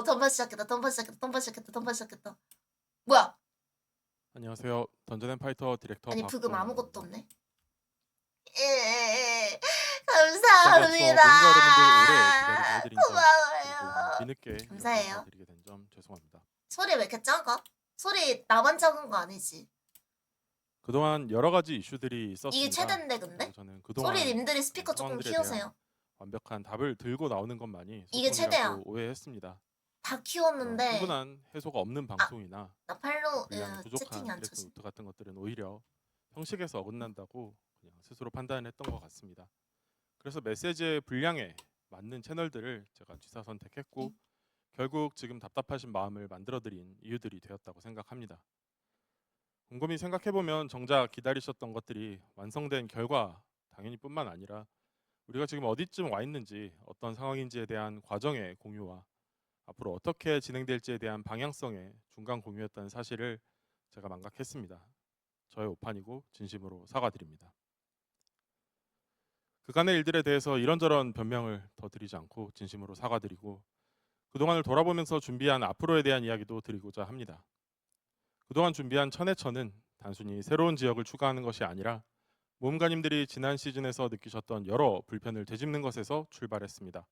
던파 시작했다. 뭐야? 안녕하세요. 던전앤파이터 디렉터 아니 부금 아무것도 박동원입니다. 없네. 예, 시작에 감사합니다. 앞서 뭔가 여러분들 오래 기다리게 해드린 점 그리고 고마워요. 뒤늦게 이렇게 감사해요. 인사드리게 된 점 죄송합니다. 소리 왜 이렇게 작아? 소리 나만 작은 거 아니지? 그동안 여러 가지 이슈들이 있었습니다. 이게 최대인데 근데? 그리고 저는 그동안 소리 님들이 스피커 조금 상황들에 키우세요. 대한 완벽한 답을 들고 나오는 것만이 이게 최대야. 소통이라고 오해했습니다. 다 키웠는데 충분한 해소가 없는 방송이나 나 팔로 분량 부족한 채팅이 안 디렉트 쳐지. 노트 같은 것들은 오히려 형식에서 어긋난다고 그냥 스스로 판단했던 것 같습니다. 그래서 메시지의 분량에 맞는 채널들을 제가 취사 선택했고 결국 지금 답답하신 마음을 만들어드린 이유들이 되었다고 생각합니다. 곰곰이 생각해보면 정작 기다리셨던 것들이 완성된 결과 당연히 뿐만 아니라 우리가 지금 어디쯤 와 있는지 어떤 상황인지에 대한 과정의 공유와 앞으로 어떻게 진행될지에 대한 방향성의 중간 공유였다는 사실을 제가 망각했습니다. 저의 오판이고 진심으로 사과드립니다. 그간의 일들에 대해서 이런저런 변명을 더 드리지 않고 진심으로 사과드리고 그동안을 돌아보면서 준비한 앞으로에 대한 이야기도 드리고자 합니다. 그동안 준비한 천해천은 단순히 새로운 지역을 추가하는 것이 아니라 모험가님들이 지난 시즌에서 느끼셨던 여러 불편을 되짚는 것에서 출발했습니다.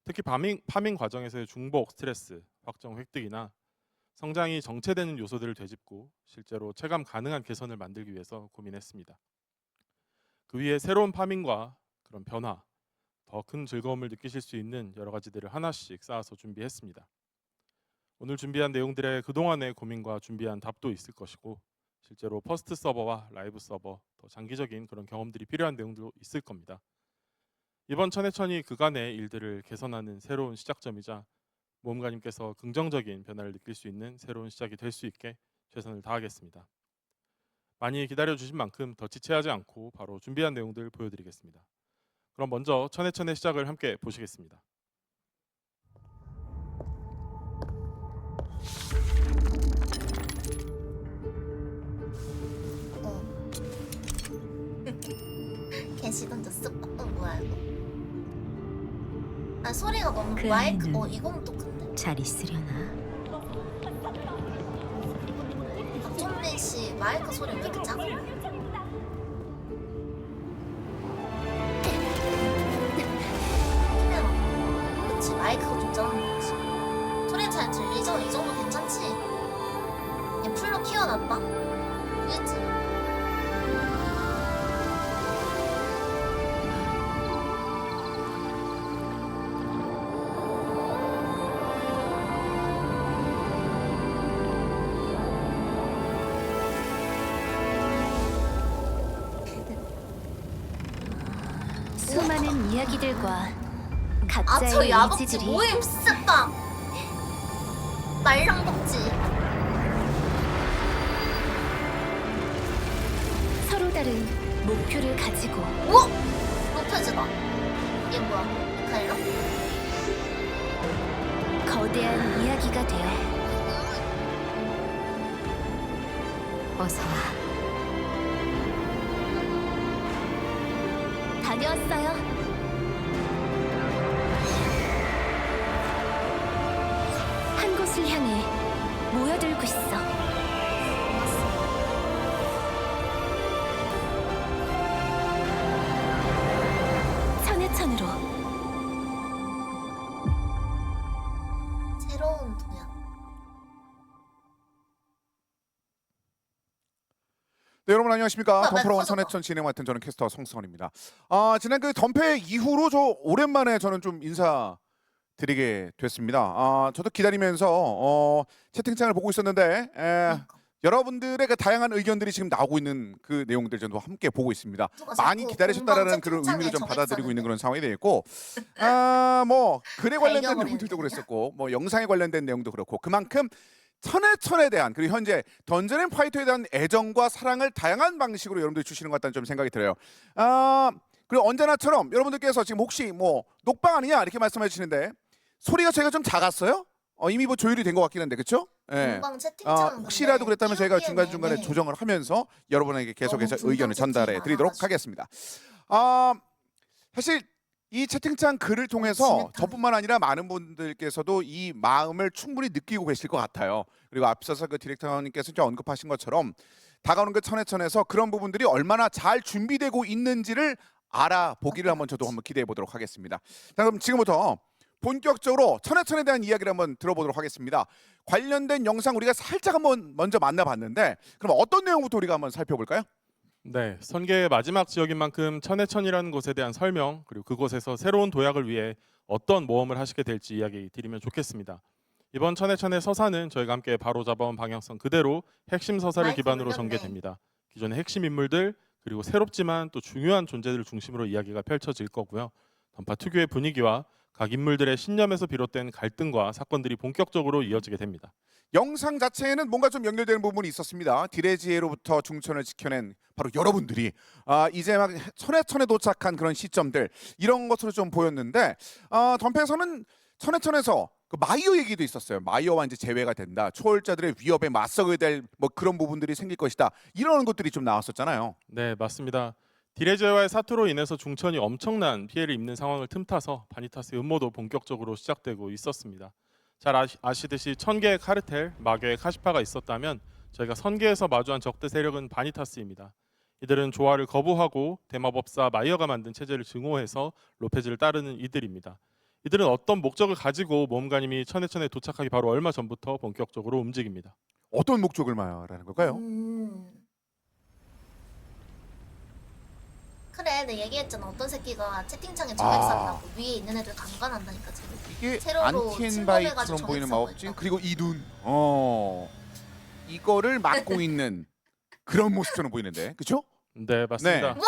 특히 파밍 과정에서의 중복 스트레스, 확정 획득이나 성장이 정체되는 요소들을 되짚고 실제로 체감 가능한 개선을 만들기 위해서 고민했습니다. 그 위에 새로운 파밍과 그런 변화, 더 큰 즐거움을 느끼실 수 있는 여러 가지들을 하나씩 쌓아서 준비했습니다. 오늘 준비한 내용들의 그동안의 고민과 준비한 답도 있을 것이고 실제로 퍼스트 서버와 라이브 서버, 더 장기적인 그런 경험들이 필요한 내용도 있을 겁니다. 이번 천해천이 그간의 일들을 개선하는 새로운 시작점이자 모험가님께서 긍정적인 변화를 느낄 수 있는 새로운 시작이 될 수 있게 최선을 다하겠습니다. 많이 기다려주신 만큼 더 지체하지 않고 바로 준비한 내용들 보여드리겠습니다. 그럼 먼저 천해천의 시작을 함께 보시겠습니다. 개시 던졌어? 뭐야 이거? 아 소리가 너무 그 마이크 아이는 이건 또 큰데? 잘 있으려나? 박정민 씨 마이크 소리 왜 이렇게 작아? 그치 마이크가 좀 작은 거지. 소리 잘 들리죠? 이 정도 괜찮지? 얘 풀로 키워놨다. 그치? 수많은 이야기들과 저 각자의 야박지 의지들이 모임 쓰다. 말랑박지. 서로 다른 목표를 가지고 오! 로페즈다. 얘 뭐야? 미카엘라? 거대한 이야기가 되어 어서 와. 다녀왔어요. 한 곳을 향해 모여들고 있어. 천해천으로 새로운 동향. 네, 여러분 안녕하십니까. 나 덤프로원 터졌다. 천해천 진행 맡은 저는 캐스터 성승원입니다. 지난 그 덤페 이후로 저 오랜만에 저는 좀 인사드리게 됐습니다. 저도 기다리면서 채팅창을 보고 있었는데 그러니까. 여러분들의 그 다양한 의견들이 지금 나오고 있는 그 내용들 저도 함께 보고 있습니다. 누가 많이 자꾸 기다리셨다라는 공방 그런 의미를 좀 채팅창에 받아들이고 있는 적었었는데. 그런 상황이 되겠고, 뭐 글에 관련된 발견을 내용들도 했네. 그랬었고, 뭐 영상에 관련된 내용도 그렇고, 그만큼 천해천에 대한 그리고 현재 던전앤파이터에 대한 애정과 사랑을 다양한 방식으로 여러분들이 주시는 것 같다는 좀 생각이 들어요. 그리고 언제나처럼 여러분들께서 지금 혹시 뭐 녹방 아니냐 이렇게 말씀해 주시는데 소리가 저희가 좀 작았어요? 이미 뭐 조율이 된 것 같긴 한데 그렇죠? 예. 공방 채팅창. 혹시라도 그랬다면 저희가 띄우기에는 중간중간에 조정을 하면서 여러분에게 계속해서 너무 의견을 분당 전달해 채팅이 드리도록 많아가지고. 하겠습니다. 사실 이 채팅창 글을 통해서 진흙탕. 저뿐만 아니라 많은 분들께서도 이 마음을 충분히 느끼고 계실 것 같아요. 그리고 앞서서 그 디렉터님께서 이제 언급하신 것처럼 다가오는 그 천해천에서 그런 부분들이 얼마나 잘 준비되고 있는지를 알아보기를 한번 저도 한번 기대해 보도록 하겠습니다. 자, 그럼 지금부터 본격적으로 천해천에 대한 이야기를 한번 들어보도록 하겠습니다. 관련된 영상 우리가 살짝 한번 먼저 만나봤는데 그럼 어떤 내용부터 우리가 한번 살펴볼까요? 네, 선계의 마지막 지역인 만큼 천해천이라는 곳에 대한 설명 그리고 그곳에서 새로운 도약을 위해 어떤 모험을 하시게 될지 이야기 드리면 좋겠습니다. 이번 천해천의 서사는 저희가 함께 바로 잡아온 방향성 그대로 핵심 서사를 마이크 기반으로 올렸네. 전개됩니다. 기존의 핵심 인물들 그리고 새롭지만 또 중요한 존재들을 중심으로 이야기가 펼쳐질 거고요. 던파 특유의 분위기와 각 인물들의 신념에서 비롯된 갈등과 사건들이 본격적으로 이어지게 됩니다. 영상 자체에는 뭔가 좀 연결되는 부분이 있었습니다. 디레지에로부터 중천을 지켜낸 바로 여러분들이 이제 막 천해천에 도착한 그런 시점들 이런 것으로 좀 보였는데 덤페에서는 천해천에서 그 마이어 얘기도 있었어요. 마이어와 이제 제외가 된다. 초월자들의 위협에 맞서게 될 뭐 그런 부분들이 생길 것이다. 이런 것들이 좀 나왔었잖아요. 네, 맞습니다. 디레제와의 사투로 인해서 중천이 엄청난 피해를 입는 상황을 틈타서 바니타스의 음모도 본격적으로 시작되고 있었습니다. 잘 아시듯이 천개의 카르텔, 마계의 카시파가 있었다면 저희가 선계에서 마주한 적대 세력은 바니타스입니다. 이들은 조화를 거부하고 대마법사 마이어가 만든 체제를 증오해서 로페즈를 따르는 이들입니다. 이들은 어떤 목적을 가지고 모험가님이 천해천에 도착하기 바로 얼마 전부터 본격적으로 움직입니다. 어떤 목적을 말하는 걸까요? 그래, 내가 얘기했잖아. 어떤 새끼가 채팅창에 아. 정액 산다고 위에 있는 애들 강간한다니까 지금. 이게 세로로 안티엔바이처럼 침범해가지고 보이는 정액 마법진 사고 그리고 이 눈. 이거를 막고 있는 그런 모습처럼 보이는데, 그렇죠? 네, 맞습니다. 네.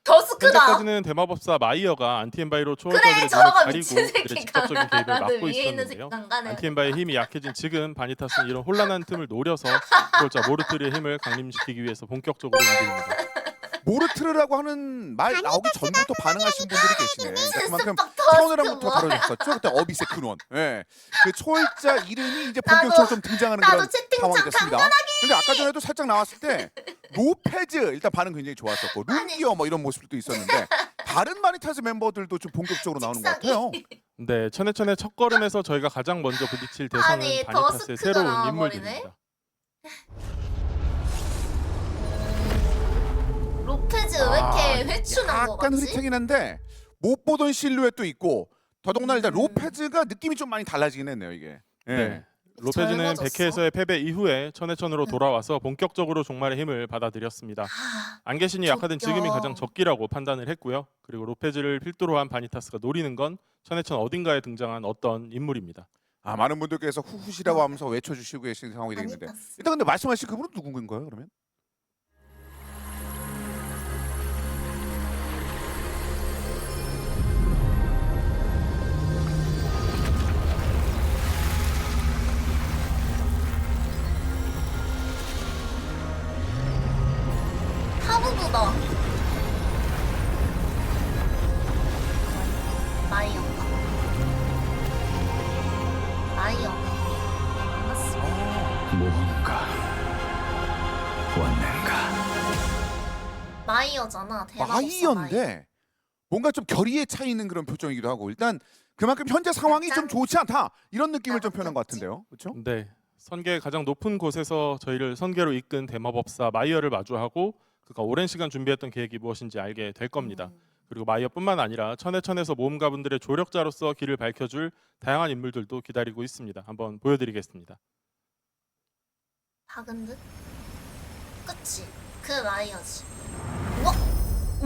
더스크다. 현재까지는 대마법사 마이어가 안티엔바이로 초월자들의 그래, 눈을 저거 가리고 미친 그들의 새끼가. 직접적인 개입을 막고 위에 있는 새끼 있었는데요. 강간해. 안티엔바이의 힘이 약해진 지금 바니타스는 이런 혼란한 틈을 노려서 초월자 모르트리의 힘을 강림시키기 위해서 본격적으로 움직입니다. 모르트르라고 하는 말 나오기 전부터 반응하신 분들이 계시네. 그러니까 그만큼 빡 선을 더스크 한번 더 뭐. 다뤄줬었죠. 그때 어비스의 근원. 예. 그 초월자 이름이 이제 나도- 본격적으로 좀 등장하는 나도 그런 채팅창 상황이 됐습니다. 근데 아까 전에도 살짝 나왔을 때 로페즈 일단 반응 굉장히 좋았었고 루기어 뭐 이런 모습도 있었는데 다른 마니타스 멤버들도 좀 본격적으로 나오는 것 같아요. 네, 천해천의 첫 걸음에서 저희가 가장 먼저 부딪힐 대상은 아니, 바니타스의 더스크가 새로운 나와버리네. 인물들입니다. 로페즈 왜 이렇게 회춘한 거 약간 같지? 흐릿하긴 한데 못 보던 실루엣도 있고 더더군다나 일단 음. 로페즈가 느낌이 좀 많이 달라지긴 했네요 이게. 예. 네. 로페즈는 젊어졌어? 백회에서의 패배 이후에 천해천으로 네. 돌아와서 본격적으로 종말의 힘을 받아들였습니다. 아, 안개신이 약화된 적겨. 지금이 가장 적기라고 판단을 했고요. 그리고 로페즈를 필두로 한 바니타스가 노리는 건 천해천 어딘가에 등장한 어떤 인물입니다. 많은 분들께서 후후시라고 하면서 외쳐주시고 계신 상황이 되겠는데 바니타스. 일단 근데 말씀하신 그분은 누군가요 그러면? 하부부다. 마이어가. 마이어. 만났어. 뭔가 왔는가. 마이어잖아. 대마법사 마이어인데 뭔가 좀 결의에 차 있는 그런 표정이기도 하고 일단 그만큼 현재 상황이 좀 좋지 않다 이런 느낌을 좀 표현한 것 같은데요, 그렇죠? 네, 선계의 가장 높은 곳에서 저희를 선계로 이끈 대마법사 마이어를 마주하고 그가 오랜 시간 준비했던 계획이 무엇인지 알게 될 겁니다. 그리고 마이어뿐만 아니라 천해천에서 모험가분들의 조력자로서 길을 밝혀줄 다양한 인물들도 기다리고 있습니다. 한번 보여드리겠습니다. 박은 듯? 그치? 그 마이어지. 우와!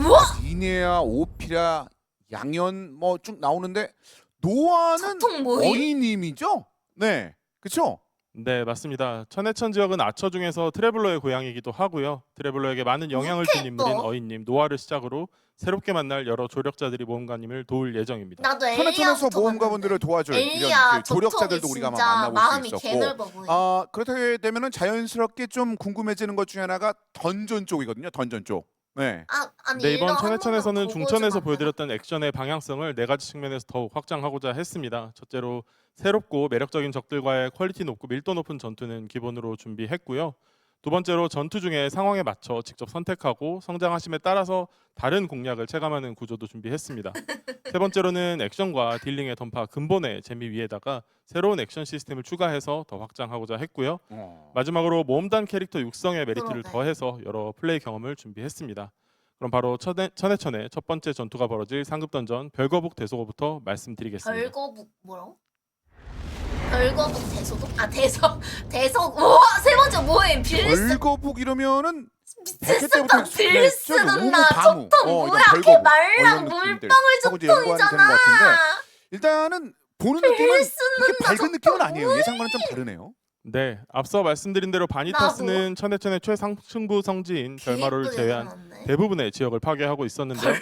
우와! 디네아, 오피라, 양현 뭐 쭉 나오는데 노아는 소통 모임? 어린님이죠? 네, 그렇죠? 네, 맞습니다. 천해천 지역은 아처 중에서 트래블러의 고향이기도 하고요. 트래블러에게 많은 영향을 준 오케이, 인물인 또. 어인님, 노아를 시작으로 새롭게 만날 여러 조력자들이 모험가님을 도울 예정입니다. 나도 천해천에서 엘리야부터 모험가분들을 도와줄 이런 엘리야 그 조력자들도 우리가 진짜 만나볼 마음이 수 있었고 개넓어 보여. 그렇게 되면은 자연스럽게 좀 궁금해지는 것 중에 하나가 던전 쪽이거든요. 던전 쪽. 네. 아니 네, 이번 일령 한 천해천에서는 번만 더 중천에서 보여주면 안 되나? 보여드렸던 액션의 방향성을 네 가지 측면에서 더욱 확장하고자 했습니다. 첫째로 새롭고 매력적인 적들과의 퀄리티 높고 밀도 높은 전투는 기본으로 준비했고요. 두 번째로 전투 중에 상황에 맞춰 직접 선택하고 성장하심에 따라서 다른 공략을 체감하는 구조도 준비했습니다. 세 번째로는 액션과 딜링의 던파 근본의 재미 위에다가 새로운 액션 시스템을 추가해서 더 확장하고자 했고요. 마지막으로 모험단 캐릭터 육성의 메리트를 그러게. 더해서 여러 플레이 경험을 준비했습니다. 그럼 바로 천해천의 첫 번째 전투가 벌어질 상급 던전 별거북 대소고부터 말씀드리겠습니다. 별거북 뭐라고? 별거북 대소도? 아 대석 우와 세 번째 뭐해 빌리스 벌거북 이러면은 미쳤어 때부터 빌리스는 너무 나 바무. 촉통 이런 뭐야 걔 벌거북. 말랑 이런 느낌들. 물방울 하고 이제 연관이 되는 것 촉통이잖아 같은데 일단은 보는 느낌은 빌리스는 그렇게 나 밝은 느낌은 촉통 아니에요. 예상과는 좀 다르네요. 네, 앞서 말씀드린 대로 바니타스는 천해천의 최상승부 성지인 별마로를 제외한 대부분의 지역을 파괴하고 있었는데요.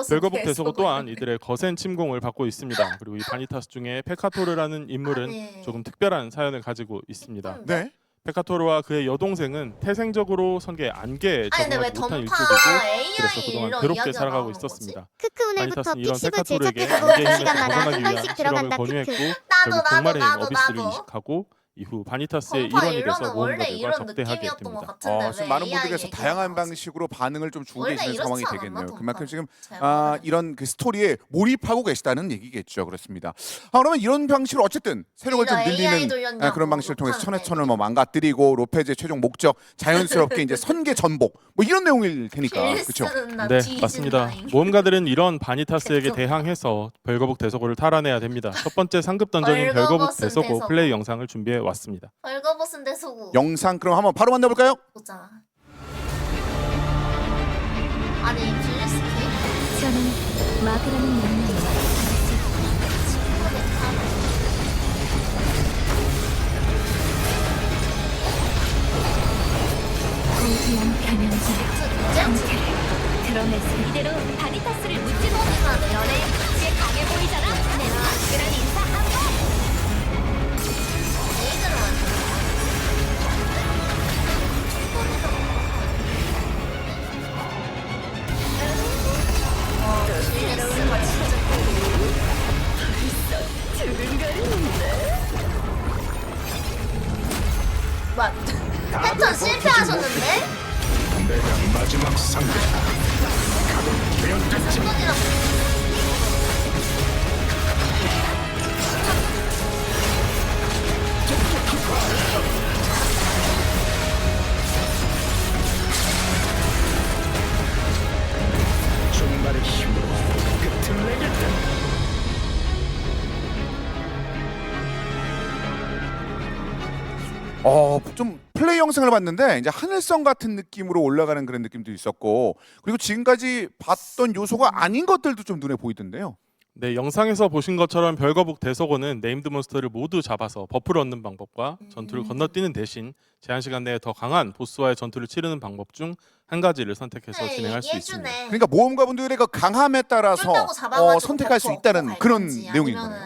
별거북 대소고 또한 이들의 거센 침공을 받고 있습니다. 그리고 이 바니타스 중에 페카토르라는 인물은 조금 특별한 사연을 가지고 있습니다. 네. 페카토르와 그의 여동생은 태생적으로 성계에 안개에 아니 근데 왜 적응하지 못한 던파 일족이고 그래서 AI 그동안 이런 괴롭게 이야기가 살아가고 나오는 거지? 있었습니다. 크크 오늘부터 바니타스는 이런 픽십을 페카토르에게 제작해보고 안개 힘에서 2시간마다 벗어나기 한 위한 번씩 실험을 들어간다. 권유했고 크크. 결국 동말의 나도 어비스를 이식하고 이후 바니타스의 던파 일원이 돼서 일러는 원래 모험가들과 이런 적대하게 느낌이었던 것 됩니다. 같은데 지금 왜 많은 AI 분들께서 얘기가 다양한 나왔어? 방식으로 반응을 좀 주고 원래 계시는 이렇지 상황이 않았나, 되겠네요. 던파? 그만큼 지금 제가 이런 그 스토리에 몰입하고 계시다는 얘기겠죠. 그렇습니다. 그러면 이런 방식으로 어쨌든 세력을 좀 AI 늘리는 돌렸냐고, 그런 방식을 통해서 욕하는데. 천해천을 뭐 망가뜨리고 로페즈의 최종 목적 자연스럽게 이제 선계 전복 뭐 이런 내용일 테니까 그렇죠. 빌리스는 나 네, 뒤진 맞습니다. 라인. 모험가들은 이런 바니타스에게 개쩌다. 대항해서 별거북 대소고를 탈환해야 됩니다. 첫 번째 상급 던전인 별거북 벌거벗은 대소고 대소고. 플레이 영상을 준비해 왔습니다. 벌거벗은 대소고 영상 그럼 한번 바로 만나볼까요? 보자. 아니 빌리스 개 저는 마그라는 명령을 친구네 카드. 고귀한 변형자의 진짜 정체를 드러내서 이대로 바니타스를 묻지 못하면 연애 가치에 강해 보이잖아. 내가 그런 인사 한번. 레이드는 완전. 와 빌리스가 진짜 와 패턴 실패하셨는데? 내가 마지막 상대. 승권이랑 종말의 힘으로 끝을 내겠다. 좀 플레이 영상을 봤는데 이제 하늘성 같은 느낌으로 올라가는 그런 느낌도 있었고 그리고 지금까지 봤던 요소가 아닌 것들도 좀 눈에 보이던데요. 네, 영상에서 보신 것처럼 별거북 대소고는 네임드 몬스터를 모두 잡아서 버프를 얻는 방법과 전투를 건너뛰는 대신 제한 시간 내에 더 강한 보스와의 전투를 치르는 방법 중 한 가지를 선택해서 진행할 수 있습니다. 그러니까 모험가분들의 그 강함에 따라서 선택할 수 있다는 그런 내용인 거네요.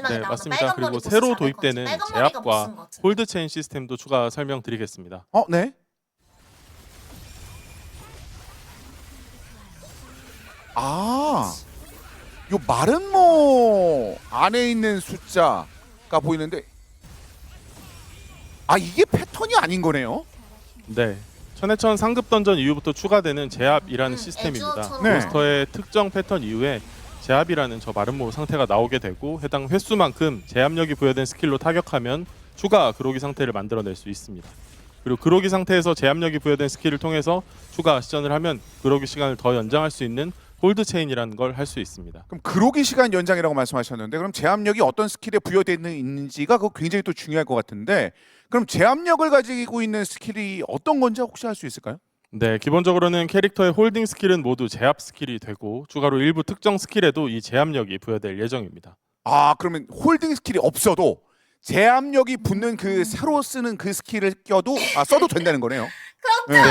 네, 맞습니다. 그리고 새로 도입되는 제압과 홀드 체인 시스템도 추가 설명드리겠습니다. 네. 요 마름모 안에 있는 숫자가 보이는데 이게 패턴이 아닌 거네요. 네. 천해천 상급 던전 이후부터 추가되는 제압이라는 시스템입니다. 애주어처럼. 네. 몬스터의 특정 패턴 이후에 제압이라는 저 마름모 상태가 나오게 되고 해당 횟수만큼 제압력이 부여된 스킬로 타격하면 추가 그로기 상태를 만들어낼 수 있습니다. 그리고 그로기 상태에서 제압력이 부여된 스킬을 통해서 추가 시전을 하면 그로기 시간을 더 연장할 수 있는 홀드 체인이라는 걸 할 수 있습니다. 그럼 그로기 시간 연장이라고 말씀하셨는데 그럼 제압력이 어떤 스킬에 부여되어 있는지가 그거 굉장히 또 중요할 것 같은데 그럼 제압력을 가지고 있는 스킬이 어떤 건지 혹시 알 수 있을까요? 네, 기본적으로는 캐릭터의 홀딩 스킬은 모두 제압 스킬이 되고 추가로 일부 특정 스킬에도 이 제압력이 부여될 예정입니다. 그러면 홀딩 스킬이 없어도 제압력이 붙는 그 새로 쓰는 그 스킬을 써도 된다는 거네요. 네,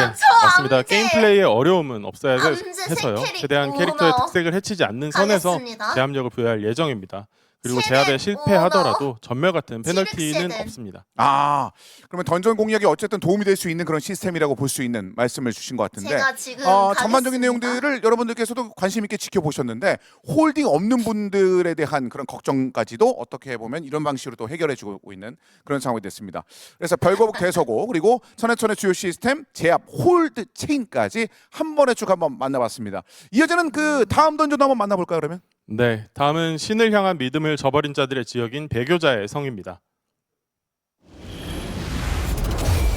맞습니다. 게임 플레이의 어려움은 없어야 암제 해서요. 새 캐릭. 최대한 오, 캐릭터의 나 특색을 해치지 않는 선에서 가겠습니다. 제압력을 부여할 예정입니다. 그리고 세대 제압에 실패하더라도 전멸 같은 페널티는 세대. 없습니다. 아, 그러면 던전 공략에 어쨌든 도움이 될 수 있는 그런 시스템이라고 볼 수 있는 말씀을 주신 것 같은데. 제가 지금 전반적인 가겠습니다. 내용들을 여러분들께서도 관심 있게 지켜보셨는데 홀딩 없는 분들에 대한 그런 걱정까지도 어떻게 보면 이런 방식으로 또 해결해주고 있는 그런 상황이 됐습니다. 그래서 별거북 대서고 그리고 천해천의 주요 시스템 제압 홀드 체인까지 한 번에 쭉 한번 만나봤습니다. 이어지는 그 다음 던전도 한번 만나볼까요 그러면? 네, 다음은 신을 향한 믿음을 저버린 자들의 지역인 배교자의 성입니다.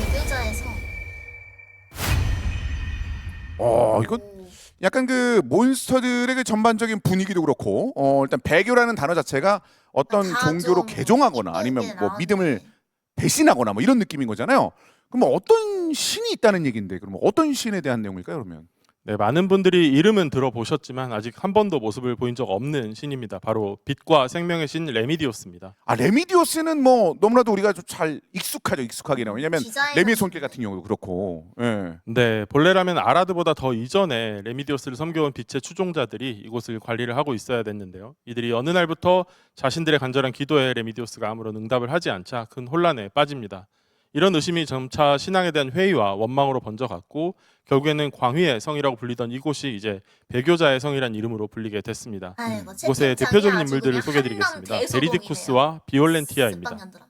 대교자에서 이건 약간 그 몬스터들의 그 전반적인 분위기도 그렇고 일단 배교라는 단어 자체가 어떤 다 종교로 좀 개종하거나 이쁘게 아니면 뭐 나왔네. 믿음을 배신하거나 뭐 이런 느낌인 거잖아요. 그럼 어떤 신이 있다는 얘기인데 그럼 어떤 신에 대한 내용일까요 그러면? 네, 많은 분들이 이름은 들어보셨지만 아직 한 번도 모습을 보인 적 없는 신입니다. 바로 빛과 생명의 신 레미디오스입니다. 아 레미디오스는 뭐 너무나도 우리가 좀 잘 익숙하기는 왜냐면 디자인은 레미의 손길 같은 경우도 그렇고 예. 네, 본래라면 아라드보다 더 이전에 레미디오스를 섬겨온 빛의 추종자들이 이곳을 관리를 하고 있어야 됐는데요. 이들이 어느 날부터 자신들의 간절한 기도에 레미디오스가 아무런 응답을 하지 않자 큰 혼란에 빠집니다. 이런 의심이 점차 신앙에 대한 회의와 원망으로 번져갔고 결국에는 광휘의 성이라고 불리던 이곳이 이제 배교자의 성이란 이름으로 불리게 됐습니다. 아이고, 이곳의 채팅창이 대표적인 아주 인물들을 그냥 소개해드리겠습니다. 한남 대소동이네요. 베리디쿠스와 비올렌티아입니다. 습관년들아.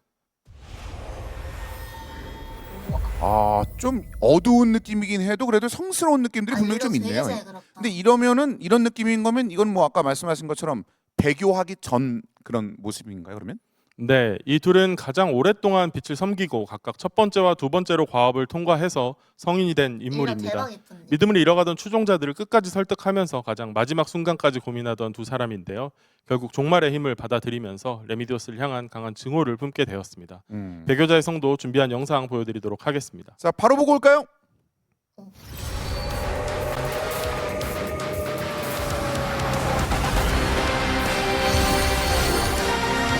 좀 어두운 느낌이긴 해도 그래도 성스러운 느낌들이 분명히 좀 되게 있네요. 잘 그렸다. 근데 이러면은 이런 느낌인 거면 이건 뭐 아까 말씀하신 것처럼 배교하기 전 그런 모습인가요 그러면? 네, 이 둘은 가장 오랫동안 빛을 섬기고 각각 첫 번째와 두 번째로 과업을 통과해서 성인이 된 이거 인물입니다. 대박 예쁜데. 믿음을 잃어가던 추종자들을 끝까지 설득하면서 가장 마지막 순간까지 고민하던 두 사람인데요. 결국 종말의 힘을 받아들이면서 레미디오스를 향한 강한 증오를 품게 되었습니다. 배교자의 성도 준비한 영상 보여드리도록 하겠습니다. 자 바로 보고 올까요?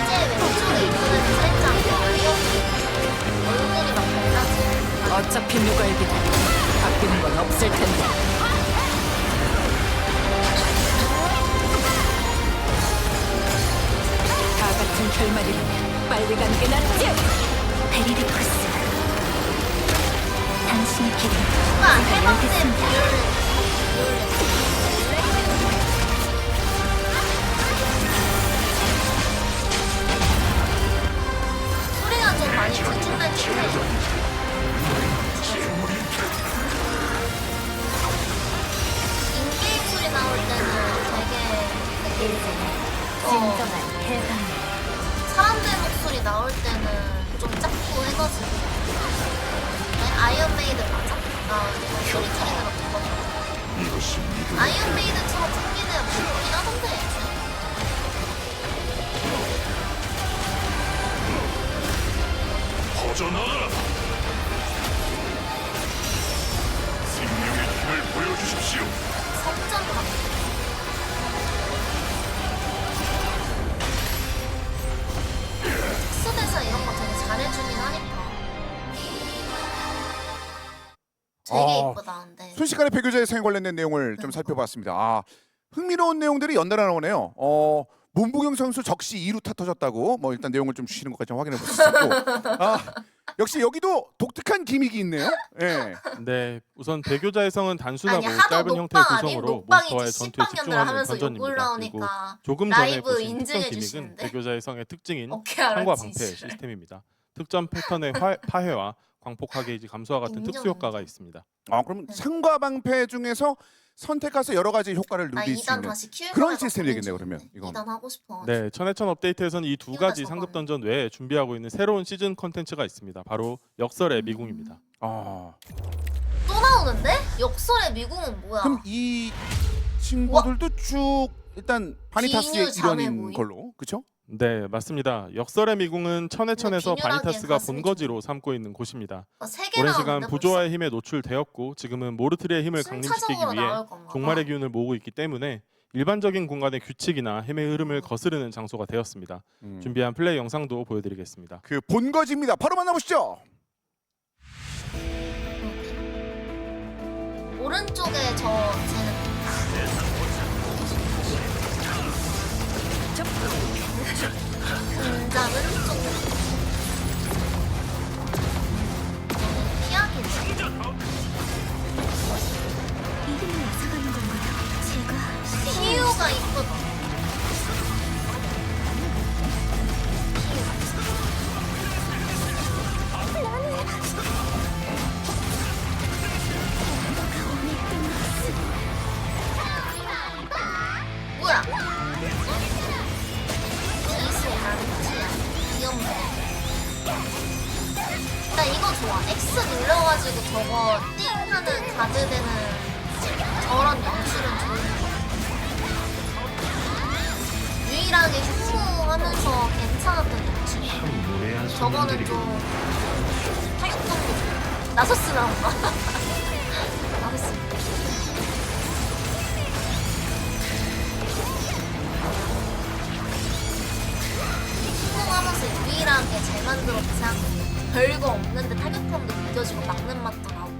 이제 왼쪽에 있는 살짝 얼굴이 막 달라지. 어차피 누가 이기든 바뀌는 건 없을 텐데. 다 같은 결말이라면 빨리 가는 게 낫지. 베리디쿠스, 당신의 길은 누가 해방된 알겠습니다. 비율을 소리가 좀 많이 불친다긴 해요. 인게임 소리 나올 때는 되게 진정한 해방. 사람들 목소리 나올 때는 좀 작고 해가지고 아이언메이드 맞아? 나 목소리 줄이는 거 듣거든. 아이언메이드처럼 생긴 애가 무섭긴 하던데. 퍼져나가라. 생명의 힘을 보여주십시오. 석전 같아. 특수대사 이런 거 되게 잘해주긴 하니까. 되게 이쁘다 근데. 순식간에 배교자의 성에 관련된 내용을 좀 살펴봤습니다. 흥미로운 내용들이 연달아 나오네요. 문부경 선수 적시 2루타 터졌다고 뭐 일단 내용을 좀 주시는 것까지 좀 확인해 볼 수 있고 역시 여기도 독특한 기믹이 있네요. 예. 네, 우선 배교자의 성은 단순하고 아니 하도 짧은 형태의 녹방 아닌 구성으로 녹방이지 몬스터와의 전투에 씨빵년들 집중하는 하면서 욕 던전입니다. 그리고 올라오니까 조금 전에 라이브 보신 특정 인증해 기믹은 주시는데? 배교자의 성의 특징인 오케이 창과 알았지. 방패 시스템입니다. 특정 패턴의 파괴와 광폭화 게이지 감소와 같은 특수 효과가 있습니다. 그럼 상과 방패 중에서 선택해서 여러 가지 효과를 나 누릴 수 2단 있는 다시 키울 그런 거라고 시스템 얘긴데요, 보내주는데. 그러면 이건. 2단 하고 싶어. 네, 천해천 업데이트에서는 이 두 이유가 가지 저거네. 상급 던전 외에 준비하고 있는 새로운 시즌 컨텐츠가 있습니다. 바로 역설의 미궁입니다. 또 나오는데? 역설의 미궁은 뭐야? 그럼 이 친구들도 쭉 일단 바니타스의 기뉴 자매 일원인 모임. 걸로 그렇죠? 네, 맞습니다. 역설의 미궁은 천해천에서 근데 빈혈하게 바니타스가 가슴이 본거지로 삼고 있는 곳입니다. 세 개 오랜 나오는데 시간 부조화의 힘에 노출되었고 지금은 모르트리의 힘을 강림시키기 순차적으로 위해 나올 건가 봐. 종말의 기운을 모으고 있기 때문에 일반적인 공간의 규칙이나 힘의 흐름을 거스르는 장소가 되었습니다. 준비한 플레이 영상도 보여드리겠습니다. 그 본거지입니다. 바로 만나보시죠. 오른쪽에 쟤는 근자 왼쪽. 피하겠지. 이름이 나서가는 건가요? 제가 피우가 있거든. 뭐야? 디스 안티야. 귀엽네. 나 이거 좋아. X 눌러가지고 저거 띵 하는 가드 되는 저런 연출은 좋은데. 유일하게 흉무하면서 괜찮았던 연출. 저거는 좀 타격감도 나서스 나온가? 나서스. 흉무하면서 유일하게 잘 만들었지 생각해. 별거 없는데 타격감도 느껴지고 막는 맛도 나고.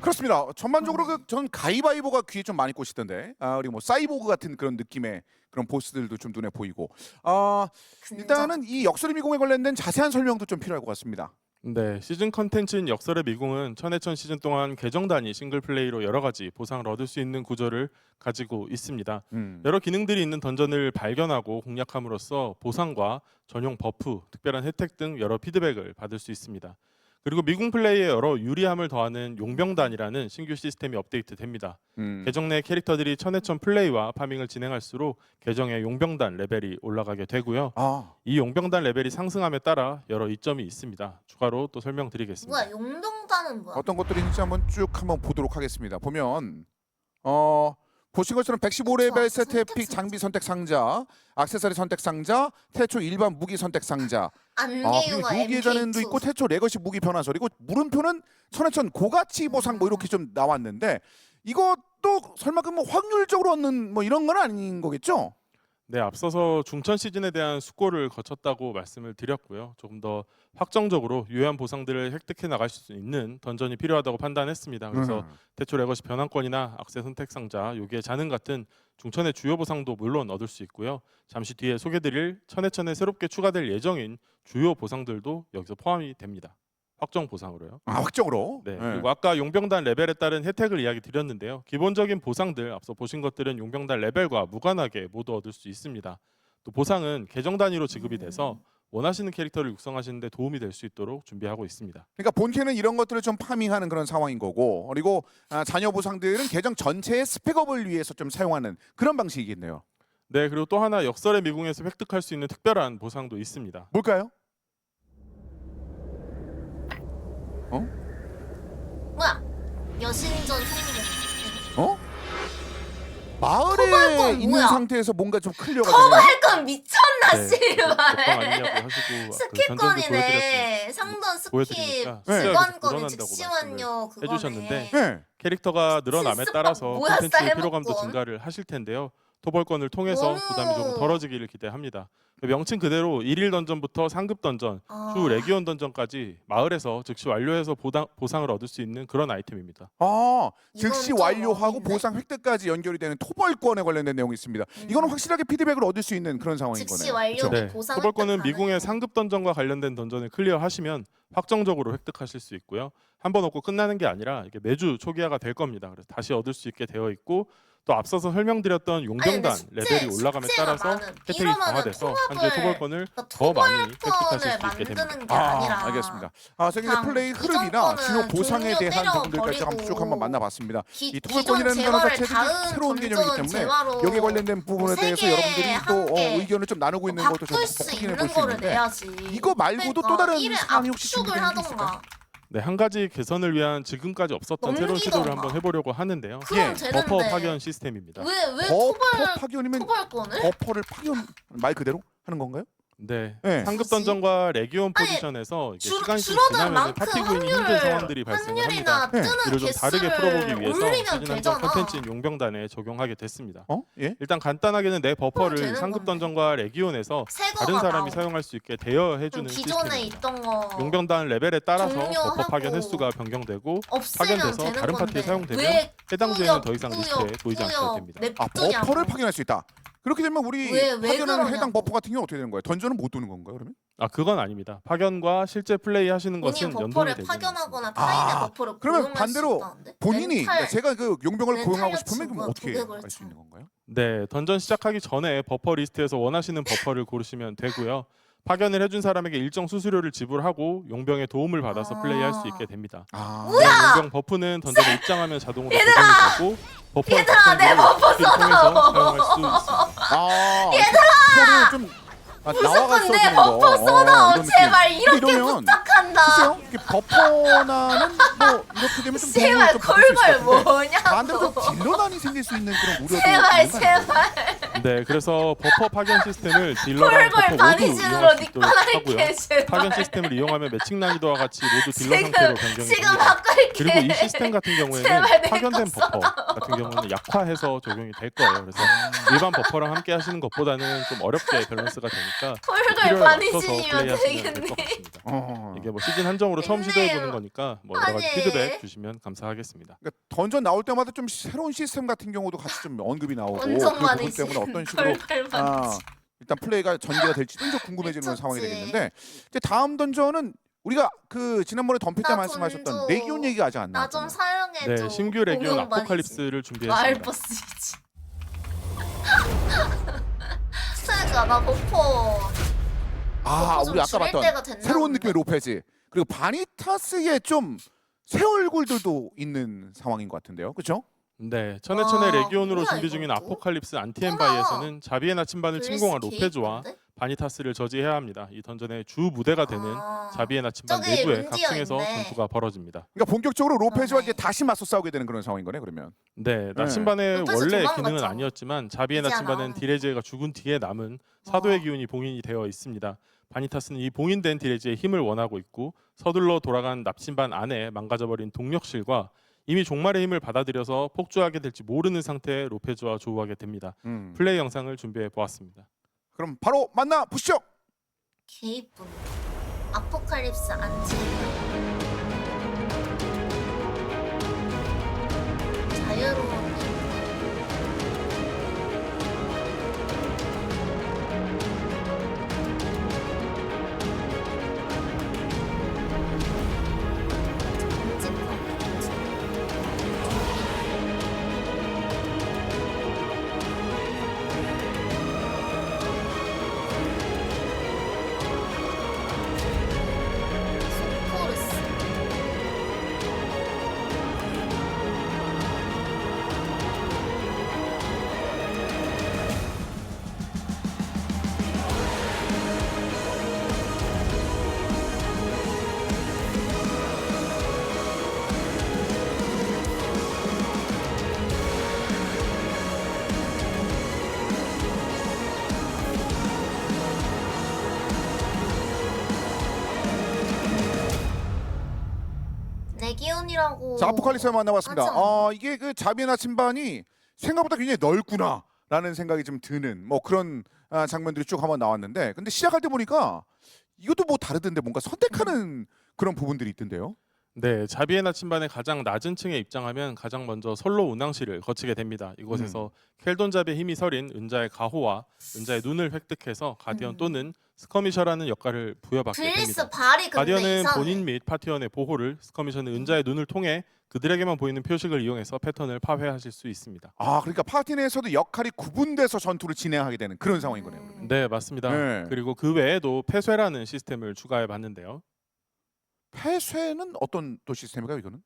그렇습니다. 전반적으로 전 가위바위보가 귀에 좀 많이 꽂히던데. 그리고 뭐 사이보그 같은 그런 느낌의 그런 보스들도 좀 눈에 보이고. 일단은 이 역설의 미궁에 관련된 자세한 설명도 좀 필요할 것 같습니다. 네, 시즌 컨텐츠인 역설의 미궁은 천해천 시즌 동안 계정 단위 싱글 플레이로 여러 가지 보상을 얻을 수 있는 구조를 가지고 있습니다. 여러 기능들이 있는 던전을 발견하고 공략함으로써 보상과 전용 버프, 특별한 혜택 등 여러 피드백을 받을 수 있습니다. 그리고 미궁 플레이에 여러 유리함을 더하는 용병단이라는 신규 시스템이 업데이트됩니다. 계정 내 캐릭터들이 천해천 플레이와 파밍을 진행할수록 계정의 용병단 레벨이 올라가게 되고요. 이 용병단 레벨이 상승함에 따라 여러 이점이 있습니다. 추가로 또 설명드리겠습니다. 뭐야 용병단은 뭐야? 어떤 것들이 있는지 한번 쭉 한번 보도록 하겠습니다. 보면 보신 것처럼 115레벨 그쵸, 세트 선택 에픽 상자. 장비 선택 상자, 액세서리 선택 상자, 태초 일반 무기 선택 상자, 그리고 안개유가 무기의 전엔도 있고 태초 레거시 무기 변화서, 그리고 물음표는 천해천 고가치 보상 뭐 이렇게 좀 나왔는데 이것도 설마 그 뭐 확률적으로 얻는 뭐 이런 건 아닌 거겠죠? 네, 앞서서 중천 시즌에 대한 숙고를 거쳤다고 말씀을 드렸고요. 조금 더 확정적으로 유효한 보상들을 획득해 나갈 수 있는 던전이 필요하다고 판단했습니다. 그래서 대초 레거시 변환권이나 악세 선택 상자, 요기의 잔흔 같은 중천의 주요 보상도 물론 얻을 수 있고요. 잠시 뒤에 소개드릴 천해천에 새롭게 추가될 예정인 주요 보상들도 여기서 포함이 됩니다. 확정 보상으로요. 확정으로. 네. 그리고 아까 용병단 레벨에 따른 혜택을 이야기 드렸는데요. 기본적인 보상들 앞서 보신 것들은 용병단 레벨과 무관하게 모두 얻을 수 있습니다. 또 보상은 계정 단위로 지급이 돼서 원하시는 캐릭터를 육성하시는 데 도움이 될 수 있도록 준비하고 있습니다. 그러니까 본캐는 이런 것들을 좀 파밍하는 그런 상황인 거고, 그리고 자녀 보상들은 계정 전체의 스펙업을 위해서 좀 사용하는 그런 방식이겠네요. 네, 그리고 또 하나 역설의 미궁에서 획득할 수 있는 특별한 보상도 있습니다. 뭘까요? 뭐야? 여신전 생리대. 마을에 토벌권 있는 뭐야? 상태에서 뭔가 좀 클리어가 되네요. 커버할건 미쳤나 네, 씨발. 먹방 아니냐고 하시고 스킵권이네. 상던 스킵, 보여드리니까 네. 주관권 늘어난다고 즉시 말씀을 완료 그거네. 해주셨는데 네. 캐릭터가 늘어남에 실습 따라서 뭐야, 콘텐츠의 쌀먹권. 피로감도 증가를 하실 텐데요. 토벌권을 통해서 너무- 부담이 조금 덜어지기를 기대합니다. 명칭 그대로 1일 던전부터 상급 던전, 아. 주 레기온 던전까지 마을에서 즉시 완료해서 보상을 얻을 수 있는 그런 아이템입니다. 즉시 이건 좀 완료하고 어린데? 보상 획득까지 연결이 되는 토벌권에 관련된 내용이 있습니다. 이거는 확실하게 피드백을 얻을 수 있는 그런 상황인 즉시 거네요. 완료 네, 및 보상 토벌권은 획득 미궁의 가능. 상급 던전과 관련된 던전을 클리어하시면 확정적으로 획득하실 수 있고요. 한 번 얻고 끝나는 게 아니라 이게 매주 초기화가 될 겁니다. 그래서 다시 얻을 수 있게 되어 있고, 또 앞서서 설명드렸던 용병단 아니, 근데 레벨이 올라감에 숙제가 따라서 많은. 혜택이 이러면은 강화돼서 현재 통합을- 토벌권을 그러니까 더 많이 획득하실 수 토벌권을 있게 됩니다. 만드는 게 아니라 알겠습니다. 그래서 이제 그냥 플레이 이전 흐름이나 거는 주요 보상에 종료 대한 부분들까지 때려버리고 쭉 한번 만나봤습니다. 이 기존 토벌권이라는 단어 재화를 자체도 다음 새로운 개념이기 던전 때문에 재화로 여기에 관련된 부분에 세 대해서 개, 여러분들이 또 한 개, 의견을 좀 나누고 있는 것도 좀 바꿀 수 확인해 있는 볼 수 거를 있는데, 내야지. 이거 말고도 또 다른 이를 사항이 혹시 압축을 준비되어 있는 게 하던가. 네, 한 가지 개선을 위한 지금까지 없었던 새로운 시도를 넘기던가. 한번 해보려고 하는데요. 그럼 예, 되는데 버퍼 파견 시스템입니다. 왜 버퍼 토벌 파견이면 토벌권을? 버퍼를 파견 말 그대로 하는 건가요? 네, 네. 상급 뭐지? 던전과 레기온 아니, 포지션에서 이게 줄- 시간이 좀 줄어든 지나면 만큼 파티 구인이 힘든 상황들이 발생을 합니다. 확률이나 뜨는 이를 좀 다르게 풀어보기 개수를 위해서 올리면 시즌 한정 되잖아. 컨텐츠인 용병단에 적용하게 됐습니다. 예? 일단 간단하게는 내 버퍼를 되는 상급 건데. 던전과 레기온에서 새 다른 거가 사람이 나오고. 사용할 수 있게 대여해주는 기존에 시스템입니다. 있던 거 용병단 레벨에 따라서 종료하고 버퍼 파견 횟수가 변경되고 없애면 파견돼서 되는 다른 건데 파티에 사용되면 왜 해당 주에는 더 이상 꾸역, 리스트에 보이지 않게 꾸역 됩니다. 냅두냐고. 버퍼를 파견할 수 있다. 그렇게 되면 우리 왜 파견하는 그러냐고. 해당 버퍼 같은 경우 어떻게 되는 거예요? 던전은 못 도는 건가요, 그러면? 아 그건 아닙니다. 파견과 실제 플레이 하시는 본인 것은 연동이 버퍼를 되지 파견하거나 타인의 아, 버퍼를 그러면 고용할 반대로 수 있다는데? 본인이 멘탈, 그러니까 제가 그 용병을 멘탈 고용하고 여친 싶으면 그럼 뭐야, 어떻게 그게 할 그렇죠. 수 있는 건가요? 네, 던전 시작하기 전에 버퍼 리스트에서 원하시는 버퍼를 고르시면 되고요. 파견을 해준 사람에게 일정 수수료를 지불하고 용병의 도움을 받아서 아. 플레이할 수 있게 됩니다. 아, 네, 용병 버프는 던전에 입장하면 자동으로 적용이 되고 버퍼 얘들아, 내 버퍼 통해서 사용할 수 있습니다. 아, 얘들아, 좀 나와가 무조건 내 써주는 버퍼 거. 쏟아. 이런 느낌. 제발 이렇게 이러면 부탁한다. 글쎄요, 이렇게 버퍼나는 뭐 이렇게 되면 좀 도움을 제발 좀 받을 수 있을 것 걸걸 같은데 반대로 뭐냐고. 좀 딜러난이 생길 수 있는 그런 우려도 제발 있는 거 아니에요? 제발. 네, 그래서 버퍼 파견 시스템을 딜러랑 콜걸 버퍼 모두 바니진으로 이용할 수 있도록 닉발할게 하고요. 제발. 파견 시스템을 이용하면 매칭 난이도와 같이 모두 딜러 상태로 변경이 지금 됩니다. 바꿀게. 그리고 이 시스템 같은 경우에는 제발 내 파견된 거 버퍼 같은 경우는 약화해서 적용이 될 거예요. 그래서 일반 버퍼랑 함께 하시는 것보다는 좀 어렵게 밸런스가 되니까 콜걸 필요에 맞춰서 바니진이면 플레이하시면 될 되겠네. 것 같습니다. 어. 이게 뭐 시즌 한정으로 처음 있네요. 시도해보는 거니까 뭐 여러 가지 아니. 피드백 주시면 감사하겠습니다. 그러니까 던전 나올 때마다 좀 새로운 시스템 같은 경우도 같이 좀 언급이 나오고 그 완전 부분 바니진. 때문에 어떤 식으로 콜걸 아, 바니진. 일단 플레이가 전개가 될지도 좀 궁금해지는 그런 상황이 미쳤지. 되겠는데 이제 다음 던전은 우리가 그 지난번에 덤필 때 나 말씀하셨던 돈 줘. 레기온 얘기가 아직 안 나 좀 나왔잖아요. 사용해줘. 네, 신규 레기온 공룡 바니진. 아포칼립스를 준비했습니다. 마을버스이지. 그러니까 나 버퍼 아, 좀 우리 아까 줄일 봤던 때가 됐나 새로운 본데? 느낌의 로페즈 그리고 바니타스의 좀 새 얼굴들도 있는 상황인 것 같은데요, 그렇죠? 네, 천의 레기온으로 뭐야, 준비 중인 이거 또? 아포칼립스 안티엠바이에서는 자비의 나침반을 침공한 블리스 로페즈와 개입인데? 바니타스를 저지해야 합니다. 이 던전의 주 무대가 되는 아, 자비의 나침반 저기 내부의 문지어 각층에서 있네. 전투가 벌어집니다. 그러니까 본격적으로 로페즈와 그러네. 이제 다시 맞서 싸우게 되는 그런 상황인 거네, 그러면. 네, 나침반의 로페즈 원래 도망갔잖아. 기능은 아니었지만 자비의 이제야 나침반은 나오네. 디레지가 죽은 뒤에 남은 사도의 어. 기운이 봉인이 되어 있습니다. 바니타스는 이 봉인된 디레지의 힘을 원하고 있고 서둘러 돌아간 나침반 안에 망가져버린 동력실과 이미 종말의 힘을 받아들여서 폭주하게 될지 모르는 상태의 로페즈와 조우하게 됩니다. 플레이 영상을 준비해 보았습니다. 그럼 바로 만나 보시죠. 개이쁜 아포칼립스 안지 자유로운 소포르스 레기온이라고. 자, 아포칼립스 만나봤습니다. 하지 않아? 이게 그 자비의 나침반이 생각보다 굉장히 넓구나라는 생각이 좀 드는 뭐 그런 장면들이 쭉 한번 나왔는데, 근데 시작할 때 보니까 이것도 뭐 다르던데 뭔가 선택하는 그런 부분들이 있던데요. 네, 자비의 나침반의 가장 낮은 층에 입장하면 가장 먼저 선로 운항실을 거치게 됩니다. 이곳에서 켈돈잡의 힘이 서린 은자의 가호와 은자의 눈을 획득해서 가디언 또는 스커미셔라는 역할을 부여받게 블리스 됩니다. 발이 근데 가디언은 이상해. 본인 및 파티원의 보호를, 스커미셔는 은자의 눈을 통해 그들에게만 보이는 표식을 이용해서 패턴을 파괴하실 수 있습니다. 아, 그러니까 파티 내에서도 역할이 구분돼서 전투를 진행하게 되는 그런 상황인 거네요. 그러면. 네, 맞습니다. 네. 그리고 그 외에도 폐쇄라는 시스템을 추가해 봤는데요. 폐쇄는 어떤 또 시스템인가요, 이거는?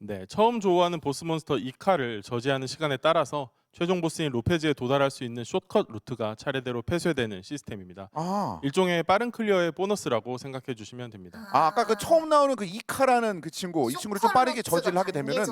네, 처음 조우하는 보스 몬스터 이카를 저지하는 시간에 따라서 최종 보스인 로페즈에 도달할 수 있는 숏컷 루트가 차례대로 폐쇄되는 시스템입니다. 아, 일종의 빠른 클리어의 보너스라고 생각해 주시면 됩니다. 아까 그 처음 나오는 그 이카라는 그 친구, 이 친구를 좀 빠르게 저지를 하게 되면은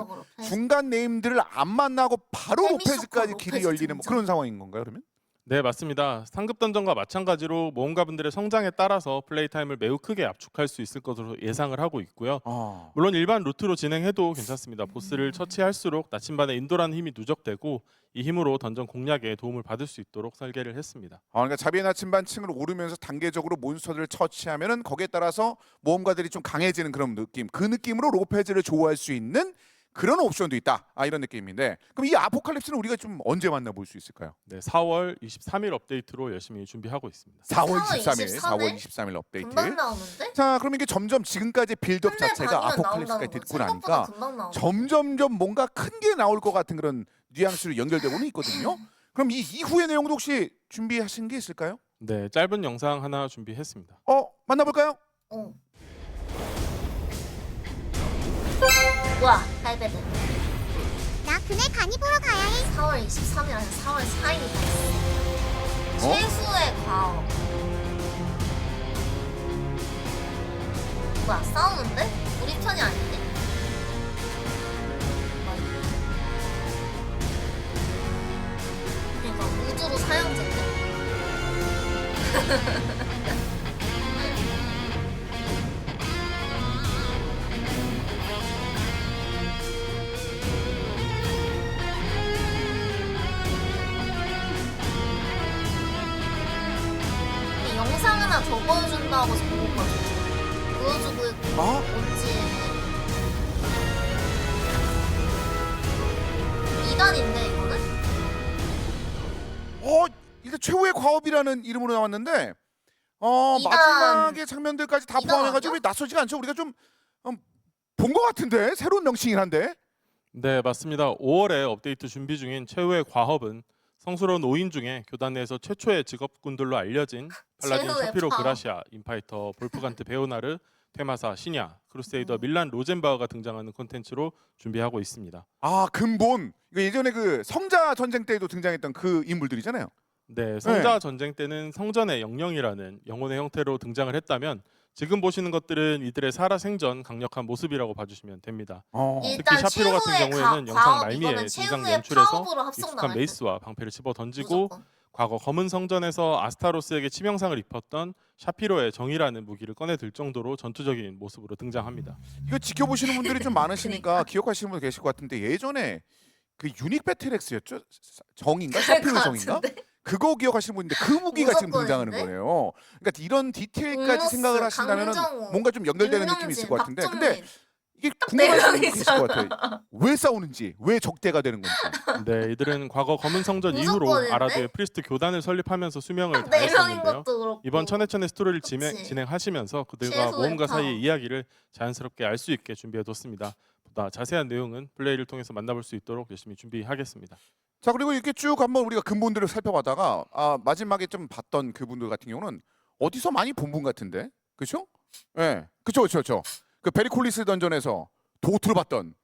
중간 네임들을 안 만나고 바로 세미 로페즈까지 쇼커, 길이 로페즈 열리는 뭐 등장. 그런 상황인 건가요, 그러면? 네, 맞습니다. 상급 던전과 마찬가지로 모험가분들의 성장에 따라서 플레이 타임을 매우 크게 압축할 수 있을 것으로 예상을 하고 있고요. 아, 물론 일반 루트로 진행해도 괜찮습니다. 보스를 처치할수록 나침반의 인도라는 힘이 누적되고 이 힘으로 던전 공략에 도움을 받을 수 있도록 설계를 했습니다. 그러니까 자비의 나침반 층을 오르면서 단계적으로 몬스터들을 처치하면은 거기에 따라서 모험가들이 좀 강해지는 그런 느낌. 그 느낌으로 로페즈를 조우할 수 있는 그런 옵션도 있다. 이런 느낌인데 그럼 이 아포칼립스는 우리가 좀 언제 만나볼 수 있을까요? 네, 4월 23일 업데이트로 열심히 준비하고 있습니다. 4월 4월 23일, 4월 23일? 23일 업데이트. 금방 나오는데? 자, 그럼 이게 점점 지금까지 빌드업 한달 자체가 반이면 아포칼립스가 나온다는 듣고 거. 생각보다 나니까 금방 나오네. 점점점 뭔가 큰 게 나올 것 같은 그런 뉘앙스로 연결되고는 있거든요. 그럼 이 이후의 내용도 혹시 준비하신 게 있을까요? 네, 짧은 영상 하나 준비했습니다. 만나볼까요? 어. 우와, 할배드. 나 그네 간이 보러 가야 해. 4월 23일 아니라 4월 4일이다. 최후의 과업. 뭐야, 싸우는데? 우리 편이 아닌데? 그러니까 우주로 사형제인데? 영상 하나 더 보여준다고 보고거든. 보여주고 있고 뭔지 2단인데 이거는? 일단 최후의 과업이라는 이름으로 나왔는데 이단- 마지막의 장면들까지 다 이단 포함해가지고 아니야? 낯설지가 않죠. 우리가 좀 본 것 같은데 새로운 명칭이긴 한데. 네, 맞습니다. 5월에 업데이트 준비 중인 최후의 과업은 성스러운 5인 중에 교단 내에서 최초의 직업군들로 알려진 팔라딘 최후의 샤피로 파워. 그라시아, 인파이터 볼프간트 베오나르, 테마사 시냐, 크루세이더 밀란 로젠바우가 등장하는 콘텐츠로 준비하고 있습니다. 근본. 이거 예전에 그 성자 전쟁 때에도 등장했던 그 인물들이잖아요. 네, 성자 전쟁 때는 성전의 영령이라는 영혼의 형태로 등장을 했다면 지금 보시는 것들은 이들의 살아생전 강력한 모습이라고 봐주시면 됩니다. 일단 특히 샤피로 같은 최후의 경우에는 영상 과업, 말미에 이거는 등장 최후의 연출에서 파업으로 합성 익숙한 나갈 듯. 메이스와 방패를 집어 던지고 무조건. 과거 검은 성전에서 아스타로스에게 치명상을 입혔던 샤피로의 정이라는 무기를 꺼내 들 정도로 전투적인 모습으로 등장합니다. 이거 지켜보시는 분들이 좀 많으시니까 그러니까. 기억하시는 분 계실 것 같은데 예전에 그 유닉 배틀엑스였죠? 정인가? 그럴 샤피로 것 정인가? 같은데? 그거 기억하시는 분인데 그 무기가 지금 등장하는 무조건인데? 거예요. 그러니까 이런 디테일까지 음로스, 생각을 하신다면 강정호, 뭔가 좀 연결되는 느낌이 있을 것 같은데 근데 이게 궁금하신 분이 있을 것 같아요. 왜 싸우는지, 왜 적대가 되는 건지. 네, 이들은 과거 검은 성전 이후로 무조건인데? 아라드의 프리스트 교단을 설립하면서 수명을 4명인 다했었는데요. 것도 그렇고. 이번 천해천의 스토리를 그치. 진행하시면서 그들과 최후의 모험가 파워. 사이의 이야기를 자연스럽게 알 수 있게 준비해뒀습니다. 보다 자세한 내용은 플레이를 통해서 만나볼 수 있도록 열심히 준비하겠습니다. 자 그리고 이렇게 쭉 한번 우리가 근본들을 살펴봤다가 마지막에 좀 봤던 그분들 같은 경우는 어디서 많이 본 분 같은데, 그렇죠? 예, 그렇죠. 그 베리콜리스 던전에서 도트를 봤던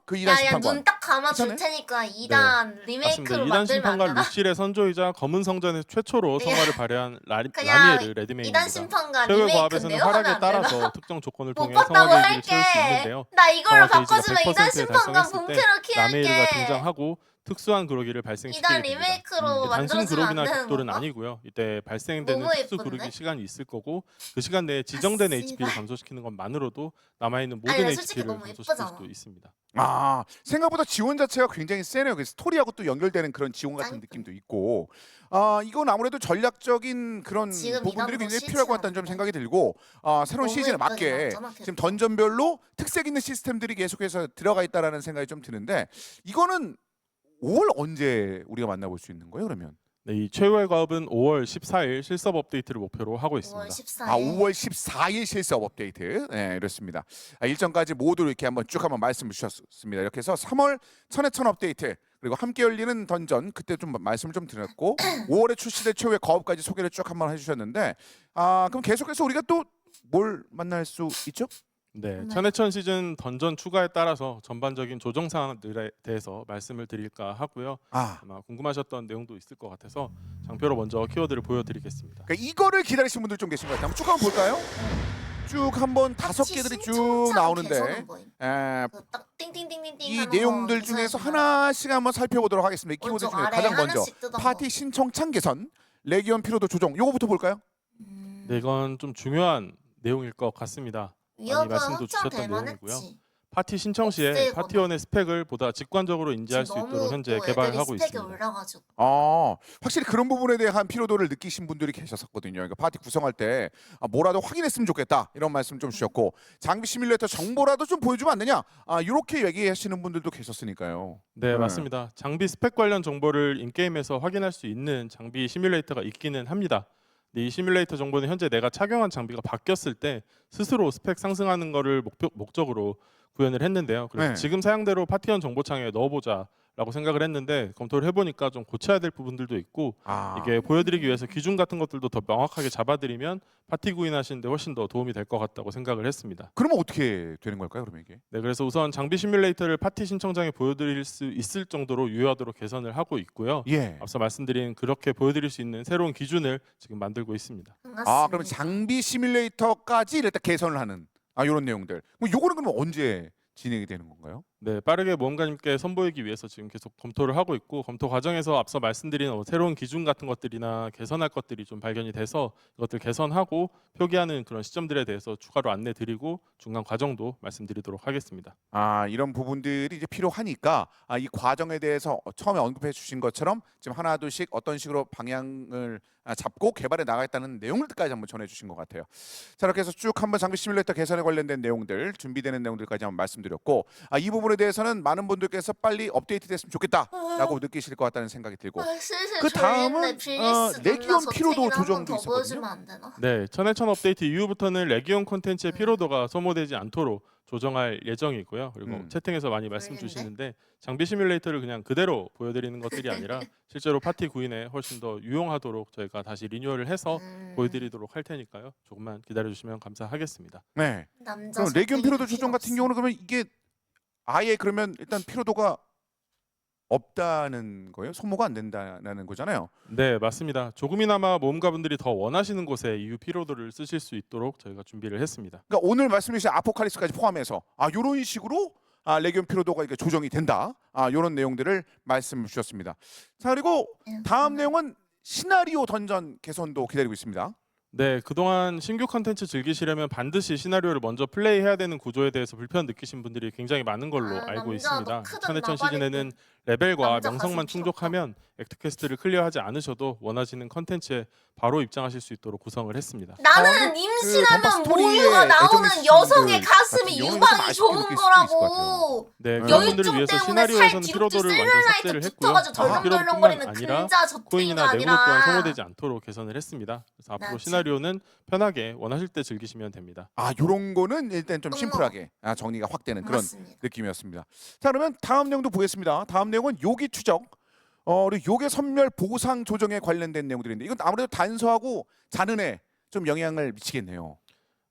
그 이단 야야 심판관. 눈 딱 감아줄 괜찮아요? 테니까 2단 맞습니다. 리메이크로 2단 만들면 안 심판관 되나? 루실의 선조이자 검은 성전에서 최초로 그냥- 성화를 발휘한 그냥 라미에르 2단 레드메인입니다. 심판관 최후의 과업에서는 리메이크인데요? 활약에 하면 안 되나? 따라서 특정 조건을 못 통해 봤다고 성화 게이지를 채울 수 할게. 있는데요. 나 이걸로 성화 게이지가 바꿔주면 2단 100% 심판관 달성했을 때 본캐로 라메이르가 키울게. 등장하고 특수한 그루기를 발생시키게 2단 됩니다. 리메이크로 단순 만들어주면 안 그루기나 되는 격돌은 건가? 아니고요. 이때 발생되는 너무 특수 예쁜데? 그루기 시간이 있을 거고 그 시간 내에 지정된 아, HP를 씨발. 감소시키는 것만으로도 남아있는 모든 아니, 나 솔직히 HP를 너무 감소시킬 예쁘잖아. 수도 있습니다. 생각보다 지원 자체가 굉장히 세네요. 그 스토리하고 또 연결되는 그런 지원 같은 짱. 느낌도 있고, 이건 아무래도 전략적인 그런 지금 부분들이 이단도 굉장히 필요할 것 같다는 좀 생각이 들고, 새로운 너무 시즌에 예쁘게 맞게 나왔잖아, 계속. 지금 던전별로 특색 있는 시스템들이 계속해서 들어가 있다라는 생각이 좀 드는데, 이거는 5월 언제 우리가 만나볼 수 있는 거예요? 그러면 네, 이 최후의 과업은 5월 14일 실습 업데이트를 목표로 하고 5월 있습니다. 14일. 5월 14일 실습 업데이트. 네, 이렇습니다. 일정까지 모두 이렇게 한번 말씀을 주셨습니다. 이렇게 해서 3월 천해천 업데이트 그리고 함께 열리는 던전 그때 좀 말씀을 좀 드렸고 5월에 출시될 최후의 과업까지 소개를 쭉 한번 해주셨는데 그럼 계속해서 우리가 또 뭘 만날 수 있죠? 네, 천해천 시즌 던전 추가에 따라서 전반적인 조정 사항들에 대해서 말씀을 드릴까 하고요. 아마 궁금하셨던 내용도 있을 것 같아서 장표로 먼저 키워드를 보여드리겠습니다. 그러니까 이거를 기다리시는 분들 좀 계신 것 같아요. 한번 쭉 한번 볼까요? 쭉 한번 5개들이 쭉 나오는데 딱 띵띵띵띵띵 이 하는 내용들 거 중에서 개선해주나? 하나씩 한번 살펴보도록 하겠습니다. 이 키워드 오른쪽 중에 아래 가장 먼저 하나씩 뜯어서. 파티 신청창 개선, 레기온 피로도 조정. 요거부터 볼까요? 네, 이건 좀 중요한 내용일 것 같습니다. 많이 위협은 말씀도 주셨던 확정될 내용이고요. 만했지. 파티 신청 시에 억세거든. 파티원의 스펙을 보다 직관적으로 인지할 수 지금 있도록 현재 또 개발을 애들이 하고 스펙이 있습니다. 올라가지고. 확실히 그런 부분에 대한 피로도를 느끼신 분들이 계셨었거든요. 그러니까 파티 구성할 때 뭐라도 확인했으면 좋겠다 이런 말씀 좀 주셨고 장비 시뮬레이터 정보라도 좀 보여주면 안 되냐 이렇게 얘기하시는 분들도 계셨으니까요. 네, 맞습니다. 장비 스펙 관련 정보를 인게임에서 확인할 수 있는 장비 시뮬레이터가 있기는 합니다. 근데 이 시뮬레이터 정보는 현재 내가 착용한 장비가 바뀌었을 때 스스로 스펙 상승하는 거를 목적으로 구현을 했는데요. 그래서 네. 지금 사양대로 파티원 정보창에 넣어보자라고 생각을 했는데 검토를 해보니까 좀 고쳐야 될 부분들도 있고 이게 보여드리기 위해서 기준 같은 것들도 더 명확하게 잡아드리면 파티 구인하시는데 훨씬 더 도움이 될 것 같다고 생각을 했습니다. 그러면 어떻게 되는 걸까요? 그러면 이게? 네, 그래서 우선 장비 시뮬레이터를 파티 신청장에 보여드릴 수 있을 정도로 유효하도록 개선을 하고 있고요. 예. 앞서 말씀드린 그렇게 보여드릴 수 있는 새로운 기준을 지금 만들고 있습니다. 그러면 장비 시뮬레이터까지 일단 개선을 하는 이런 내용들. 그럼 요거는 그러면 언제 진행이 되는 건가요? 네, 빠르게 모험가님께 선보이기 위해서 지금 계속 검토를 하고 있고 검토 과정에서 앞서 말씀드린 새로운 기준 같은 것들이나 개선할 것들이 좀 발견이 돼서 이것들 개선하고 표기하는 그런 시점들에 대해서 추가로 안내드리고 중간 과정도 말씀드리도록 하겠습니다. 이런 부분들이 이제 필요하니까 이 과정에 대해서 처음에 언급해 주신 것처럼 지금 하나 둘씩 어떤 식으로 방향을 잡고 개발해 나가겠다는 내용들까지 한번 전해 주신 것 같아요. 자, 이렇게 해서 쭉 한번 장비 시뮬레이터 개선에 관련된 내용들, 준비되는 내용들까지 한번 말씀드렸고 이 부분에 대해서는 많은 분들께서 빨리 업데이트 됐으면 좋겠다라고 느끼실 것 같다는 생각이 들고 그 다음은 레기온 피로도 조정도 있었거든요. 보여주면 안 되나? 네, 천해천 업데이트 이후부터는 레기온 콘텐츠의 피로도가 소모되지 않도록 조정할 예정이고요. 그리고 채팅에서 많이 말씀 모르겠네. 주시는데 장비 시뮬레이터를 그냥 그대로 보여드리는 것들이 아니라 실제로 파티 구인에 훨씬 더 유용하도록 저희가 다시 리뉴얼을 해서 보여드리도록 할 테니까요. 조금만 기다려주시면 감사하겠습니다. 네. 남자 그럼 레기온 선택이 피로도 필요 조정 같은 없어. 경우는 그러면 이게 아예 그러면 일단 피로도가 없다는 거예요? 소모가 안 된다는 거잖아요. 네, 맞습니다. 조금이나마 모험가분들이 더 원하시는 곳에 이후 피로도를 쓰실 수 있도록 저희가 준비를 했습니다. 그러니까 오늘 말씀해 주신 아포칼립스까지 포함해서 이런 식으로 레기온 피로도가 이렇게 조정이 된다. 이런 내용들을 말씀 주셨습니다. 자, 그리고 다음 내용은 시나리오 던전 개선도 기다리고 있습니다. 네, 그동안 신규 컨텐츠 즐기시려면 반드시 시나리오를 먼저 플레이해야 되는 구조에 대해서 불편 느끼신 분들이 굉장히 많은 걸로 알고 남자 있습니다. 너 크든 천해천 나발이든 시즌에는 레벨과 남자 명성만 가슴 충족하면 액트 퀘스트를 클리어하지 않으셔도 원하시는 컨텐츠에 바로 입장하실 수 있도록 구성을 했습니다. 나는 그 임신하면 덤바 스토리에 모유가 나오는 애정이 여성의 있으신 가슴이 분들 같은 경우는 좀 유방이 아쉽게 좋은 느낄 수도 있을 것 거라고. 네, 그런 여유증 분들을 위해서 때문에 살 시나리오에서는 뒤로 피로도를 완전 셀룰라이트 삭제를 했고요. 붙어가지고 피로뿐만 덜렁덜렁거리는 아니라 근자 저탱이가 코인이나 내구도 또한 아니라. 소모되지 않도록 개선을 했습니다. 그래서 앞으로 나 시나리오는 편하게 원하실 때 즐기시면 됩니다. 요런 거는 일단 좀 똥 심플하게 정리가 확 되는 그런 맞습니다. 느낌이었습니다. 자, 그러면 다음 내용도 보겠습니다. 다음 내용은 요기 추적, 그리고 요괴 선멸 보상 조정에 관련된 내용들인데 이건 아무래도 단서하고 잔흔에 좀 영향을 미치겠네요.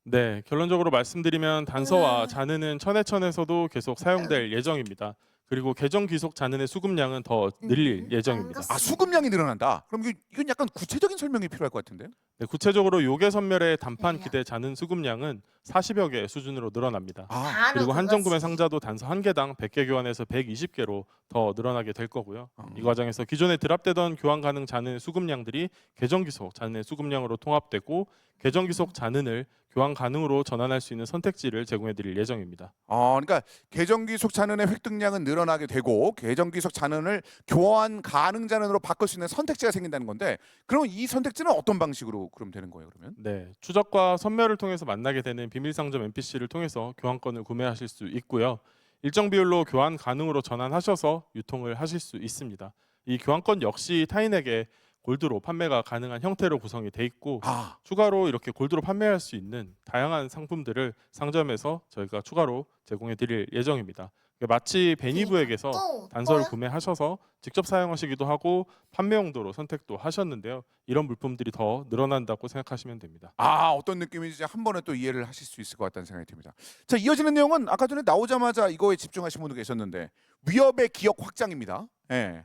네, 결론적으로 말씀드리면 단서와 잔흔은 천해천에서도 계속 사용될 예정입니다. 그리고 계정 귀속 잔흔의 수급량은 더 늘릴 예정입니다. 수급량이 늘어난다. 그럼 이건 약간 구체적인 설명이 필요할 것 같은데요? 네, 구체적으로 요괴 선멸의 단판 네. 기대 잔흔 수급량은 40여 개 수준으로 늘어납니다. 바로 그리고 한정 구매 그거지. 상자도 단서 1개당 100개 교환해서 120개로 더 늘어나게 될 거고요. 어. 이 과정에서 기존에 드랍되던 교환 가능 잔흔 수급량들이 계정 귀속 잔흔의 수급량으로 통합되고 계정 귀속 잔흔을 교환 가능으로 전환할 수 있는 선택지를 제공해 드릴 예정입니다. 그러니까 계정 귀속 잔흔의 획득량은 늘어나게 되고 계정 귀속 잔흔을 교환 가능 잔흔으로 바꿀 수 있는 선택지가 생긴다는 건데 그럼 이 선택지는 어떤 방식으로 그럼 되는 거예요, 그러면? 네, 추적과 선멸을 통해서 만나게 되는 비밀 상점 NPC를 통해서 교환권을 구매하실 수 있고요. 일정 비율로 교환 가능으로 전환하셔서 유통을 하실 수 있습니다. 이 교환권 역시 타인에게 골드로 판매가 가능한 형태로 구성이 돼 있고 추가로 이렇게 골드로 판매할 수 있는 다양한 상품들을 상점에서 저희가 추가로 제공해 드릴 예정입니다. 마치 베니브에게서 또 단서를 뭐야? 구매하셔서 직접 사용하시기도 하고 판매 용도로 선택도 하셨는데요. 이런 물품들이 더 늘어난다고 생각하시면 됩니다. 어떤 느낌인지 한 번에 또 이해를 하실 수 있을 것 같다는 생각이 듭니다. 자, 이어지는 내용은 아까 전에 나오자마자 이거에 집중하신 분도 계셨는데 위협의 기억 확장입니다. 네.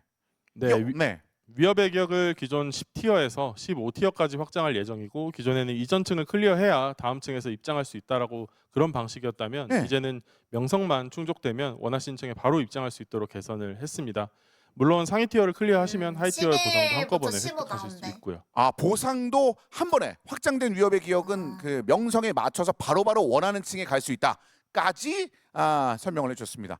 네, 위협의 기억을 기존 10티어에서 15티어까지 확장할 예정이고 기존에는 이전 층을 클리어해야 다음 층에서 입장할 수 있다라고 그런 방식이었다면 네. 이제는 명성만 충족되면 원하시는 층에 바로 입장할 수 있도록 개선을 했습니다. 물론 상위 티어를 클리어하시면 하이 티어의 보상도 한꺼번에 11부터 15 획득하실 수 나온대. 있고요. 보상도 한 번에 확장된 위협의 기억은 그 명성에 맞춰서 바로바로 원하는 층에 갈 수 있다. 까지 설명을 해줬습니다.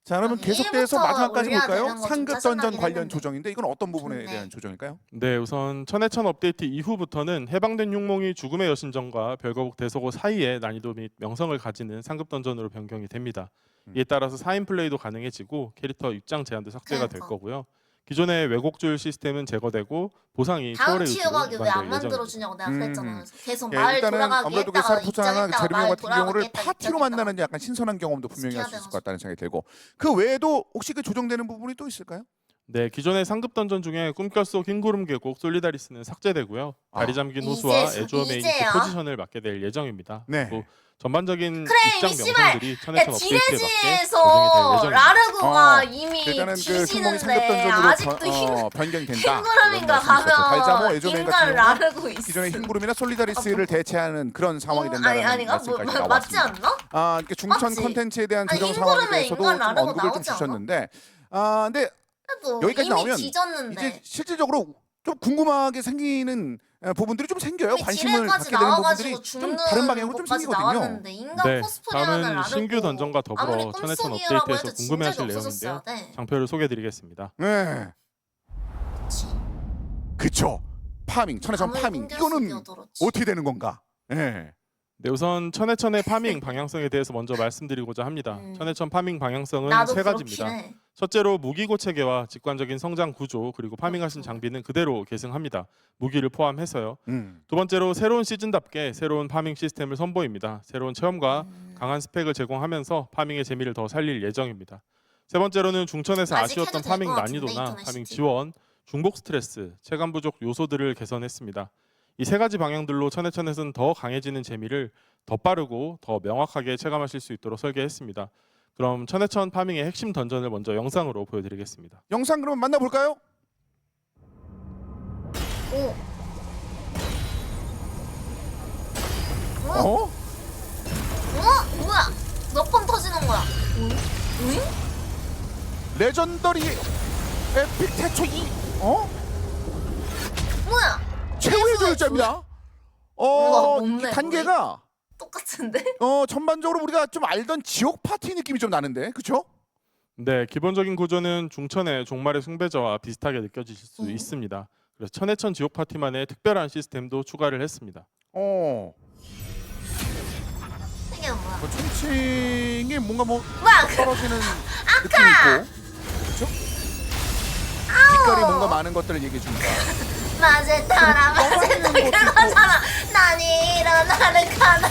자, 그러면 여기 계속돼서 1부터 마지막까지 올려야 볼까요? 되는 거좀 상급 짜증나긴 던전 관련 했는데. 조정인데 이건 어떤 부분에 좋네. 대한 조정일까요? 네, 우선 천해천 업데이트 이후부터는 해방된 흉몽이 죽음의 여신전과 별거북 대소고 사이에 난이도 및 명성을 가지는 상급 던전으로 변경이 됩니다. 이에 따라서 4인 플레이도 가능해지고 캐릭터 입장 제한도 삭제가 될 그러니까. 거고요. 기존의 왜곡줄 시스템은 제거되고 보상이 다음 초월의 티어 유지로 가기 왜 안 무한될 예정입니다. 만들어주냐고 내가 그랬잖아. 그래서 계속 예, 마을 일단은 돌아가기 아무래도 했다가 사르포차나 입장했다가 제르미오 마을 같은 경우를 돌아가기 했다가 파티로 입장했다가. 만나는 약간 신선한 경험도 분명히 할 수 있을 시켜야 것 같다는 생각이 들고 그 외에도 혹시 그 조정되는 부분이 또 있을까요? 네, 기존의 상급 던전 중에 꿈결 속 흰구름 계곡 솔리다리스는 삭제되고요. 다리 잠긴 호수와 이제 애주어 메인 이제야? 포지션을 맡게 될 예정입니다. 네. 그리고 전반적인 그래, 입장 이미 씨발! 명성들이 야 천해천 업데이트에 맞게 조정이 될 지레지에서 예정입니다. 라르고가 이미 일단은 그 흉몽이 상급 지시는데 던전으로 아직도 변경된다. 흰구름인가 가면 예전에 인간 라르고 있어. 기존의 흰구름이나 솔리다리스를 대체하는 그런 상황이 된다는 아니가 말씀까지 뭐, 맞지 나왔습니다. 않나? 이렇게 중천 맞지? 컨텐츠에 대한 아니, 조정 상황에 흰구름에 대해서도 인간 좀 라르고 언급을 좀 나오지 않아? 주셨는데 근데 그래도 여기까지 이미 나오면 뒤졌는데. 이제 실질적으로 좀 궁금하게 생기는 부분들이 좀 생겨요. 이미 관심을 갖게 지뢰까지 되는 부분들이 나와가지고 좀 죽는 다른 방향으로 좀 것까지 생기거든요. 나왔는데 인간 네, 코스프레하는 다음은 라르고 신규 던전과 더불어 아무리 천해천 꿈속이라고 업데이트에서 해도 궁금해하실 진작에 내용인데요. 없어졌어야 돼. 장표를 소개해드리겠습니다. 네, 그치. 그쵸. 파밍, 천해천 아무리 파밍. 꿈결 이거는 속이어들었지. 어떻게 되는 건가? 네. 네, 우선 천해천의 파밍 방향성에 대해서 먼저 말씀드리고자 합니다. 천해천 파밍 방향성은 나도 세 그렇긴 가지입니다. 해. 첫째로 무기고 체계와 직관적인 성장 구조 그리고 파밍하신 그렇죠. 장비는 그대로 계승합니다. 무기를 포함해서요. 음. 두 번째로 새로운 시즌답게 새로운 파밍 시스템을 선보입니다. 새로운 체험과 강한 스펙을 제공하면서 파밍의 재미를 더 살릴 예정입니다. 세 번째로는 중천에서 아직 아쉬웠던 해도 될것 파밍 같은데, 난이도나 인터넷 파밍 시티. 지원, 중복 스트레스, 체감 부족 요소들을 개선했습니다. 이 세 가지 방향들로 천해천에서는 더 강해지는 재미를 더 빠르고 더 명확하게 체감하실 수 있도록 설계했습니다. 그럼 천해천 파밍의 핵심 던전을 먼저 영상으로 보여드리겠습니다. 영상 그럼 만나볼까요? 오. 어? 뭐야? 몇 번 터지는 거야? 응? 레전더리 에픽 태초 2 뭐야? 최후의 최소의 조율자입니다. 우와, 이 뭔데, 단계가 똑같은데? 전반적으로 우리가 좀 알던 지옥 파티 느낌이 좀 나는데, 그렇죠? 네, 기본적인 구조는 중천의 종말의 숭배자와 비슷하게 느껴지실 수 있습니다. 그래서 천해천 지옥 파티만의 특별한 시스템도 추가를 했습니다. 이게 뭐야? 총칭이 뭔가 뭐 뭐야? 떨어지는 느낌이 있고, 그렇죠? 빛깔이 뭔가 많은 것들을 얘기해 줍니다. 마제타라 마제타 그거잖아. 난 일어나는 가나.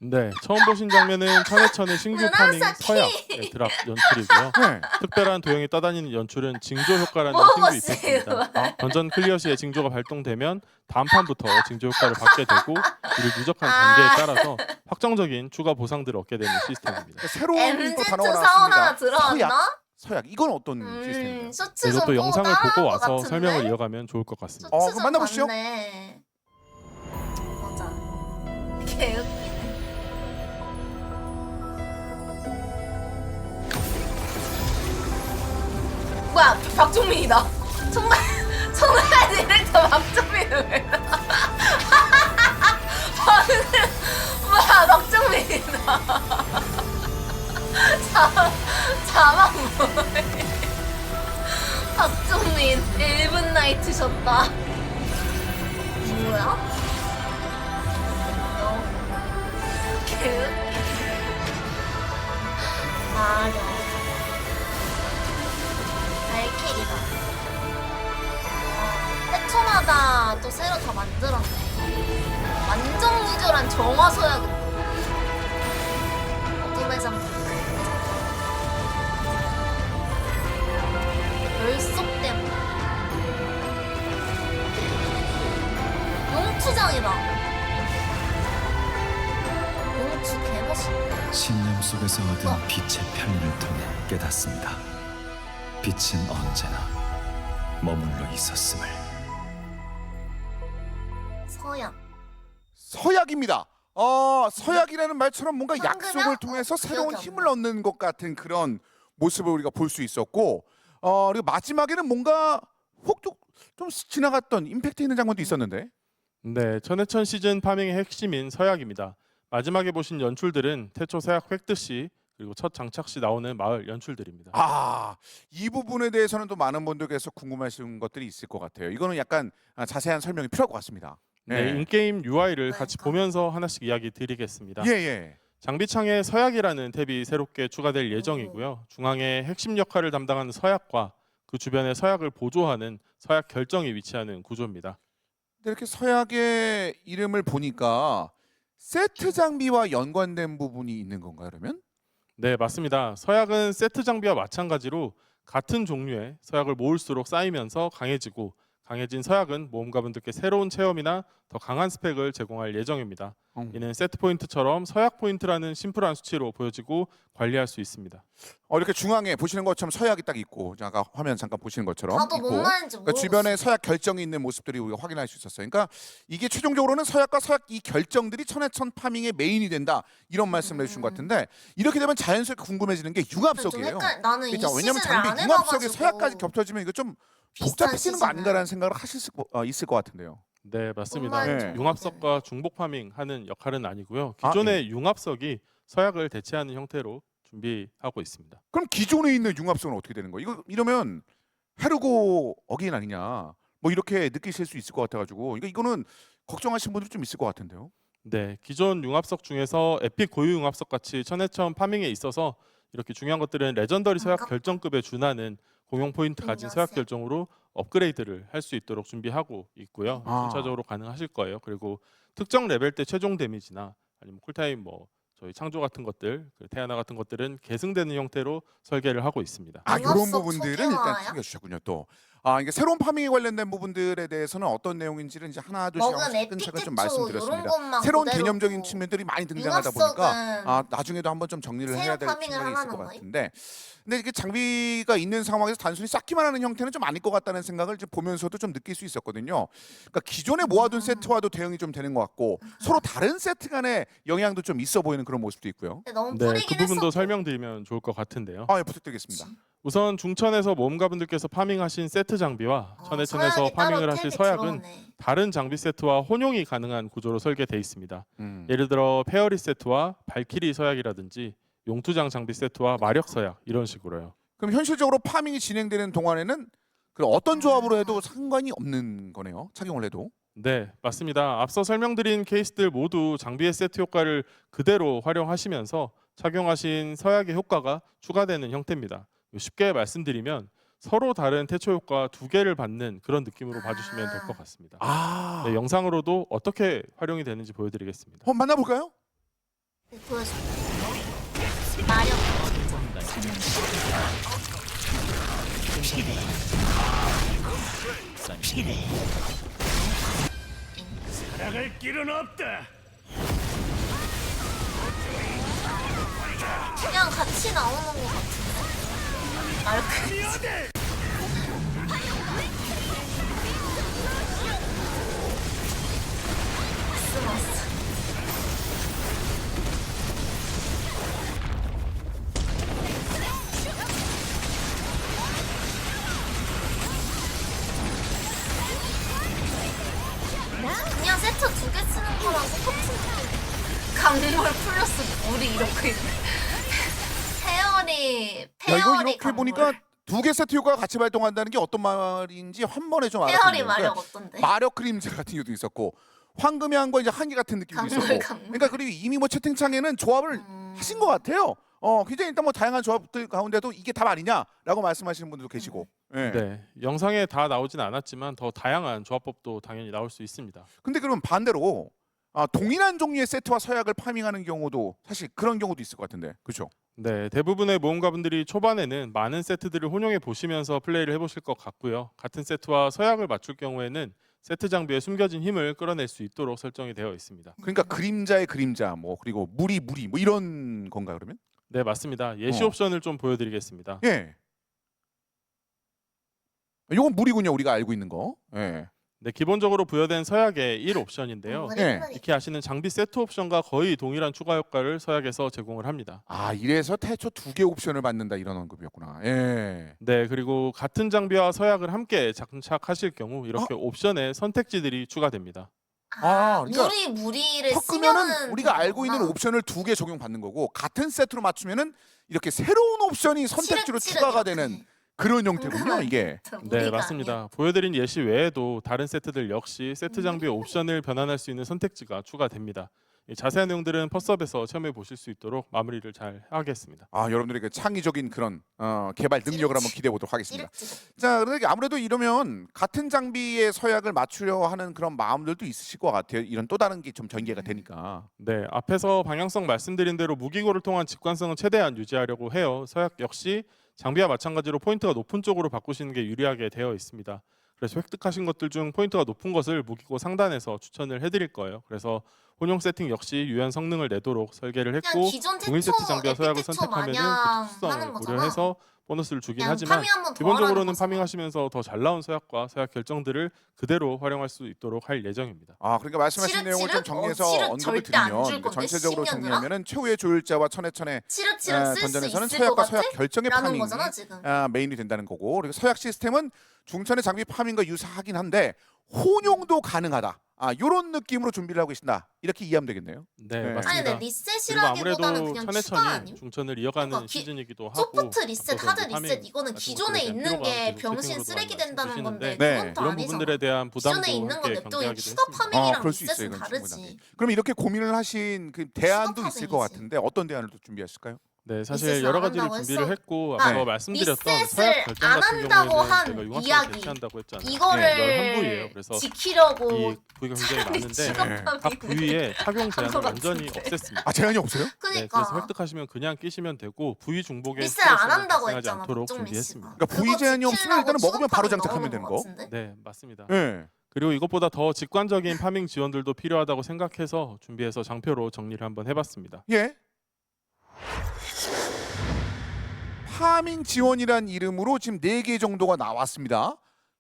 네, 처음 보신 장면은 천해천의 신규 파밍 무라사키! 서약의 드랍 연출이고요. 네. 특별한 도형이 떠다니는 연출은 징조 효과라는 뭐고 신규 이펙트입니다. 던전 클리어 시에 징조가 발동되면 다음 판부터 징조 효과를 받게 되고 이를 누적한 단계에 따라서 확정적인 추가 보상들을 얻게 되는 시스템입니다. 새로운 또 MZ 단어가 사우나 나왔습니다. 들어왔나? 서약. 이건 어떤 시스템인가요? 쇼츠 그래서 좀 또 보고 영상을 따라할 보고 것 와서 같은데? 설명을 이어가면 좋을 것 같습니다. 쇼츠 그럼 좀 만나보시죠. 봤네. 맞아. 개웃기네. 뭐야? 박종민이다. 정말 디렉터 박종민은 왜 나? 뭐야? 박종민이다. 자막 뭐해? 박종민 1분 나이트 셨다. 뭐야? 개웃기네. 맞아. 발키리다. 해초마다 또 새로 다 만들었네. 완전 무결한 정화 서약은 어둠의 잠. 열속댐. 용투장이다. 용투 개멋있다. 신념 속에서 얻은 빛의 편리를 통해 깨닫습니다. 빛은 언제나 머물러 있었음을. 서양. 서약입니다. 서약이라는 말처럼 뭔가 황금이야? 약속을 통해서 새로운 기억이 안 힘을 나. 얻는 것 같은 그런 모습을 우리가 볼 수 있었고, 그리고 마지막에는 뭔가 훅 좀 지나갔던 임팩트 있는 장면도 있었는데, 네, 천해천 시즌 파밍의 핵심인 서약입니다. 마지막에 보신 연출들은 태초 서약 획득 시 그리고 첫 장착 시 나오는 마을 연출들입니다. 이 부분에 대해서는 또 많은 분들께서 궁금하신 것들이 있을 것 같아요. 이거는 약간 자세한 설명이 필요할 것 같습니다. 네, 네. 인게임 UI를 네, 같이 아. 보면서 하나씩 이야기 드리겠습니다. 예. 장비창에 서약이라는 탭이 새롭게 추가될 예정이고요. 중앙에 핵심 역할을 담당하는 서약과 그 주변에 서약을 보조하는 서약 결정이 위치하는 구조입니다. 근데 이렇게 서약의 이름을 보니까 세트 장비와 연관된 부분이 있는 건가요, 그러면? 네, 맞습니다. 서약은 세트 장비와 마찬가지로 같은 종류의 서약을 모을수록 쌓이면서 강해지고 강해진 서약은 모험가분들께 새로운 체험이나 더 강한 스펙을 제공할 예정입니다. 이는 세트 포인트처럼 서약 포인트라는 심플한 수치로 보여지고 관리할 수 있습니다. 이렇게 중앙에 보시는 것처럼 서약이 딱 있고, 아까 화면 잠깐 보시는 것처럼 나도 있고, 뭔 말인지 그러니까 모르겠어. 주변에 서약 결정이 있는 모습들이 우리가 확인할 수 있었어요. 그러니까 이게 최종적으로는 서약과 서약 이 결정들이 천해천 파밍의 메인이 된다 이런 말씀을 해주신 것 같은데 이렇게 되면 자연스럽게 궁금해지는 게 좀 융합석이에요. 나는 이 그렇죠? 왜냐면 시즌을 안 장비 융합석에 해봐가지고 서약까지 겹쳐지면 이거 좀 비슷한 복잡해지는 거 시즌을. 아닌가라는 생각을 하실 수 있을 것 같은데요. 네, 맞습니다. 뭔 말인지 융합석과 중복 파밍 하는 역할은 아니고요. 아, 기존의 융합석이 서약을 대체하는 형태로 준비하고 있습니다. 그럼 기존에 있는 융합석은 어떻게 되는 거예요? 이러면 헤르고 어게인 아니냐? 뭐 이렇게 느끼실 수 있을 것 같아가지고 이거는 걱정하시는 분들이 좀 있을 것 같은데요. 네, 기존 융합석 중에서 에픽 고유 융합석 같이 천해천 파밍에 있어서 이렇게 중요한 것들은 레전더리 서약 아깝다. 결정급에 준하는 공용 포인트 가진 서약 안녕하세요. 결정으로 업그레이드를 할 수 있도록 준비하고 있고요. 아. 순차적으로 가능하실 거예요. 그리고 특정 레벨 때 최종 데미지나 아니면 쿨타임 뭐 저희 창조 같은 것들, 그 태아나 같은 것들은 계승되는 형태로 설계를 하고 있습니다. 이런 융합석 부분들은 초기화야? 일단 챙겨주셨군요. 또 이게 새로운 파밍에 관련된 부분들에 대해서는 어떤 내용인지는 이제 하나 둘씩 먹은 에픽 차근차근 좀 대초 말씀드렸습니다. 이런 것만 새로운 그대로고 개념적인 측면들이 많이 등장하다 보니까 융합석은 나중에도 한번 좀 정리를 새로 해야 될 파밍을 측면이 있을 하라는 것 거예요? 같은데 근데 이게 장비가 있는 상황에서 단순히 쌓기만 하는 형태는 좀 아닐 것 같다는 생각을 이제 보면서도 좀 느낄 수 있었거든요. 그러니까 기존에 모아둔 세트와도 대응이 좀 되는 것 같고 서로 다른 세트 간의 영향도 좀 있어 보이는 그런 모습도 있고요. 근데 너무 네, 그 뿌리긴 부분도 했어. 설명드리면 좋을 것 같은데요. 예, 부탁드리겠습니다. 우선 중천에서 모험가분들께서 파밍하신 세트 장비와 천해천에서 서약이 파밍을 따로 하실 탭이 서약은 들어오네. 다른 장비 세트와 혼용이 가능한 구조로 설계되어 있습니다. 음. 예를 들어 페어리 세트와 발키리 서약이라든지 용투장 장비 세트와 마력 서약 이런 식으로요. 그럼 현실적으로 파밍이 진행되는 동안에는 그 어떤 조합으로 해도 상관이 없는 거네요. 착용을 해도. 네, 맞습니다. 앞서 설명드린 케이스들 모두 장비의 세트 효과를 그대로 활용하시면서 착용하신 서약의 효과가 추가되는 형태입니다. 쉽게 말씀드리면 서로 다른 태초 효과 두 개를 받는 그런 느낌으로 봐주시면 될 것 같습니다. 네, 영상으로도 어떻게 활용이 되는지 보여드리겠습니다. 만나볼까요? 네, 보여줘. 마력. 나갈 길은 없다. 그냥 같이 나오는 것 같은데. 마력. 스마스. 그냥 세트 두 개 쓰는 거랑 똑같은 느낌. 강물 플러스 물이 이렇게 있네. 페어리 야, 이거 페어리 이렇게 보니까 두 개 세트 효과가 같이 발동한다는 게 어떤 말인지 한 번에 좀 페어리 알았거든요. 마력 어떤데? 마력 그림자 같은 경우도 있었고 황금향과 이제 한계 같은 느낌도 강물, 있었고. 강물. 그러니까 그리고 이미 뭐 채팅창에는 조합을 하신 것 같아요. 굉장히 일단 뭐 다양한 조합들 가운데도 이게 답 아니냐라고 말씀하시는 분들도 계시고. 예. 네, 영상에 다 나오진 않았지만 더 다양한 조합법도 당연히 나올 수 있습니다. 근데 그럼 반대로 동일한 종류의 세트와 서약을 파밍하는 경우도 사실 그런 경우도 있을 것 같은데, 그렇죠? 네, 대부분의 모험가분들이 초반에는 많은 세트들을 혼용해 보시면서 플레이를 해보실 것 같고요. 같은 세트와 서약을 맞출 경우에는 세트 장비에 숨겨진 힘을 끌어낼 수 있도록 설정이 되어 있습니다. 그러니까 그림자의 그림자, 뭐 그리고 물이 뭐 이런 건가 그러면? 네, 맞습니다. 예시 옵션을 좀 보여드리겠습니다. 예. 이건 물이군요, 우리가 알고 있는 거. 예. 네, 기본적으로 부여된 서약의 1 옵션인데요. 예. 이렇게 아시는 장비 세트 옵션과 거의 동일한 추가 효과를 서약에서 제공을 합니다. 이래서 태초 두 개 옵션을 받는다 이런 언급이었구나. 예. 네, 그리고 같은 장비와 서약을 함께 장착하실 경우 이렇게 옵션에 선택지들이 추가됩니다. 그러니까 무리를 섞으면은 쓰면은 우리가 알고 있는 되는구나. 옵션을 2개 적용받는 거고 같은 세트로 맞추면은 이렇게 새로운 옵션이 선택지로 치륵치륵 추가가 이렇게. 되는 그런 형태군요, 이게. 네, 무리가 맞습니다. 아니야. 보여드린 예시 외에도 다른 세트들 역시 세트 장비의 옵션을 변환할 수 있는 선택지가 추가됩니다. 이 자세한 내용들은 퍼스업에서 체험해 보실 수 있도록 마무리를 잘 하겠습니다. 여러분들의 그 창의적인 그런 개발 능력을 한번 기대해 보도록 하겠습니다. 찌릿찌릿. 자, 그런데 아무래도 이러면 같은 장비의 서약을 맞추려 하는 그런 마음들도 있으실 것 같아요. 이런 또 다른 게 좀 전개가 되니까. 네, 앞에서 방향성 말씀드린 대로 무기고를 통한 직관성은 최대한 유지하려고 해요. 서약 역시 장비와 마찬가지로 포인트가 높은 쪽으로 바꾸시는 게 유리하게 되어 있습니다. 그래서 획득하신 것들 중 포인트가 높은 것을 무기고 상단에서 추천을 해드릴 거예요. 그래서 혼용 세팅 역시 유연 성능을 내도록 설계를 그냥 했고 기존 동일 세트 장비와 서약을 에픽 태초 선택하면 마냥 그 하는 특수성을 거잖아. 고려해서 보너스를 주긴 그냥 하지만 파밍 한번 더 기본적으로는 하라는 거잖아. 파밍하시면서 더 잘 나온 서약과 서약 결정들을 그대로 활용할 수 있도록 할 예정입니다. 그러니까 말씀하신 치륵, 내용을 좀 치륵? 정리해서 치륵 언급을 절대 안 드리면 줄 건데, 전체적으로 10년 정리하면은 최후의 조율자와 천의 치륵치륵 쓸 수 던전에서는 있을 서약과 것 같아? 서약 결정의 라는 파밍이 거잖아 지금. 메인이 된다는 거고, 그리고 서약 시스템은 중천의 장비 파밍과 유사하긴 한데 혼용도 가능하다. 이런 느낌으로 준비를 하고 계신다. 이렇게 이해하면 되겠네요. 네, 네. 맞습니다. 아니 근데 그리고 리셋이라기보다는 아무래도 그냥 추가 천해천이 아님? 중천을 이어가는 그러니까 시즌이기도 하고 소프트 리셋, 앞서서 하드 이제 파밍 리셋 이거는 같은 기존에 것들에 대한 있는 피로가 게 계속 병신 채팅으로도 쓰레기 많이 된다는 말씀해 건데 네. 그건 또 이런 아니잖아. 부분들에 대한 부담도 기존에 있는 건 함께 냅둬 경계하기도 추가 했습니다. 파밍이랑 그럴 수 있어요. 리셋은 이건 다르지. 충분하게. 그럼 이렇게 고민을 하신 그 대안도 추가 있을 것 파밍이지. 같은데 어떤 대안을 또 준비하실까요? 네, 사실 리셋을 여러 안 가지를 한다고 준비를 했어. 했고 아, 앞서 말씀드렸던 리셋을 서약 결정 안 같은 한다고 경우에는 한 제가 융합성을 이야기. 대체한다고 했잖아요. 이거를 열 한 부위예요. 그래서 지키려고 이 부위가 굉장히 차라리 많은데 직업 각 파밍을 부위에 착용 제한을 것 완전히 같은데. 없앴습니다. 제한이 없어요? 네, 그러니까 그래서 획득하시면 그냥 끼시면 되고 부위 중복에 리셋 안 스트레스는 한다고 발생하지 했잖아 않도록 박정민 준비했습니다. 씨가. 그러니까 부위 그거 제한이 없으면 지키려고 일단은 먹으면 바로 추가 파밍 장착하면 넣어놓은 되는 것 거. 같은데? 네, 맞습니다. 네. 그리고 이것보다 더 직관적인 파밍 지원들도 필요하다고 생각해서 준비해서 장표로 정리를 한번 해봤습니다. 예. 파밍 지원이란 이름으로 지금 4개 정도가 나왔습니다.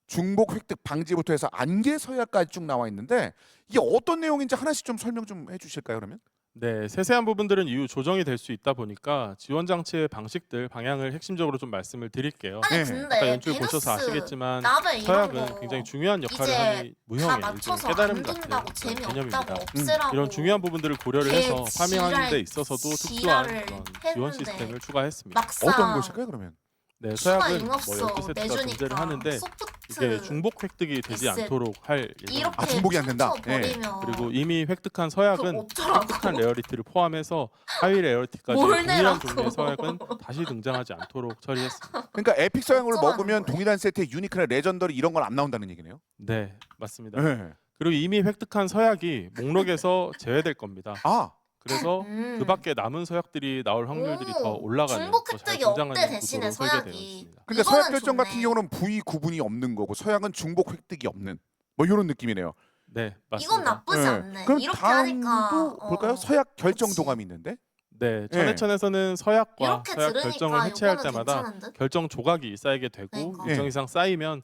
중복 획득 방지부터 해서 안개 서약까지 쭉 나와 있는데 이게 어떤 내용인지 하나씩 좀 설명 좀 해주실까요, 그러면? 네, 세세한 부분들은 이후 조정이 될 수 있다 보니까 지원 장치의 방식들, 방향을 핵심적으로 좀 말씀을 드릴게요. 아니 네. 근데 아까 연출 베가스 보셔서 아시겠지만 나벨 이런 서약은 거 굉장히 중요한 역할을 이제 하는 다 무형의 일종의 맞춰서 깨달음 안 같은 둔다고 그런 재미없다고 개념입니다. 없애라고 이런 중요한 부분들을 고려를 개 해서 파밍하는 데 지랄, 있어서도 특수한 지랄을 그런 했는데 지원 시스템을 추가했습니다. 막상 어떤 것일까요, 그러면? 네, 추가 서약은 융합서 뭐 12세트가 존재를 내주니까 하는데 소프트 이게 중복 획득이 되지 리셋. 않도록 할 예정입니다. 중복이 안 된다? 버리면 그리고 이미 획득한 서약은 어쩌라고 획득한 레어리티를 포함해서 하위 레어리티까지 뭘 동일한 내라고. 종류의 서약은 다시 등장하지 않도록 처리했습니다. 그러니까 에픽 서약을 어쩌라는 먹으면 거예요? 동일한 세트의 유니크나 레전더리 이런 건 안 나온다는 얘기네요. 네, 맞습니다. 네. 그리고 이미 획득한 서약이 목록에서 제외될 겁니다. 그래서 그 밖에 남은 서약들이 나올 확률들이 더 올라가는 중복 더잘 획득이 등장하는 없대 대신에 구조로 설계되어 서약이. 있습니다. 그러니까 이거는 서약 결정 같은 좋네. 경우는 부위 구분이 없는 거고 서약은 중복 획득이 없는 뭐 이런 느낌이네요. 네, 맞습니다. 이건 나쁘지 않네. 그럼 이렇게 다음도 하니까 볼까요? 서약 결정 그치. 도감이 있는데. 네, 천해천에서는 서약과 이렇게 서약 들으니까 결정을 해체할 요거는 때마다 괜찮은 듯? 결정 조각이 쌓이게 되고 그러니까. 일정 이상 쌓이면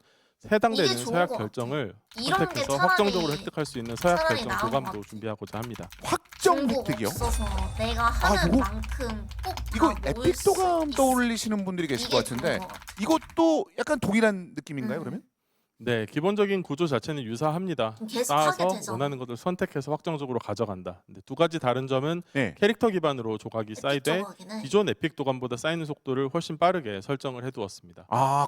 해당되는 이게 좋은 서약 것 결정을 이런 게 선택해서 차라리- 확정적으로 획득할 수 있는 서약 차라리 결정 나은 것 조감도 같아. 준비하고자 합니다. 확정 중복 획득이요? 없어서 내가 하는 요거- 만큼 꼭 이거 다 모을 에픽 수 도감 있어. 떠올리시는 분들이 계실 것 이게 좋은 같은데 것 같아. 이것도 약간 동일한 느낌인가요, 음. 그러면? 네, 기본적인 구조 자체는 유사합니다. 계속 하게 쌓아서 되잖아. 원하는 것을 선택해서 확정적으로 가져간다. 근데 두 가지 다른 점은 네. 캐릭터 기반으로 조각이 에픽 쌓이되 조각이네. 기존 에픽 도감보다 쌓이는 속도를 훨씬 빠르게 설정을 해두었습니다.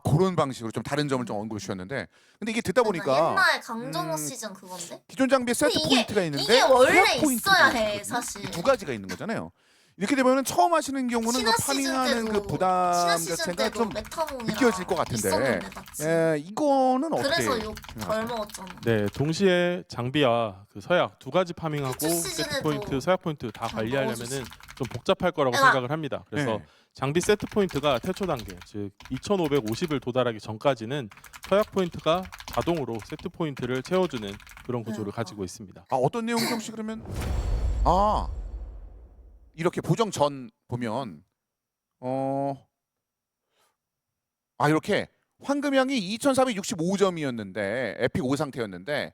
그런 방식으로 좀 다른 점을 좀 언급해 주셨는데 근데 이게 듣다 그러니까 보니까 옛날 강정호 음, 시즌 그건데? 기존 장비에 세트 근데 포인트가 있는데 이게 원래 서약 포인트가 있어야 해, 있거든요. 사실. 이두 가지가 있는 거잖아요. 이렇게 되면 처음 하시는 경우는 그 신화 시즌 파밍하는 때도 그 부담 신화 시즌 자체가 때도 좀 메타몽이랑 느껴질 것 같은데. 있었는데 맞지? 이거는 어떻게? 그래서 욕 덜 생각하세요? 먹었잖아. 네, 동시에 장비와 그 서약 두 가지 파밍하고 패치 세트 시즌에도 포인트, 서약 포인트 다 다 관리하려면은 넣어줬어. 좀 복잡할 거라고 내가- 생각을 합니다. 그래서 네. 장비 세트 포인트가 태초 단계, 즉 2,550을 도달하기 전까지는 서약 포인트가 자동으로 세트 포인트를 채워주는 그런 구조를 가지고 있습니다. 어떤 내용이 혹시 그러면 이렇게 보정 전 보면 이렇게 황금향이 2,465점이었는데 에픽 5 상태였는데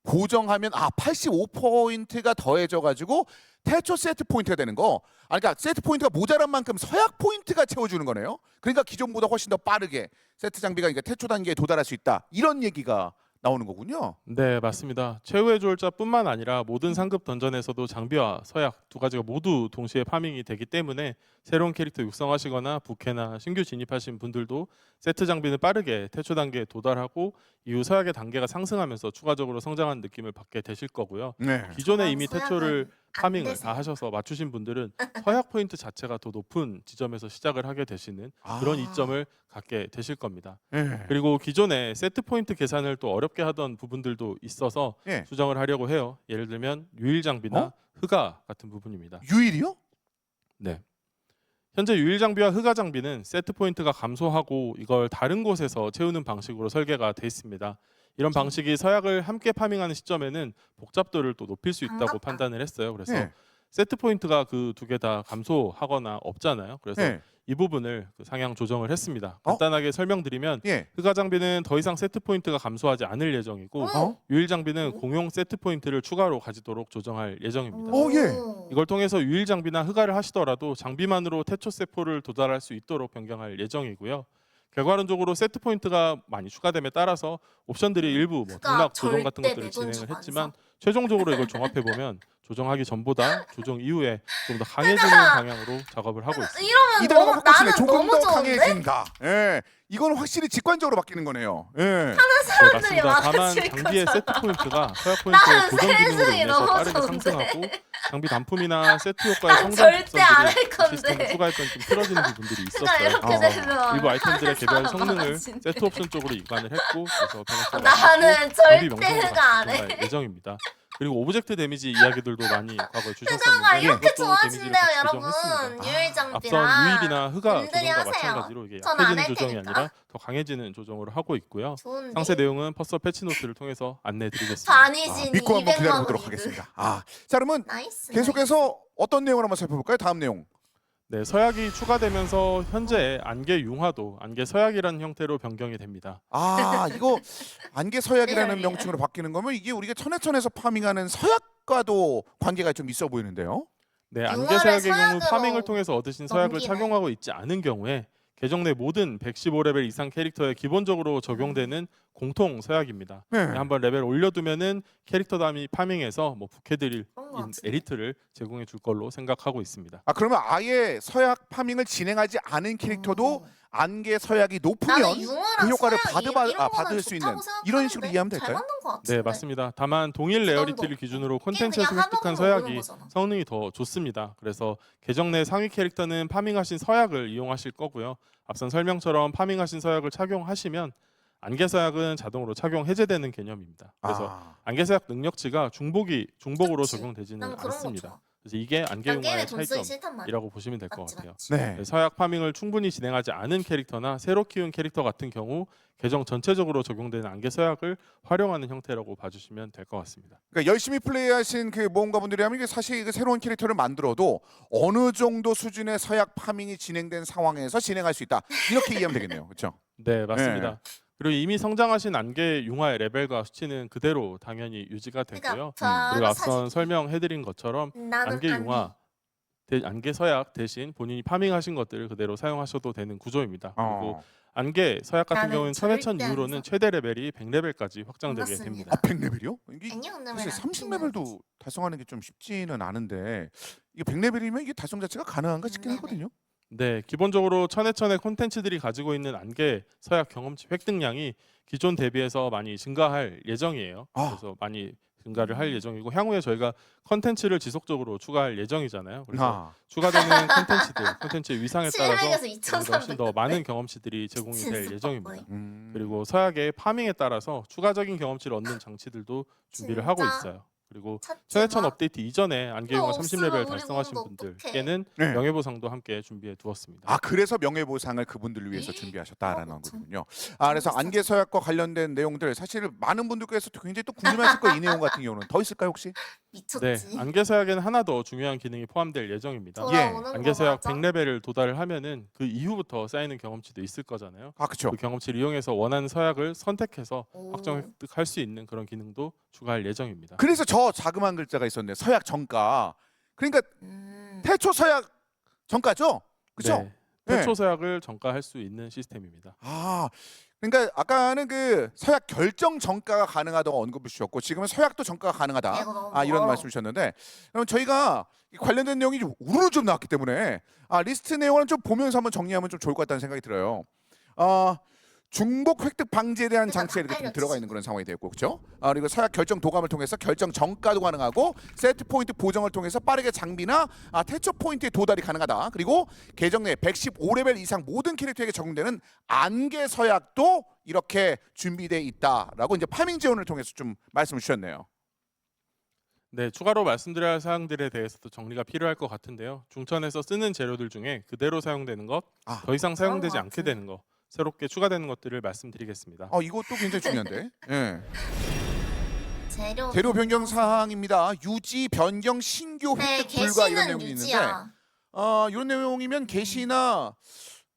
보정하면 85포인트가 더해져 가지고 태초 세트 포인트가 되는 거. 그러니까 세트 포인트가 모자란 만큼 서약 포인트가 채워주는 거네요. 그러니까 기존보다 훨씬 더 빠르게 세트 장비가 그러니까 태초 단계에 도달할 수 있다. 이런 얘기가 나오는 거군요. 네, 맞습니다. 최후의 조율자뿐만 아니라 모든 상급 던전에서도 장비와 서약 두 가지가 모두 동시에 파밍이 되기 때문에 새로운 캐릭터 육성하시거나 부캐나 신규 진입하신 분들도 세트 장비는 빠르게 태초 단계에 도달하고 이후 서약의 단계가 상승하면서 추가적으로 성장한 느낌을 받게 되실 거고요. 네. 기존에 이미 서약은 태초를 안 파밍을 되세요. 다 하셔서 맞추신 분들은 서약 포인트 자체가 더 높은 지점에서 시작을 하게 되시는 그런 아. 이점을 갖게 되실 겁니다. 네. 그리고 기존에 세트 포인트 계산을 또 어렵게 하던 부분들도 있어서 예. 수정을 하려고 해요. 예를 들면 유일 장비나 어? 흑화 같은 부분입니다. 유일이요? 네. 현재 유일 장비와 흑화 장비는 세트 포인트가 감소하고 이걸 다른 곳에서 채우는 방식으로 설계가 돼 있습니다. 이런 방식이 서약을 함께 파밍하는 시점에는 복잡도를 또 높일 수 있다고 반갑다. 판단을 했어요. 그래서 네. 세트 포인트가 그 두 개 다 감소하거나 없잖아요. 그래서 네. 이 부분을 그 상향 조정을 했습니다. 어? 간단하게 설명드리면 예. 흑화 장비는 더 이상 세트 포인트가 감소하지 않을 예정이고 어? 유일 장비는 공용 세트 포인트를 추가로 가지도록 조정할 예정입니다. 어, 예. 이걸 통해서 유일 장비나 흑화를 하시더라도 장비만으로 태초 세포를 도달할 수 있도록 변경할 예정이고요. 결과론적으로 세트 포인트가 많이 추가됨에 따라서 옵션들이 일부 뭐 흑화 등락 조정 같은 절대 것들을 내 돈 진행을 주고 안 했지만 사. 최종적으로 이걸 종합해 보면 조정하기 전보다 조정 이후에 좀 더 강해지는 방향으로 작업을 하고 있습니다. 이러면 이대로가 너무 바꿔치네. 나는 조금 너무 더 좋은데? 강해진다. 예. 이건 확실히 직관적으로 바뀌는 거네요. 예. 네, 사람들이 맞습니다. 다만 많아질 장비의 거잖아. 세트 포인트가 서약 나는 포인트의 고정 기능으로 세상이 인해서 너무 빠르게 좋은데. 상승하고 장비 단품이나 세트 효과의 난 성장 절대 안 할 곡선들이 건데. 시스템을 추가했던 좀 틀어지는 부분들이 그러니까 있었어요. 이렇게 어. 되면 일부 아이템들의 개별 하는 성능을 사람 세트 옵션 쪽으로 이관을 했고 그래서 편하게 나는 장비 절대 명성을 흑화 안 해. 가져갈 예정입니다. 그리고 오브젝트 데미지 이야기들도 많이 과거에 흑화가 주셨었는데 이렇게 그것도 데미지를 좋아진대요, 같이 여러분. 조정했습니다. 유일 앞선 장비랑 유일이나 흑화 분들이 조정과 하세요. 마찬가지로 이게 전안 약해지는 할 조정이 테니까. 아니라 더 강해지는 조정으로 하고 있고요. 좋은데. 상세 내용은 퍼서 패치 노트를 통해서 안내드리겠습니다. 반이신 믿고 한번 200만 기다려보도록 원 하겠습니다. 자 그러면 나이스. 계속해서 어떤 내용을 한번 살펴볼까요? 다음 내용. 네, 서약이 추가되면서 현재 안개 융화도 안개 서약이라는 형태로 변경이 됩니다. 이거 안개 서약이라는 리얼. 명칭으로 바뀌는 거면 이게 우리가 천에천에서 파밍하는 서약과도 관계가 좀 있어 보이는데요. 네, 안개 융화를 서약의 경우 서약으로 파밍을 통해서 얻으신 서약을 넘기네. 착용하고 있지 않은 경우에 계정 내 모든 115레벨 이상 캐릭터에 기본적으로 적용되는 공통 서약입니다. 네. 한번 레벨 올려두면은 캐릭터 담이 파밍해서 뭐 부캐들일 그런 거 같은데. 에리트를 제공해 줄 걸로 생각하고 있습니다. 그러면 아예 서약 파밍을 진행하지 않은 캐릭터도 안개 서약이 높으면 나는 융화랑 그 효과를 서약 이런 거는 받을 수 있는 좋다고 이런 식으로 생각하는데? 이해하면 잘 될까요? 만든 것 같은데. 네, 맞습니다. 다만 동일 부담도 레어리티를 없고. 기준으로 게임 콘텐츠에서 그냥 획득한 화면으로 보는 서약이 거잖아. 성능이 더 좋습니다. 그래서 계정 내 상위 캐릭터는 파밍하신 서약을 이용하실 거고요. 앞선 설명처럼 파밍하신 서약을 착용하시면 안개 서약은 자동으로 착용 해제되는 개념입니다. 그래서 안개 서약 능력치가 중복으로 그치. 적용되지는 난 그런 거 않습니다. 좋아. 그래서 이게 안개 난 게임에 융화의 돈 쓰기 싫단 말이야. 차이점이라고 보시면 될 것 맞지, 같아요. 맞지. 네. 네, 서약 파밍을 충분히 진행하지 않은 캐릭터나 새로 키운 캐릭터 같은 경우 계정 전체적으로 적용되는 안개 서약을 활용하는 형태라고 봐주시면 될 것 같습니다. 그러니까 열심히 플레이하신 그 모험가분들이 하면 이게 사실 그 새로운 캐릭터를 만들어도 어느 정도 수준의 서약 파밍이 진행된 상황에서 진행할 수 있다. 이렇게 이해하면 되겠네요. 그렇죠? 네, 맞습니다. 그리고 이미 성장하신 안개 융화의 레벨과 수치는 그대로 당연히 유지가 되고요. 그러니까 그리고 앞선 사실 설명해드린 것처럼 나는 안개 융화, 안개 서약 대신 본인이 파밍하신 것들을 그대로 사용하셔도 되는 구조입니다. 그리고 안개 서약 같은 나는 경우는 천회천 절대 안 이후로는 사. 최대 레벨이 100레벨까지 확장되게 반갑습니다. 됩니다. 100레벨이요? 이게 아니요, 근데 사실 왜 30레벨도 달성하는 게 좀 쉽지는 않은데 이게 100레벨이면 이게 달성 자체가 가능한가 싶긴 하거든요. 네, 기본적으로 천의 콘텐츠들이 가지고 있는 안개 서약 경험치 획득량이 기존 대비해서 많이 증가할 예정이에요. 그래서 많이 증가를 할 예정이고 향후에 저희가 컨텐츠를 지속적으로 추가할 예정이잖아요. 그래서 추가되는 콘텐츠의 위상에 따라서 700에서 우리가 훨씬 더 2300 많은 경험치들이 제공이 미친 될 수법 예정입니다. 거의. 그리고 서약의 파밍에 따라서 추가적인 경험치를 얻는 장치들도 준비를 하고 진짜? 있어요. 그리고 찾지 천해천 마. 업데이트 이전에 안개용화 없으면 30레벨 우리 달성하신 몸도 분들께는 네. 명예보상도 함께 준비해 두었습니다. 그래서 명예보상을 그분들을 위해서 이? 준비하셨다라는 그런 거 참. 거군요. 그래서 안개 서약과 관련된 내용들 사실 많은 분들께서 굉장히 또 궁금해하실 거예요. 이 내용 같은 경우는 더 있을까요 혹시? 미쳤지. 네, 안개 서약에는 하나 더 중요한 기능이 포함될 예정입니다. 돌아오는 거 안개 서약 맞아? 100레벨을 도달을 하면은 그 이후부터 쌓이는 경험치도 있을 거잖아요. 그렇죠. 그 경험치를 이용해서 원하는 서약을 선택해서 오. 확정 획득할 수 있는 그런 기능도 추가할 예정입니다. 그래서 저 자그마한 글자가 있었네. 서약 정가. 그러니까 태초 서약 정가죠? 그렇죠? 네, 태초 서약을 정가할 수 있는 시스템입니다. 그러니까 아까는 그 서약 결정 정가가 가능하다고 언급을 주셨고 지금은 서약도 정가가 가능하다. 이거 너무 이런 멀어. 말씀 주셨는데 그럼 저희가 이 관련된 내용이 좀 우르르 좀 나왔기 때문에 리스트 내용을 좀 보면서 한번 정리하면 좀 좋을 것 같다는 생각이 들어요. 중복 획득 방지에 대한 일단 장치가 이렇게 좀 알려주지. 들어가 있는 그런 상황이 되었고 그렇죠? 그리고 서약 결정 도감을 통해서 결정 정가도 가능하고 세트 포인트 보정을 통해서 빠르게 장비나 태초 포인트에 도달이 가능하다. 그리고 계정 내 115레벨 이상 모든 캐릭터에게 적용되는 안개 서약도 이렇게 준비되어 있다라고 이제 파밍 지원을 통해서 좀 말씀을 주셨네요. 네, 추가로 말씀드려야 할 사항들에 대해서도 정리가 필요할 것 같은데요. 중천에서 쓰는 재료들 중에 그대로 사용되는 것, 더 이상 사용되지 것 않게 같은데. 되는 것, 새롭게 추가되는 것들을 말씀드리겠습니다. 이것도 굉장히 중요한데. 예. 재료 변경 사항입니다. 유지 변경 신규 네, 획득 불가 이런 게시는 내용이 있는데 유지야. 이런 내용이면 게시나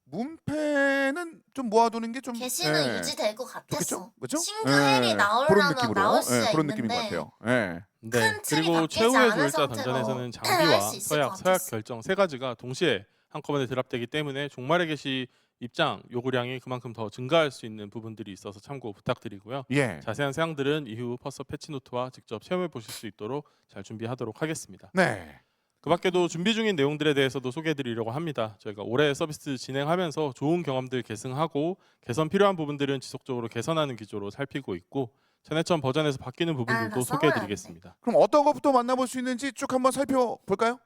문패는 좀 모아두는 게 좀 게시는 유지될 것 같았어. 좋겠죠? 그렇죠? 신규 헬이 나오려면 나올 수야 그런 있는데 느낌인 것 같아요. 예. 네, 큰 틀이 그리고 바뀌지 최후의 않은 조율자 상태로 던전에서는 할 장비와 수 있을 것 서약 같았어. 결정 세 가지가 동시에 한꺼번에 드랍되기 때문에 종말의 게시 입장 요구량이 그만큼 더 증가할 수 있는 부분들이 있어서 참고 부탁드리고요. 예. 자세한 사항들은 이후 퍼서 패치 노트와 직접 체험해 보실 수 있도록 잘 준비하도록 하겠습니다. 네. 그 밖에도 준비 중인 내용들에 대해서도 소개해 드리려고 합니다. 저희가 올해 서비스 진행하면서 좋은 경험들 계승하고 개선 필요한 부분들은 지속적으로 개선하는 기조로 살피고 있고 전해천 버전에서 바뀌는 부분들도 나 소개해 써야 드리겠습니다. 그럼 어떤 것부터 만나볼 수 있는지 쭉 한번 살펴볼까요?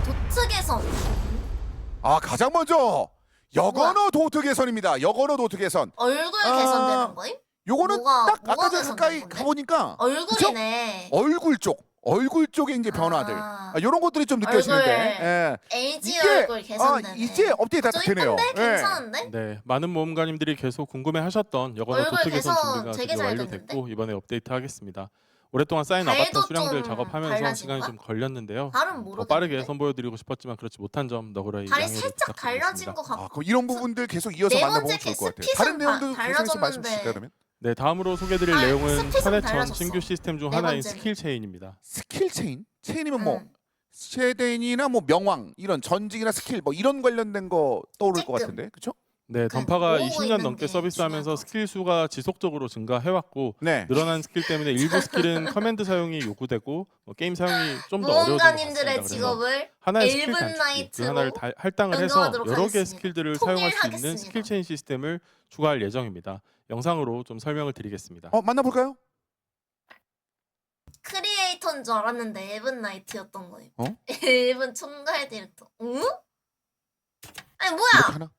도트 개선. 가장 먼저 역언어 도트 개선입니다. 역언어 도트 개선. 얼굴 개선되는 거임? 요거는 뭐가- 딱 뭐가 아까 전에 개선되는 가까이 건데? 가보니까 얼굴이네. 얼굴 쪽에 이제 변화들 이런 것들이 좀 느껴지는데 LG 이게 얼굴 개선되네. 이제 업데이트가 좀 되네요. 이쁜데? 괜찮은데? 네, 많은 모험가님들이 계속 궁금해하셨던 여건어 얼굴 도트 개선 개선 준비가 되게 드디어 잘 완료됐고 됐는데? 이번에 업데이트하겠습니다. 오랫동안 쌓인 발도 아바타 수량들 좀 작업하면서 달라진 시간이 거야? 좀 걸렸는데요. 발은 더 모르겠는데. 빠르게 선보여드리고 싶었지만 그렇지 못한 점 너그러이 발이 양해를 살짝 달라진 부탁드리겠습니다. 것 같고. 그럼 이런 부분들 계속 이어서 네 만나보면 번째 좋을 것 같아요. 스핏은 다른 내용도 계속해서 말씀 달라졌는데. 주실까요? 그러면 네, 다음으로 소개드릴 아, 내용은 스핏은 천해천 달라졌어. 신규 시스템 중 네 하나인 번째는. 스킬 체인입니다. 스킬 체인? 체인이면 뭐 응. 쉐덴이나 뭐 명왕 이런 전직이나 스킬 뭐 이런 관련된 거 떠오를 것 찔끔. 같은데 그렇죠? 네, 그 던파가 모으고 20년 있는 넘게 게 서비스하면서 중요한 스킬 수가 지속적으로 증가해왔고 네. 늘어난 스킬 때문에 일부 스킬은 커맨드 사용이 요구되고 게임 사용이 좀 더 어려워진 것 같습니다. 무언가님들의 그래서 직업을 하나의 스킬 일분 단축키 그 나이트로 하나를 할당을 해서 변경하도록 여러 개의 하겠습니다. 스킬들을 사용할 수 있는 통일하겠습니다. 스킬 체인 시스템을 추가할 예정입니다. 영상으로 좀 설명을 드리겠습니다. 만나볼까요? 크리에이터인 줄 알았는데 일분 나이트였던 거예요. 어? 일분 총괄 디렉터. 응? 아니 이렇게 뭐야? 하나?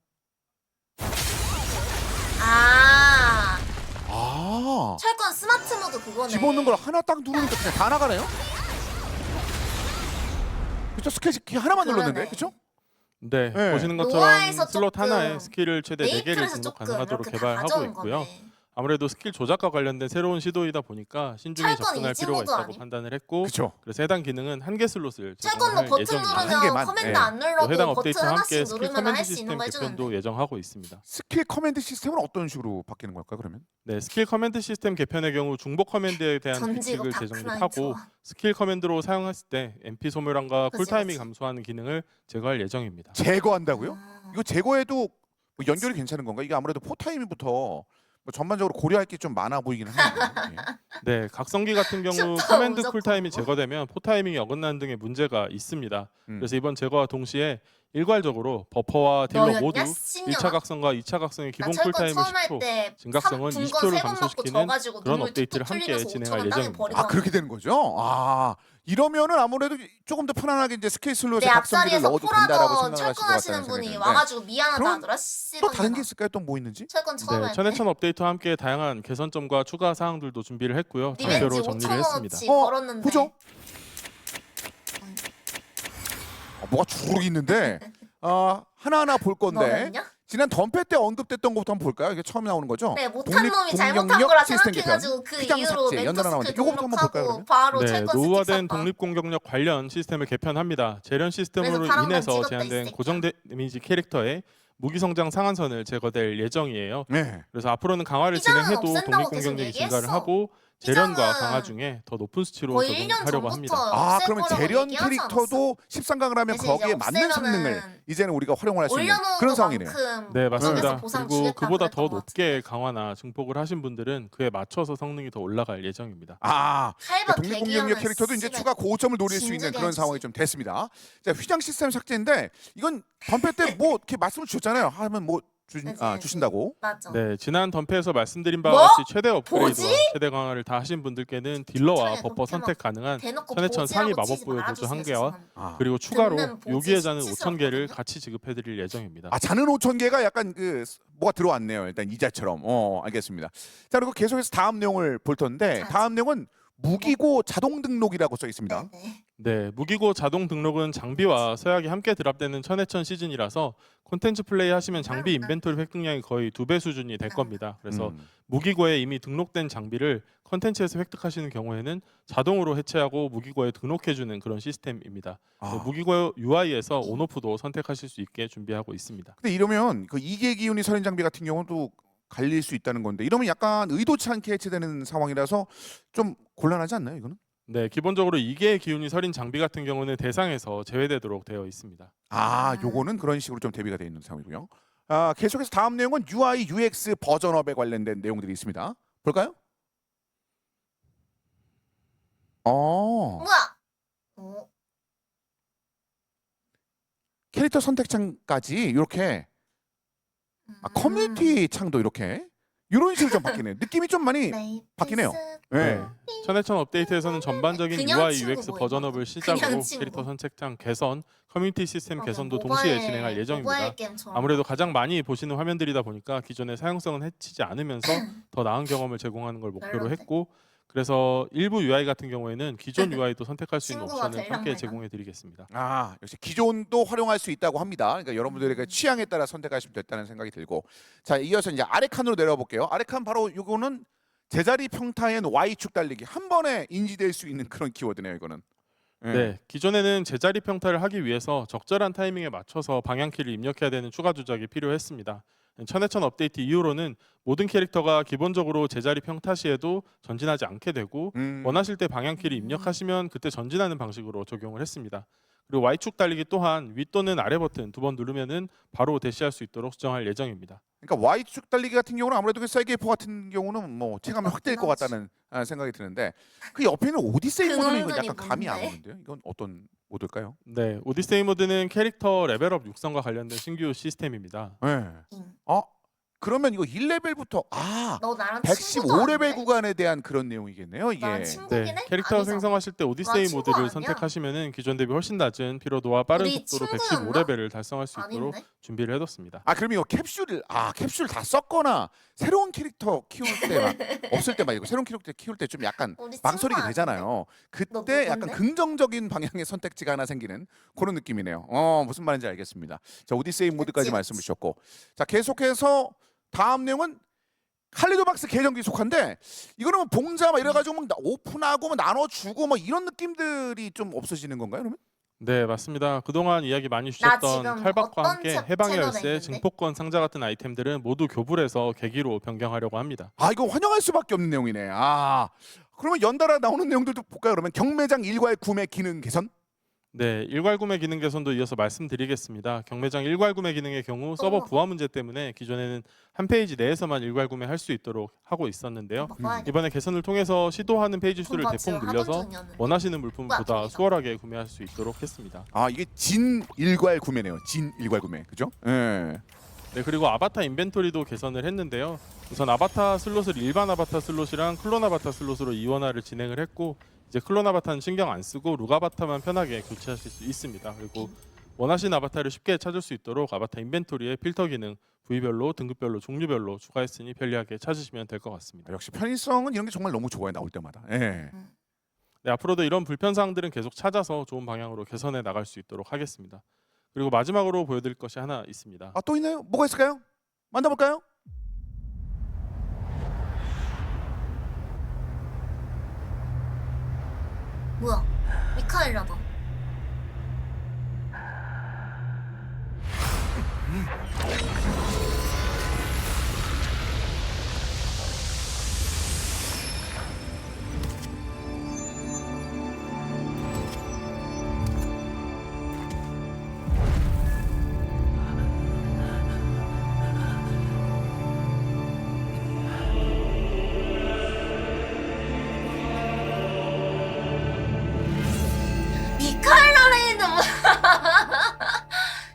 철권 스마트 모드 그거네. 집어넣는 걸 하나 딱 누르니까 그냥 다 나가네요? 그렇죠? 스킬 하나만 그러네. 눌렀는데 그렇죠? 네, 네. 보시는 것처럼 노아에서 슬롯 조금 하나에 스킬을 최대 4개를 메이플에서 등록 조금 가능하도록 이렇게 다 개발하고 가져온 있고요. 거네. 아무래도 스킬 조작과 관련된 새로운 시도이다 보니까 신중히 철권 접근할 이지 필요가 모드 있다고 아님? 판단을 했고 그렇죠. 그래서 해당 기능은 한 개 슬롯을 철권도 제공할 버튼 예정입니다. 한 누르면 개만, 커맨드 네. 안 또 눌러도 해당 버튼 업데이트와 함께 하나씩 스킬 누르면 커맨드 할 수 있는 시스템 거 개편도 해주는데. 예정하고 있습니다. 스킬 커맨드 시스템은 어떤 식으로 바뀌는 걸까 그러면? 네, 스킬 커맨드 시스템 개편의 경우 중복 커맨드에 대한 전지고 규칙을 제정하고 다크나이트와. 스킬 커맨드로 사용했을 때 MP 소멸함과 그치, 쿨타임이 그치. 감소하는 기능을 제거할 예정입니다. 제거한다고요? 아. 이거 제거해도 뭐 연결이 괜찮은 건가? 이게 아무래도 포타임부터 뭐 전반적으로 고려할 게 좀 많아 보이긴 하네요. 네, 각성기 같은 경우 슈터 커맨드 무조건 쿨타임이 뭐. 제거되면 포타이밍이 어긋나는 등의 문제가 있습니다. 음. 그래서 이번 제거와 동시에 일괄적으로 버퍼와 딜러 너였냐? 모두 씹녀나? 1차 각성과 2차 각성의 나 기본 철권 쿨타임을 처음 할 10초, 때 증각성은 20초를 감소시키는 그런 그런 업데이트를 함께 진행할 예정입니다. 그렇게 되는 거죠? 이러면은 아무래도 조금 더 편안하게 이제 스킬 슬롯에 내 각성기를 앞자리에서 넣어도 된다라고 포라더 생각하실 것 철권 같다는 하시는 생각이 분이 드는데 와가지고 미안하다 그럼 하더라. 또 다른 게 씨발. 있을까요? 또 뭐 있는지? 철권 처음 네, 할 때. 천해천 업데이트와 함께 다양한 개선점과 추가 사항들도 준비를 했고요. 리벤지 장표로 정리를 했습니다. 5,000원어치 걸었는데. 보죠. 뭐가 주르륵 있는데 하나하나 볼 건데 너였냐? 지난 덤페 때 언급됐던 것부터 한번 볼까요? 이게 처음 나오는 거죠? 네, 못한 놈이 잘못한 독립공격력 거라 시스템 생각해가지고 그 피장 이후로 삭제, 멘토 연달아 나오는데 스킬 이거부터 한번 볼까요, 등록하고 그러면? 바로 네, 철권 스틱 노후화된 샀다. 독립공격력 관련 시스템을 개편합니다. 재련 시스템으로 그래서 파란만 인해서 찍었다, 이 제한된 새끼야. 고정 데미지 캐릭터의 무기 성장 상한선을 제거될 예정이에요. 네. 그래서 앞으로는 강화를 피자는 진행해도 없앤다고 계속 독립공격력이 얘기했어. 증가를 하고 재련과 희정은 강화 중에 더 높은 수치로 거의 1년 적용하려고 전부터 합니다. 아, 없앨 그러면 거라고 재련 얘기하지 캐릭터도 13강을 하면 대신 이제 거기에 맞는 없애면은 성능을 이제는 우리가 활용을 할 수 있는 올려놓은 그런 상황이네요. 것만큼 네, 맞습니다. 보상 그리고 주겠다 그보다 더 그랬던 것 높게 같은데. 강화나 증폭을 하신 분들은 그에 맞춰서 성능이 더 올라갈 예정입니다. 아, 칼바 독립공격력 캐릭터도 이제 추가 고점을 노릴 수 있는 진작에 그런 해주지. 상황이 좀 됐습니다. 자, 휘장 시스템 삭제인데 이건 덤페 때 뭐 이렇게 말씀을 주셨잖아요. 하면 뭐 주신다고. 맞아. 네, 지난 덤페에서 말씀드린 바와 뭐? 같이 최대 업그레이드와 뭐지? 최대 강화를 다 하신 분들께는 딜러와 차라리 버퍼 그렇게 선택 가능한 대놓고 천해천 상위 보지라고 치지 마법보유 보조 말아주세요, 1개와 죄송합니다. 아, 그리고 추가로 듣는 보지 요기의 잔은 수치스럽거든요. 5,000개를 같이 지급해드릴 예정입니다. 아, 잔은 5,000개가 약간 그 뭐가 들어왔네요. 일단 이자처럼. 알겠습니다. 자, 그리고 계속해서 다음 내용을 볼 텐데 자, 다음 내용은 무기고 자동 등록이라고 써 있습니다. 네네. 네, 무기고 자동 등록은 장비와 서약이 함께 드랍되는 천해천 시즌이라서 콘텐츠 플레이 하시면 장비 인벤토리 획득량이 거의 2배 수준이 될 겁니다. 그래서 음. 무기고에 이미 등록된 장비를 컨텐츠에서 획득하시는 경우에는 자동으로 해체하고 무기고에 등록해주는 그런 시스템입니다. 아. 네, 무기고 UI에서 온오프도 선택하실 수 있게 준비하고 있습니다. 근데 이러면 그 이계 기운이 서린 장비 같은 경우는 또 갈릴 수 있다는 건데 이러면 약간 의도치 않게 해체되는 상황이라서 좀 곤란하지 않나요, 이거는? 네, 기본적으로 2개의 기운이 서린 장비 같은 경우는 대상에서 제외되도록 되어 있습니다. 아, 요거는 그런 식으로 좀 대비가 되어 있는 상황이고요. 아, 계속해서 다음 내용은 UI, UX 버전업에 관련된 내용들이 있습니다. 볼까요? 뭐야? 캐릭터 선택창까지 이렇게 커뮤니티 창도 이렇게 이런 식으로 좀 바뀌네요. 느낌이 좀 많이 바뀌네요. 네. 천해천 업데이트에서는 전반적인 그냥 UI, 친구 UX 뭐 버전업을 이거. 시작으로 그냥 친구. 캐릭터 선택창 개선, 커뮤니티 시스템 그러면 개선도 모바일- 동시에 진행할 예정입니다. 모바일 게임처럼. 아무래도 가장 많이 보시는 화면들이다 보니까 기존의 사용성은 해치지 않으면서 더 나은 경험을 제공하는 걸 목표로 별론데. 했고, 그래서 일부 UI 같은 경우에는 기존 UI도 선택할 수 있는 친구가 옵션을 되려면 함께 말이야. 제공해드리겠습니다. 아, 역시 기존도 활용할 수 있다고 합니다. 그러니까 여러분들의 취향에 따라 선택하시면 됐다는 생각이 들고, 자, 이어서 이제 아래 칸으로 내려와 볼게요. 아래 칸 바로 이거는 제자리 평타엔 Y축 달리기 한 번에 인지될 수 있는 그런 키워드네요, 이거는. 네, 기존에는 제자리 평타를 하기 위해서 적절한 타이밍에 맞춰서 방향키를 입력해야 되는 추가 조작이 필요했습니다. 천해천 업데이트 이후로는 모든 캐릭터가 기본적으로 제자리 평타 시에도 전진하지 않게 되고 원하실 때 방향키를 입력하시면 그때 전진하는 방식으로 적용을 했습니다. 그리고 Y축 달리기 또한 위 또는 아래 버튼 2번 누르면은 바로 대시할 수 있도록 수정할 예정입니다. 그러니까 Y축 달리기 같은 경우는 아무래도 그 세계포 같은 경우는 뭐 체감이 확 될 것 같다는 생각이 드는데 그 옆에는 오디세이 그 모드는 이건 놈들이 약간 감이 안 뭔데? 오는데요. 이건 어떤 모드일까요? 네, 오디세이 모드는 캐릭터 레벨업 육성과 관련된 신규 시스템입니다. 네. 그러면 이거 1레벨부터 너 나랑 115레벨 구간에 대한 그런 내용이겠네요, 이게. 난 친구긴 해? 네, 캐릭터 아니잖아. 생성하실 때 오디세이 친구 모드를 아니야? 선택하시면은 기존 대비 훨씬 낮은 피로도와 빠른 우리 속도로 친구였나? 115레벨을 달성할 수 있도록 아닌데? 준비를 해뒀습니다. 아, 그럼 이거 캡슐 다 썼거나 새로운 캐릭터 키울 때 막 없을 때 막 이거 새로운 캐릭터 키울 때 좀 약간 우리 친구 망설이게 아닌데? 되잖아요. 너 그때 약간 누군데? 긍정적인 방향의 선택지가 하나 생기는 그런 느낌이네요. 무슨 말인지 알겠습니다. 자, 오디세이 모드까지 그치. 말씀을 주셨고, 자, 계속해서 다음 내용은 칼리도박스 계정기 속한데 이거는 뭐 봉자 막 이래가지고 막 오픈하고 뭐 나눠주고 뭐 이런 느낌들이 좀 없어지는 건가요, 그러면? 네, 맞습니다. 그동안 이야기 많이 나 주셨던 지금 칼박과 어떤 함께 채널에 해방의 열쇠, 있는데? 증폭권 상자 같은 아이템들은 모두 교불해서 계기로 변경하려고 합니다. 아, 이거 환영할 수밖에 없는 내용이네. 아, 그러면 연달아 나오는 내용들도 볼까요? 그러면 경매장 일괄 구매 기능 개선? 네, 일괄 구매 기능 개선도 이어서 말씀드리겠습니다. 경매장 일괄 구매 기능의 경우 서버 부하 문제 때문에 기존에는 한 페이지 내에서만 일괄 구매할 수 있도록 하고 있었는데요. 이번에 개선을 통해서 시도하는 페이지 수를 대폭 늘려서 원하시는 물품보다 수월하게 구매할 수 있도록 했습니다. 아, 이게 진 일괄 구매네요. 진 일괄 구매, 그죠? 예. 네, 그리고 아바타 인벤토리도 개선을 했는데요. 우선 아바타 슬롯을 일반 아바타 슬롯이랑 클론 아바타 슬롯으로 이원화를 진행을 했고, 이제 클론 아바타는 신경 안 쓰고 룩 아바타만 편하게 교체하실 수 있습니다. 그리고 원하시는 아바타를 쉽게 찾을 수 있도록 아바타 인벤토리에 필터 기능 부위별로, 등급별로, 종류별로 추가했으니 편리하게 찾으시면 될 것 같습니다. 역시 편의성은 이런 게 정말 너무 좋아요, 나올 때마다. 예. 네, 앞으로도 이런 불편사항들은 계속 찾아서 좋은 방향으로 개선해 나갈 수 있도록 하겠습니다. 그리고 마지막으로 보여드릴 것이 하나 있습니다. 아, 또 있나요? 뭐가 있을까요? 만나볼까요? 뭐야? 미카엘라다.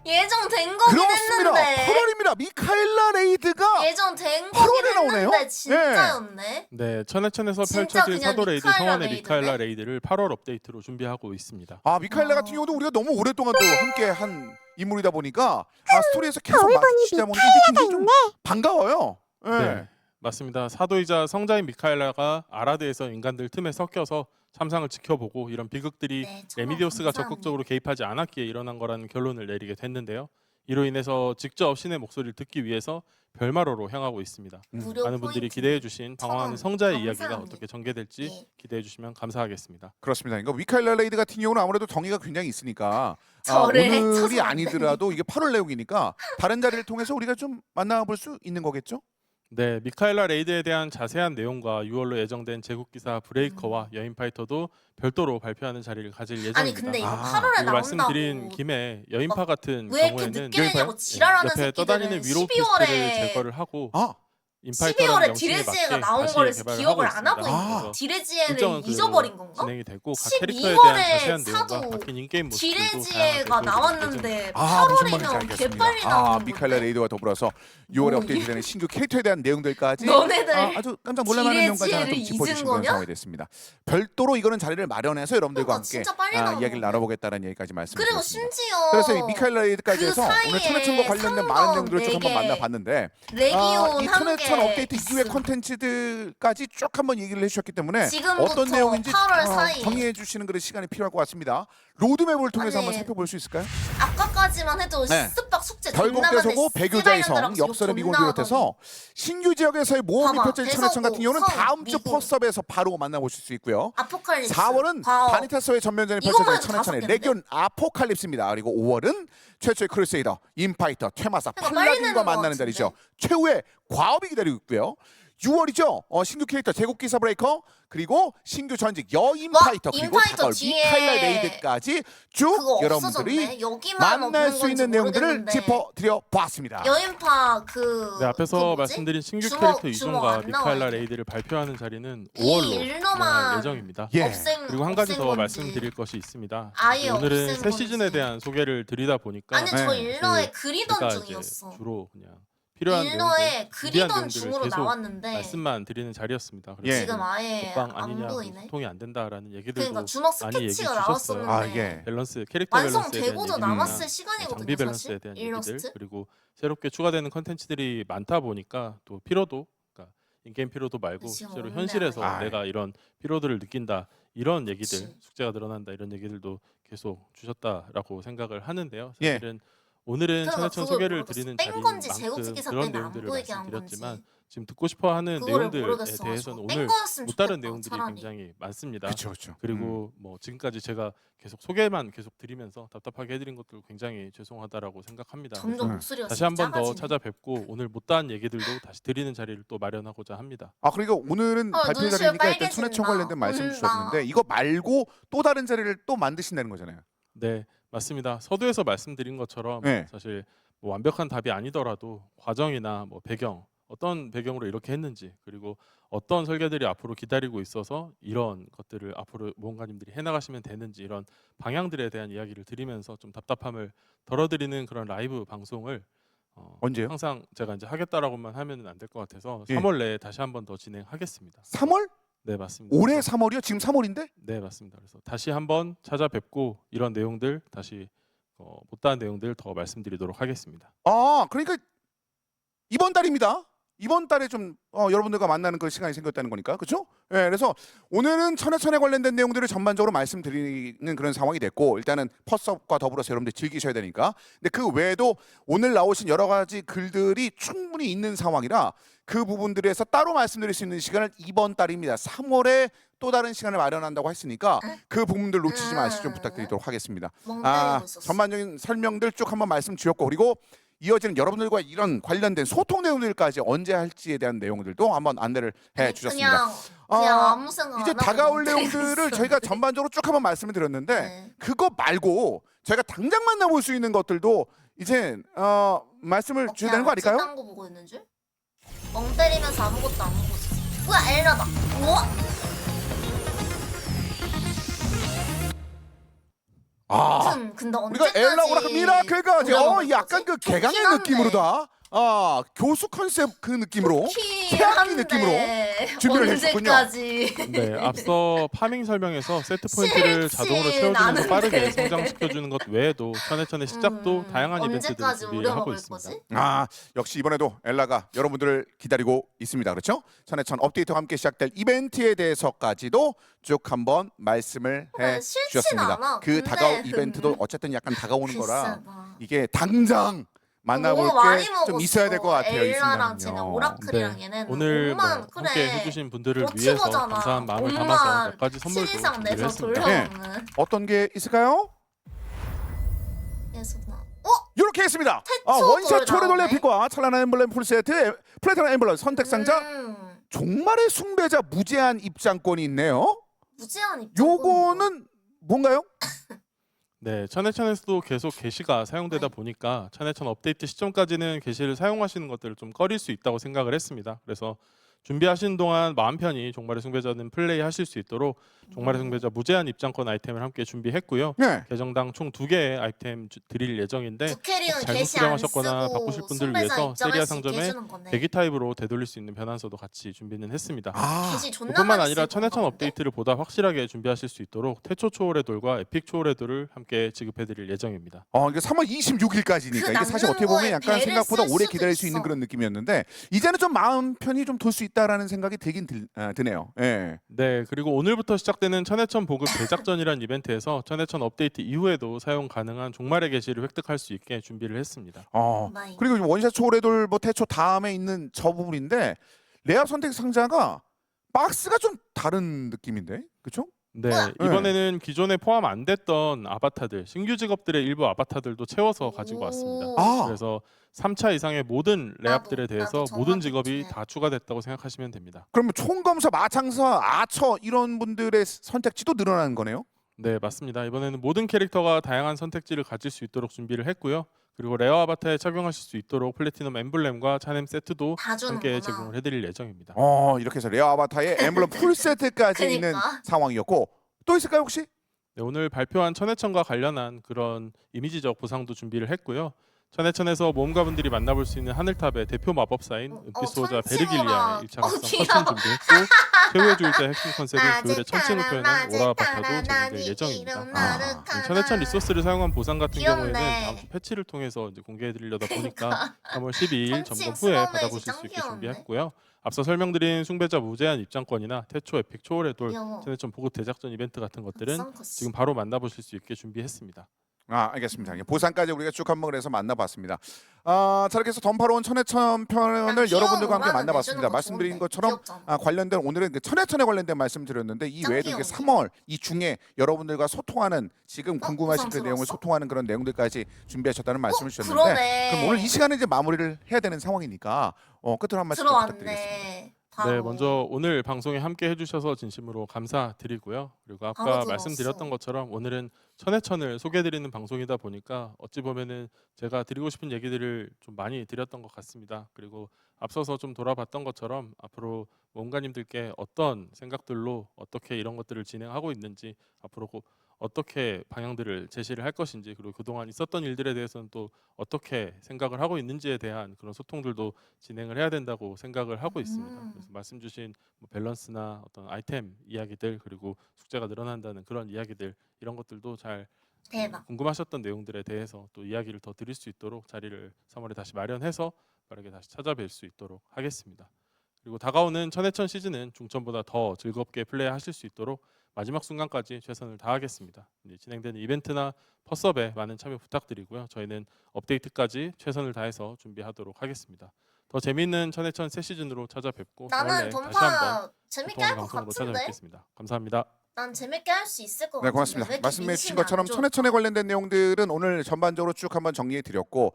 예정된 거긴 그렇습니다. 했는데 8월입니다. 미카엘라 레이드가 예정된 8월에 거긴 나오네요. 했는데 진짜였네. 네, 천해천에서 진짜 펼쳐질 그냥 사도 레이드 미카엘라 성원의 레이드네? 미카엘라 레이드를 8월 업데이트로 준비하고 있습니다. 아 미카엘라 같은 경우도 우리가 너무 오랫동안 또 함께 한 인물이다 보니까 스토리에서 계속 마주치다 보니까 이제 굉장히 좀 반가워요. 예. 네, 맞습니다. 사도이자 성자인 미카엘라가 아라드에서 인간들 틈에 섞여서 참상을 지켜보고 이런 비극들이 네, 정말 레미디오스가 감사합니다. 적극적으로 개입하지 않았기에 일어난 거라는 결론을 내리게 됐는데요. 이로 인해서 직접 신의 목소리를 듣기 위해서 별마로로 향하고 있습니다. 무료 많은 분들이 포인트. 기대해 주신 방황하는 1,000원 성자의 이야기가 감사합니다. 어떻게 전개될지 예. 기대해 주시면 감사하겠습니다. 그렇습니다. 그러니까 미카엘라 레이드 같은 경우는 아무래도 정의가 굉장히 있으니까 저를 오늘이 해쳐서 안 아니더라도 이게 8월 내용이니까 다른 자리를 통해서 우리가 좀 만나볼 수 있는 거겠죠? 네, 미카엘라 레이드에 대한 자세한 내용과 6월로 예정된 제국 기사 브레이커와 여인 파이터도 별도로 발표하는 자리를 가질 예정입니다. 아니 근데 이거 아, 8월에 그리고 나온다고 말씀드린 김에 여인파 같은 왜 이렇게 경우에는 늦게 내냐고 지랄하는 옆에 새끼들은 떠다니는 위로 피스트를 12월에 제거를 하고 아 12월에 디레지에가 나온 거를 기억을 안 하고 있는 아. 거야. 디레지에를 일정은 잊어버린 건가? 진행이 되고 각 12월에 캐릭터에 대한 자세한 내용과 사도 바뀐 인게임 모습들도 디레지에가 나왔는데 무슨 말인지 8월이면 알겠습니다. 개빨리 나오는 미카엘라 건데 레이드와 더불어서 6월에 뭐 업데이트되는 신규 캐릭터에 대한 내용들까지 너네들 아주 깜짝 놀랄만한 내용까지 하나 좀 디레지를 짚어주신 잊은 그런 거냐? 상황이 됐습니다. 별도로 이거는 자리를 마련해서 여러분들과 그러니까 함께 진짜 빨리 나오는 이야기를 거네. 나눠보겠다는 얘기까지 그리고 말씀드렸습니다. 심지어 그래서 이 미카엘라 레이드까지 그 해서 오늘 사이에 천해천과 관련된 많은 상점 내용들을 쭉 한번 4개, 만나봤는데 레기온 이 한 천해천 개 업데이트 이후의 콘텐츠들까지 쭉 한번 얘기를 해주셨기 때문에 지금부터 어떤 내용인지 8월 사이에. 정리해 주시는 그런 시간이 필요할 것 같습니다. 로드맵을 통해서 아니, 한번 살펴볼 수 있을까요? 아까까지만 해도 네. 스빡 숙제 존나 결국대서고 많네. 배교자의 성, 씨발년들하고 역설의 욕 미곤 존나 비롯해서 신규 지역에서의 모험이 봐봐, 펼쳐질 천해천 같은 경우는 대서고, 다음 주 미군. 포스업에서 바로 만나보실 수 있고요. 아포칼립스 4월은 과거. 바니타스의 전면전이 이것만 펼쳐질 해도 천해천의 5개인데? 레기온 아포칼립스입니다. 그리고 5월은 최초의 크루세이더, 인파이터, 퇴마사, 그러니까 빨리 팔라딘과 내는 것 만나는 같은데? 자리죠. 최후의 과업이 기다리고 있고요. 6월이죠. 신규 캐릭터 제국 기사 브레이커 그리고 신규 전직 여인 와, 파이터 그리고 인파이터 다가올 뒤에 미카엘라 레이드까지 쭉 그거 여러분들이 없어졌네. 여기만 만날 없는 수 있는 건지 내용들을 모르겠는데. 짚어드려 보았습니다. 여인파 그 네, 앞에서 그 뭐지? 말씀드린 신규 주먹, 캐릭터 주먹 이전과 안 미카엘라 나와요. 레이드를 발표하는 자리는 이 5월로 일로만 진행할 예정입니다. 예. 없앤 그리고 한 가지 없앤 더 건지. 말씀드릴 것이 있습니다. 아예 오늘은 없앤 새 시즌에 건지. 대한 소개를 드리다 보니까 아니 저 네, 일러에 그리던 제가 이제 중이었어. 주로 그냥 필요한 일러에 내용들, 그리던 준비한 중으로 내용들을 계속 나왔는데 말씀만 드리는 자리였습니다. 예. 그래서 지금 아예 독방 안 아니냐, 보이네. 소통이 안 된다라는 얘기들도 그러니까 주먹 많이 얘기 스케치가 주셨어요. 나왔었는데 예. 밸런스, 캐릭터 밸런스에 대한 완성되고도 얘기나 남았을 시간이거든요. 장비 밸런스에 사실 대한 일러스트. 얘기들 그리고 새롭게 추가되는 컨텐츠들이 많다 보니까 또 피로도 그러니까 인게임 피로도 말고 지금 실제로 없네, 현실에서 아예. 내가 이런 피로들을 느낀다 이런 얘기들 그치. 숙제가 늘어난다 이런 얘기들도 계속 주셨다라고 생각을 하는데요. 예. 사실은 오늘은 그러니까 천해천 그걸 소개를 모르겠어. 드리는 뺀 건지 자리만큼 제국 기사 그런 때문에 안 내용들을 보이게 한 말씀드렸지만 건지. 지금 듣고 싶어하는 그거를 내용들에 모르겠어. 대해서는 뺀 오늘 거였으면 못 다른 좋겠다, 내용들이 차라리. 굉장히 많습니다. 그렇죠, 그렇죠. 그리고 뭐 지금까지 제가 계속 소개만 계속 드리면서 답답하게 해드린 것들 굉장히 죄송하다라고 생각합니다. 점점 음. 목소리가 다시 한 번 더 작아지네. 찾아뵙고 오늘 못다한 얘기들도 다시 드리는 자리를 또 마련하고자 합니다. 그러니까 오늘은 발표 눈시울 자리니까 일단 빨개진다. 천해천 관련된 말씀 울다. 주셨는데 이거 말고 또 다른 자리를 또 만드신다는 거잖아요. 네, 맞습니다. 서두에서 말씀드린 것처럼 네. 사실 뭐 완벽한 답이 아니더라도 과정이나 뭐 배경 어떤 배경으로 이렇게 했는지 그리고 어떤 설계들이 앞으로 기다리고 있어서 이런 것들을 앞으로 모험가님들이 해나가시면 되는지 이런 방향들에 대한 이야기를 드리면서 좀 답답함을 덜어드리는 그런 라이브 방송을 언제요? 항상 제가 이제 하겠다라고만 하면은 안 될 것 같아서 예. 3월 내에 다시 한 번 더 진행하겠습니다. 3월? 네, 맞습니다. 올해 그래서- 3월이요? 지금 3월인데? 네, 맞습니다. 그래서 다시 한번 찾아뵙고 이런 내용들 다시 못다한 내용들 더 말씀드리도록 하겠습니다. 그러니까 이번 달입니다. 이번 달에 좀 여러분들과 만나는 그 시간이 생겼다는 거니까, 그렇죠? 예, 그래서 오늘은 천에 관련된 내용들을 전반적으로 말씀드리는 그런 상황이 됐고, 일단은 퍼스업과 더불어서 여러분들 즐기셔야 되니까. 근데 그 외에도 오늘 나오신 여러 가지 글들이 충분히 있는 상황이라 그 부분들에서 따로 말씀드릴 수 있는 시간을 이번 달입니다. 3월에 또 다른 시간을 마련한다고 했으니까 그 부분들 놓치지 마시기 좀 부탁드리도록 하겠습니다. 멍 때리고 있었어. 전반적인 설명들 쭉 한번 말씀 주셨고, 그리고 이어지는 여러분들과 이런 관련된 소통 내용들까지 언제 할지에 대한 내용들도 한번 안내를 해 주셨습니다. 그냥 아무 생각 이제 안 하고 다가올 멍 때리고 내용들을 있어. 저희가 전반적으로 쭉 한번 말씀을 드렸는데 네. 그거 말고 저희가 당장 만나볼 수 있는 것들도 이제 말씀을 주셔야 되는 거 아닐까요? 딴거 보고 있는 줄? 멍 때리면서 아무것도 안 보고 있어. 뭐야 엘라다. 우와? 근데 우리가 언제까지 엘라오라 미라클까지 올라가는 약간 거지? 그 개강의 좋긴 느낌으로다. 교수 컨셉 그 느낌으로 좋긴 최악의 한데 느낌으로 준비를 해줬군요. 언제까지 네, 앞서 파밍 설명에서 세트 포인트를 싫지 자동으로 채워주면서 않은데. 빠르게 성장시켜주는 것 외에도 천의 시작도 다양한 이벤트들을 언제까지 준비하고 우려먹을 있습니다. 거지? 역시 이번에도 엘라가 여러분들을 기다리고 있습니다. 그렇죠? 천해천 업데이트와 함께 시작될 이벤트에 대해서까지도 쭉 한번 말씀을 해 싫진 주셨습니다. 않아. 그 근데 다가올 이벤트도 어쨌든 약간 다가오는 거라 비싸다. 이게 당장 만나볼 너무 많이 게 먹었어. 좀 있어야 될 것 같아요. 이 엘라랑 쟤는 순간은요. 오라클이랑 얘는 오늘 뭐 5만 그래. 함께 해주신 분들을 뭐 위해서 치고잖아. 감사한 마음을 5만 담아서 몇 가지 선물도 실 이상 준비를 내서 했습니다. 돌려오는 어떤 게 있을까요? 예수나. 이렇게 했습니다. 태초 원샷 돌 초래돌 나오네. 레픽과 찬란한 엠블렘 풀세트, 플래티넘 엠블렘 선택 상자, 종말의 숭배자 무제한 입장권이 있네요. 무제한 입장. 요거는 뭔가요? 네, 천혜천에서도 계속 게시가 사용되다 네. 보니까 천혜천 업데이트 시점까지는 게시를 사용하시는 것들을 좀 꺼릴 수 있다고 생각을 했습니다. 그래서 준비하시는 동안 마음 편히 종말의 숭배자는 플레이하실 수 있도록 종말의 숭배자 무제한 입장권 아이템을 함께 준비했고요. 네. 계정당 총 2개의 아이템 드릴 예정인데 부캐리온 잘못 게시 안 쓰고 수령하셨거나 바꾸실 분들을 위해서 세리아 상점에 대기 타입으로 되돌릴 수 있는 변환서도 같이 준비는 했습니다. 게시 존나 그뿐만 많이 아니라 쓰고 천혜천 그러는데? 업데이트를 보다 확실하게 준비하실 수 있도록 태초 초월의 돌과 에픽 초월의 돌을 함께 지급해드릴 예정입니다. 이게 3월 26일까지니까 그 이게 사실 어떻게 남는 보면 거에 약간 배를 생각보다 쓸 오래 수도 기다릴 수 있는 있어. 그런 느낌이었는데 이제는 좀 마음 편히 좀 돌 수 있다라는 생각이 드네요. 예. 네, 그리고 오늘부터 시작되는 천혜천 보급 대작전이라는 이벤트에서 천혜천 업데이트 이후에도 사용 가능한 종말의 게시를 획득할 수 있게 준비를 했습니다. 마이. 그리고 원샷 초래돌 뭐 태초 다음에 있는 저 부분인데 레압 선택 상자가 박스가 좀 다른 느낌인데, 그렇죠? 네, 뭐야? 이번에는 기존에 포함 안 됐던 아바타들, 신규 직업들의 일부 아바타들도 채워서 가지고 왔습니다. 그래서 3차 이상의 모든 랩들에 나도 대해서 정말 모든 직업이 좋네. 다 추가됐다고 생각하시면 됩니다. 그러면 총검사, 마창사, 아처 이런 분들의 선택지도 늘어나는 거네요. 네, 맞습니다. 이번에는 모든 캐릭터가 다양한 선택지를 가질 수 있도록 준비를 했고요. 그리고 레어 아바타에 착용하실 수 있도록 플래티넘 엠블렘과 차넴 세트도 다 함께 주는구나. 제공을 해드릴 예정입니다. 이렇게 해서 레어 아바타의 엠블럼 풀 세트까지 있는 그러니까. 상황이었고 또 있을까요 혹시? 네, 오늘 발표한 천혜천과 관련한 그런 이미지적 보상도 준비를 했고요. 천혜천에서 모험가분들이 만나볼 수 있는 하늘탑의 대표 마법사인 은빛수호자 베르길리아의 천칭어라. 1차 귀여워. 커튼 준비했고 최후의 주일자 핵심 컨셉은 교일의 천칭을 표현한 오라 아바타도 제공될 예정입니다. 천혜천 리소스를 사용한 보상 같은 귀엽네. 경우에는 다음 주 패치를 통해서 이제 공개해드리려다 보니까 3월 12일 천칭 점검 후에 스노우맨이 받아보실 짱 수 있게 귀엽네. 준비했고요. 앞서 설명드린 숭배자 무제한 입장권이나 태초 에픽 초월의 돌, 귀여워. 천혜천 보급 대작전 이벤트 같은 것들은 쌍커스. 지금 바로 만나보실 수 있게 준비했습니다. 알겠습니다. 보상까지 우리가 쭉 한번 그래서 만나봤습니다. 자 이렇게 해서 던파로운 천혜천 편을 귀여운 여러분들과 함께 오라는 만나봤습니다. 내주는 거 말씀드린 좋은데. 것처럼 귀엽잖아. 관련된 오늘은 그 천혜천에 관련된 말씀드렸는데 이 짱 외에도 이게 귀여운데? 3월 이 중에 여러분들과 소통하는 지금 궁금하신 그 보상 내용을 들어왔어? 소통하는 그런 내용들까지 준비하셨다는 말씀을 주셨는데 그러네. 그럼 오늘 이 시간에 이제 마무리를 해야 되는 상황이니까 끝으로 한 말씀 좀 부탁드리겠습니다. 들어왔네. 바로. 네, 먼저 오늘 방송에 함께 해주셔서 진심으로 감사드리고요. 그리고 바로 아까 들어왔어. 말씀드렸던 것처럼 오늘은 천혜천을 소개해드리는 방송이다 보니까 어찌 보면은 제가 드리고 싶은 얘기들을 좀 많이 드렸던 것 같습니다. 그리고 앞서서 좀 돌아봤던 것처럼 앞으로 모험가님들께 어떤 생각들로 어떻게 이런 것들을 진행하고 있는지 앞으로 어떻게 방향들을 제시를 할 것인지 그리고 그동안 있었던 일들에 대해서는 또 어떻게 생각을 하고 있는지에 대한 그런 소통들도 진행을 해야 된다고 생각을 하고 있습니다. 그래서 말씀 주신 뭐 밸런스나 어떤 아이템 이야기들 그리고 숙제가 늘어난다는 그런 이야기들 이런 것들도 잘 대박. 궁금하셨던 내용들에 대해서 또 이야기를 더 드릴 수 있도록 자리를 3월에 다시 마련해서 빠르게 다시 찾아뵐 수 있도록 하겠습니다. 그리고 다가오는 천혜천 시즌은 중천보다 더 즐겁게 플레이하실 수 있도록 마지막 순간까지 최선을 다하겠습니다. 이제 진행되는 이벤트나 퍼섭에 많은 참여 부탁드리고요. 저희는 업데이트까지 최선을 다해서 준비하도록 하겠습니다. 더 재미있는 천혜천 새 시즌으로 찾아뵙고 나는 4월에 다시 한번 돈파 재밌게 할 것 방송으로 같은데. 찾아뵙겠습니다. 감사합니다. 난 재밌게 할 수 있을 것 네, 같은데. 고맙습니다. 왜 이렇게 말씀해 민심이 주신 안 것처럼 좋을까? 천혜천에 관련된 내용들은 오늘 전반적으로 쭉 한번 정리해 드렸고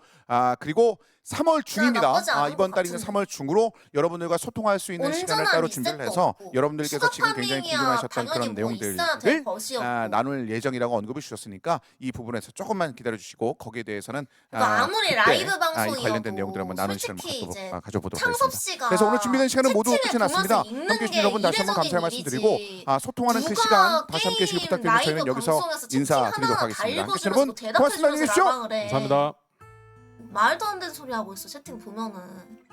그리고 3월 중입니다. 나쁘지 않은 이번 것 달이는 같은데. 3월 중으로 여러분들과 소통할 수 있는 시간을 따로 준비를 해서 여러분들께서 지금 굉장히 궁금하셨던 그런 내용들을 나눌 예정이라고 언급을 주셨으니까 이 부분에서 조금만 기다려 주시고 거기에 대해서는 아무리 그때, 라이브 이 방송이어도 관련된 내용들을 한번 나누는 시간을 솔직히 이제 가져보도록 창섭 하겠습니다. 씨가 그래서 오늘 준비된 시간은 모두 끝이 채팅을 났습니다. 보면서 읽는 함께 해주신 게 여러분 다시 한번 감사의 이례적인 말씀드리고 일이지. 소통하는 그 누가 시간 다시 함께 해주시기 게임 부탁드리고 저희는 라이브 여기서 방송에서 채팅 인사드리도록 하나 하겠습니다. 달고 여러분 주면서 고맙습니다. 안녕히 대답해주면서 계십시오. 라방을 해. 감사합니다. 말도 안 되는 소리 하고 있어. 채팅 보면은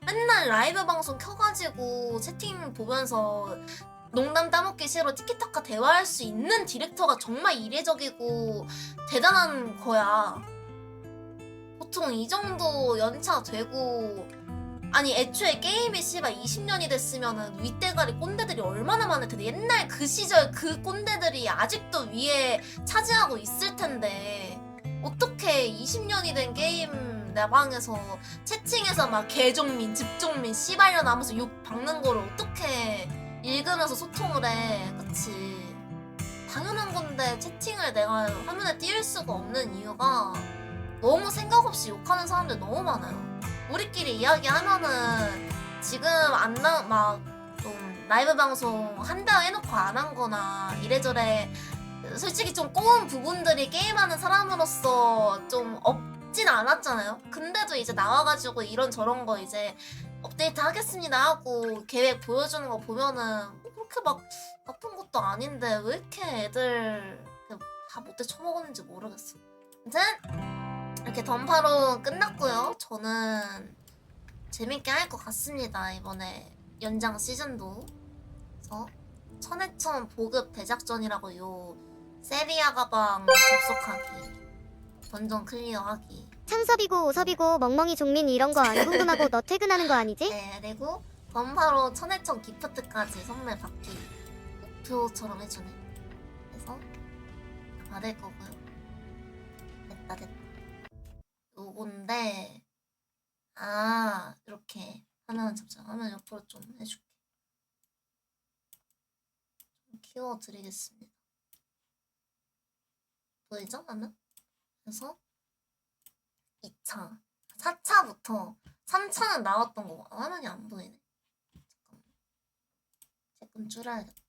맨날 라이브 방송 켜가지고 채팅 보면서 농담 따먹기 싫어 티키타카 대화할 수 있는 디렉터가 정말 이례적이고 대단한 거야. 보통 이 정도 연차 되고 아니 애초에 게임이 씨발 20년이 됐으면은 윗대가리 꼰대들이 얼마나 많을 텐데 옛날 그 시절 그 꼰대들이 아직도 위에 차지하고 있을 텐데 어떻게 20년이 된 게임 내 방에서 채팅에서 막 개종민, 집종민, 씨발년 하면서 욕 박는 거를 어떻게 읽으면서 소통을 해. 그치. 당연한 건데 채팅을 내가 화면에 띄울 수가 없는 이유가 너무 생각 없이 욕하는 사람들 너무 많아요. 우리끼리 이야기하면은 지금 안 나, 막 좀 라이브 방송 한다 해놓고 안 한 거나 이래저래 솔직히 좀 꼬운 부분들이 게임하는 사람으로서 좀 없진 않았잖아요. 근데도 이제 나와가지고 이런 저런 거 이제 업데이트 하겠습니다 하고 계획 보여주는 거 보면은 그렇게 막 나쁜 것도 아닌데 왜 이렇게 애들 다 못돼 처먹었는지 모르겠어. 아무튼 이렇게 던파로 끝났고요. 저는 재밌게 할 것 같습니다. 이번에 연장 시즌도. 그래서 천해천 보급 대작전이라고 요 세리아 가방 접속하기, 던전 클리어하기. 창섭이고 오섭이고 멍멍이 종민 이런 거 안 궁금하고 너 퇴근하는 거 아니지? 네, 그리고 던파로 천해천 기프트까지 선물 받기 목표처럼 해주네. 그래서 받을 거고요. 됐다. 요건데 이렇게 하면 잡자. 하면 옆으로 좀 해줄게. 좀 키워드리겠습니다. 보이죠? 하면? 그래서 2차, 4차부터 3차는 나왔던 거 화면이 안 보이네. 잠깐만. 조금 줄여야겠다.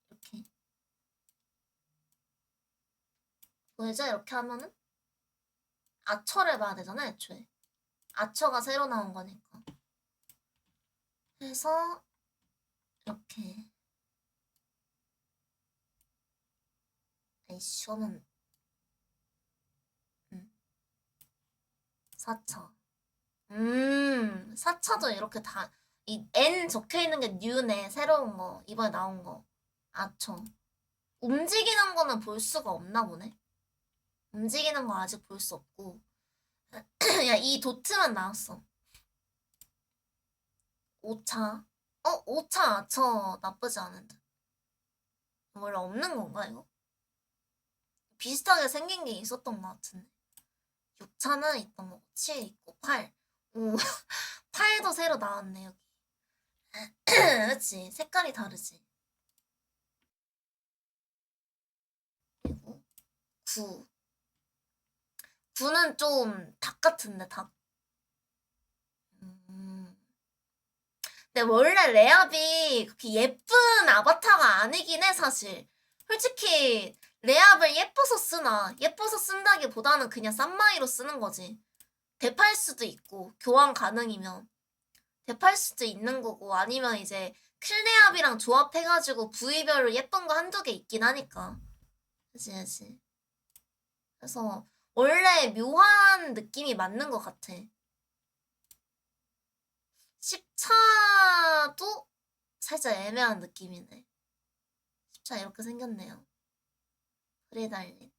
이렇게. 보이죠? 이렇게 하면은 아처를 봐야 되잖아, 애초에. 아처가 새로 나온 거니까. 그래서 이렇게. 아이씨, 하면 4차. 4차도 이렇게 다, 이 N 적혀있는 게 뉴네, 새로운 거, 이번에 나온 거. 아처. 움직이는 거는 볼 수가 없나 보네. 움직이는 거 아직 볼 수 없고. 야, 이 도트만 나왔어. 5차. 5차 아처 나쁘지 않은데. 원래 없는 건가, 이거? 비슷하게 생긴 게 있었던 것 같은데. 6차는 있던 거고, 7 있고, 8. 오, 8도 새로 나왔네, 여기. 그치? 색깔이 다르지. 그리고 9. 9는 좀 닭 같은데, 닭. 근데 원래 레압이 그렇게 예쁜 아바타가 아니긴 해, 사실. 솔직히 레압을 예뻐서 쓰나 예뻐서 쓴다기보다는 그냥 쌈마이로 쓰는 거지. 대팔 수도 있고 교환 가능이면 대팔 수도 있는 거고 아니면 이제 클레압이랑 조합해가지고 부위별로 예쁜 거 한두 개 있긴 하니까. 그치. 그래서 원래 묘한 느낌이 맞는 것 같아. 10차도 살짝 애매한 느낌이네. 10차 이렇게 생겼네요. 프리달린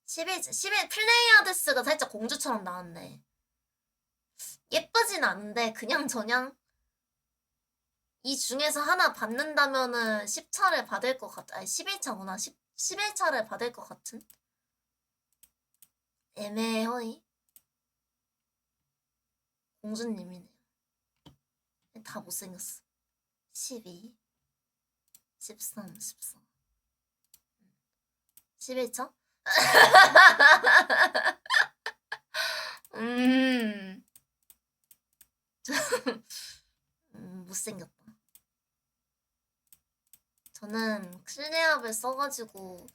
11 플레이아데스가 살짝 공주처럼 나왔네. 예쁘진 않은데 그냥 저냥 이 중에서 하나 받는다면은 10차를 받을 것 같아. 아니 11차구나. 11차를 받을 것 같은 애매허이 공주님이네요. 다 못생겼어. 12 13 14 11차? 음. 못생겼다. 저는 클레압을 써가지고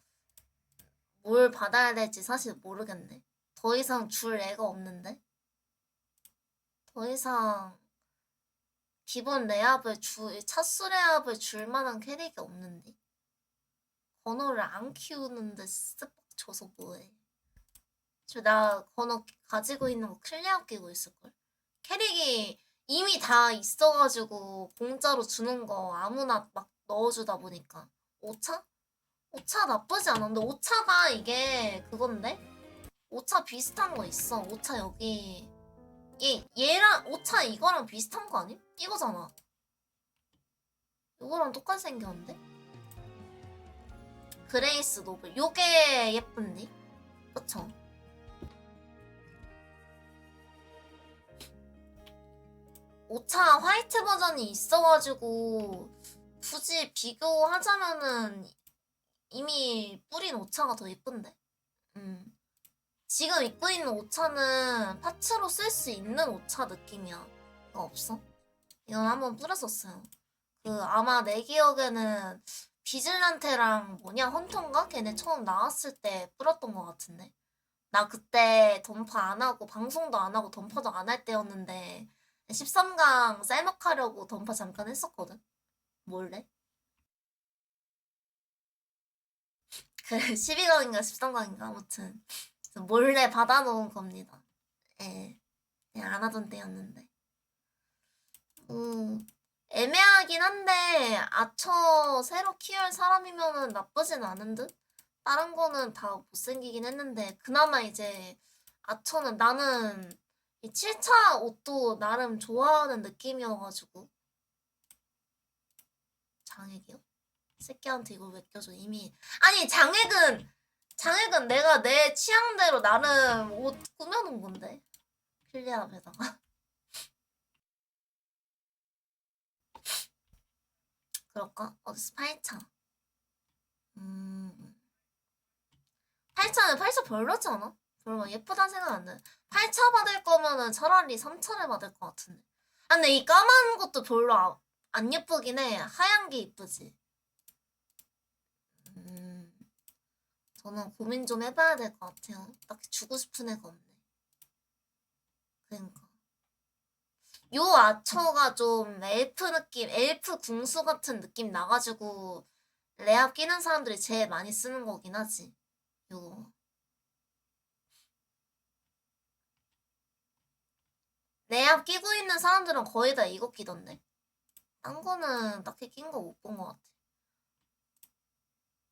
뭘 받아야 될지 사실 모르겠네. 더 이상 줄 애가 없는데? 더 이상 기본 레압을 차수 레압을 줄 만한 캐릭이 없는데? 건호를 안 키우는데 스빡 줘서 뭐해. 나 건호 가지고 있는 거 클레압 끼고 있을걸? 캐릭이 이미 다 있어가지고 공짜로 주는 거 아무나 막 넣어주다 보니까. 오차? 오차 나쁘지 않은데 오차가 이게 그건데? 오차 비슷한 거 있어. 오차 여기 얘랑 오차 이거랑 비슷한 거 아님? 이거잖아. 이거랑 똑같이 생겼는데? 그레이스 노블 요게 예쁜데? 그쵸? 오차 화이트 버전이 있어가지고 굳이 비교하자면은 이미 뿌린 오차가 더 예쁜데? 지금 입고 있는 오차는 파츠로 쓸 수 있는 오차 느낌이야. 이거 없어? 이건 한번 뿌렸었어요. 아마 내 기억에는 비질란테랑 뭐냐 헌터인가? 걔네 처음 나왔을 때 뿌렸던 것 같은데. 나 그때 던파 안 하고 방송도 안 하고 던파도 안 할 때였는데 13강 쌀먹하려고 던파 잠깐 했었거든. 몰래? 그 12강인가 13강인가 아무튼 몰래 받아놓은 겁니다. 예, 그냥 안 하던 때였는데. 애매하긴 한데 아처 새로 키울 사람이면은 나쁘진 않은 듯? 다른 거는 다 못생기긴 했는데 그나마 이제 아처는 나는 이 7차 옷도 나름 좋아하는 느낌이어가지고. 장액이요? 새끼한테 이걸 왜 껴줘 이미. 아니 장액은 내가 내 취향대로 나름 옷 꾸며놓은 건데. 필리압에다가. 그럴까? 어디서 8차. 8차 별로지 않아? 별로 예쁘다 생각 안 나. 8차 받을 거면은 차라리 3차를 받을 것 같은데. 아, 근데 이 까만 것도 별로 안 예쁘긴 해. 하얀 게 이쁘지. 저는 고민 좀 해봐야 될 것 같아요. 딱히 주고 싶은 애가 없네. 그러니까. 요 아처가 좀 엘프 느낌, 엘프 궁수 같은 느낌 나가지고 레압 끼는 사람들이 제일 많이 쓰는 거긴 하지. 요거. 레압 끼고 있는 사람들은 거의 다 이거 끼던데. 딴 거는 딱히 낀 거 못 본 것 같아.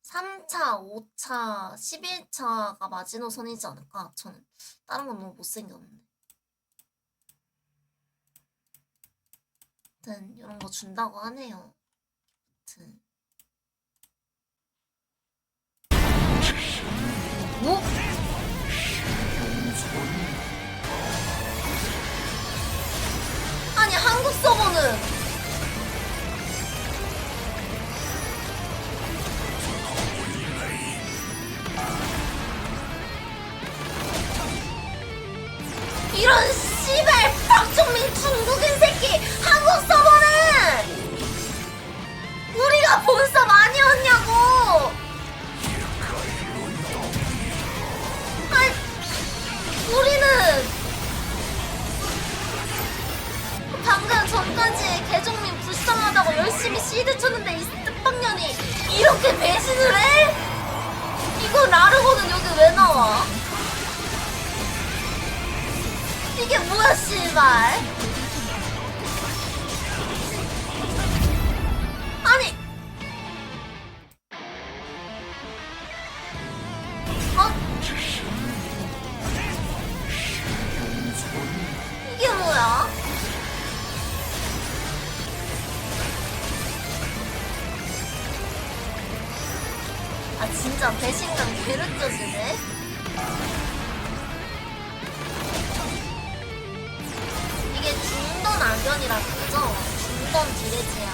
3차, 5차, 11차가 마지노선이지 않을까? 저는 다른 건 너무 못생겼는데. 아무튼 이런 거 준다고 하네요. 아무튼 뭐? 아니 한국 서버는 이런 씨발 박종민 중국인 새끼 한국 서버는 우리가 본섭 아니었냐고. 아니 우리는 방금 전까지 개종민 불쌍하다고 열심히 시드 쳤는데 이 스박년이 이렇게 배신을 해? 이거 라르고는 여기 왜 나와? 이게 뭐야 씨발. 아니 이게 뭐야? 아 진짜 배신감 개느껴지네. 이게 중던 악연이라는 거죠? 중던 디레지야.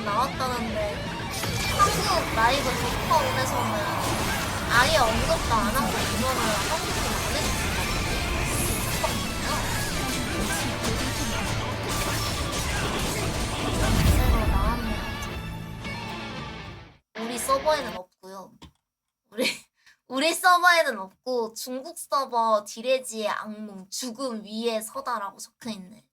나왔다는데 한국 라이브 독퍼온에서는 아예 언급도 안 하고 보면은 한국은 안 해주는 새로 나왔네요. 우리 서버에는 없고요. 우리 서버에는 없고 중국 서버 디레지의 악몽 죽음 위에 서다라고 적혀있네.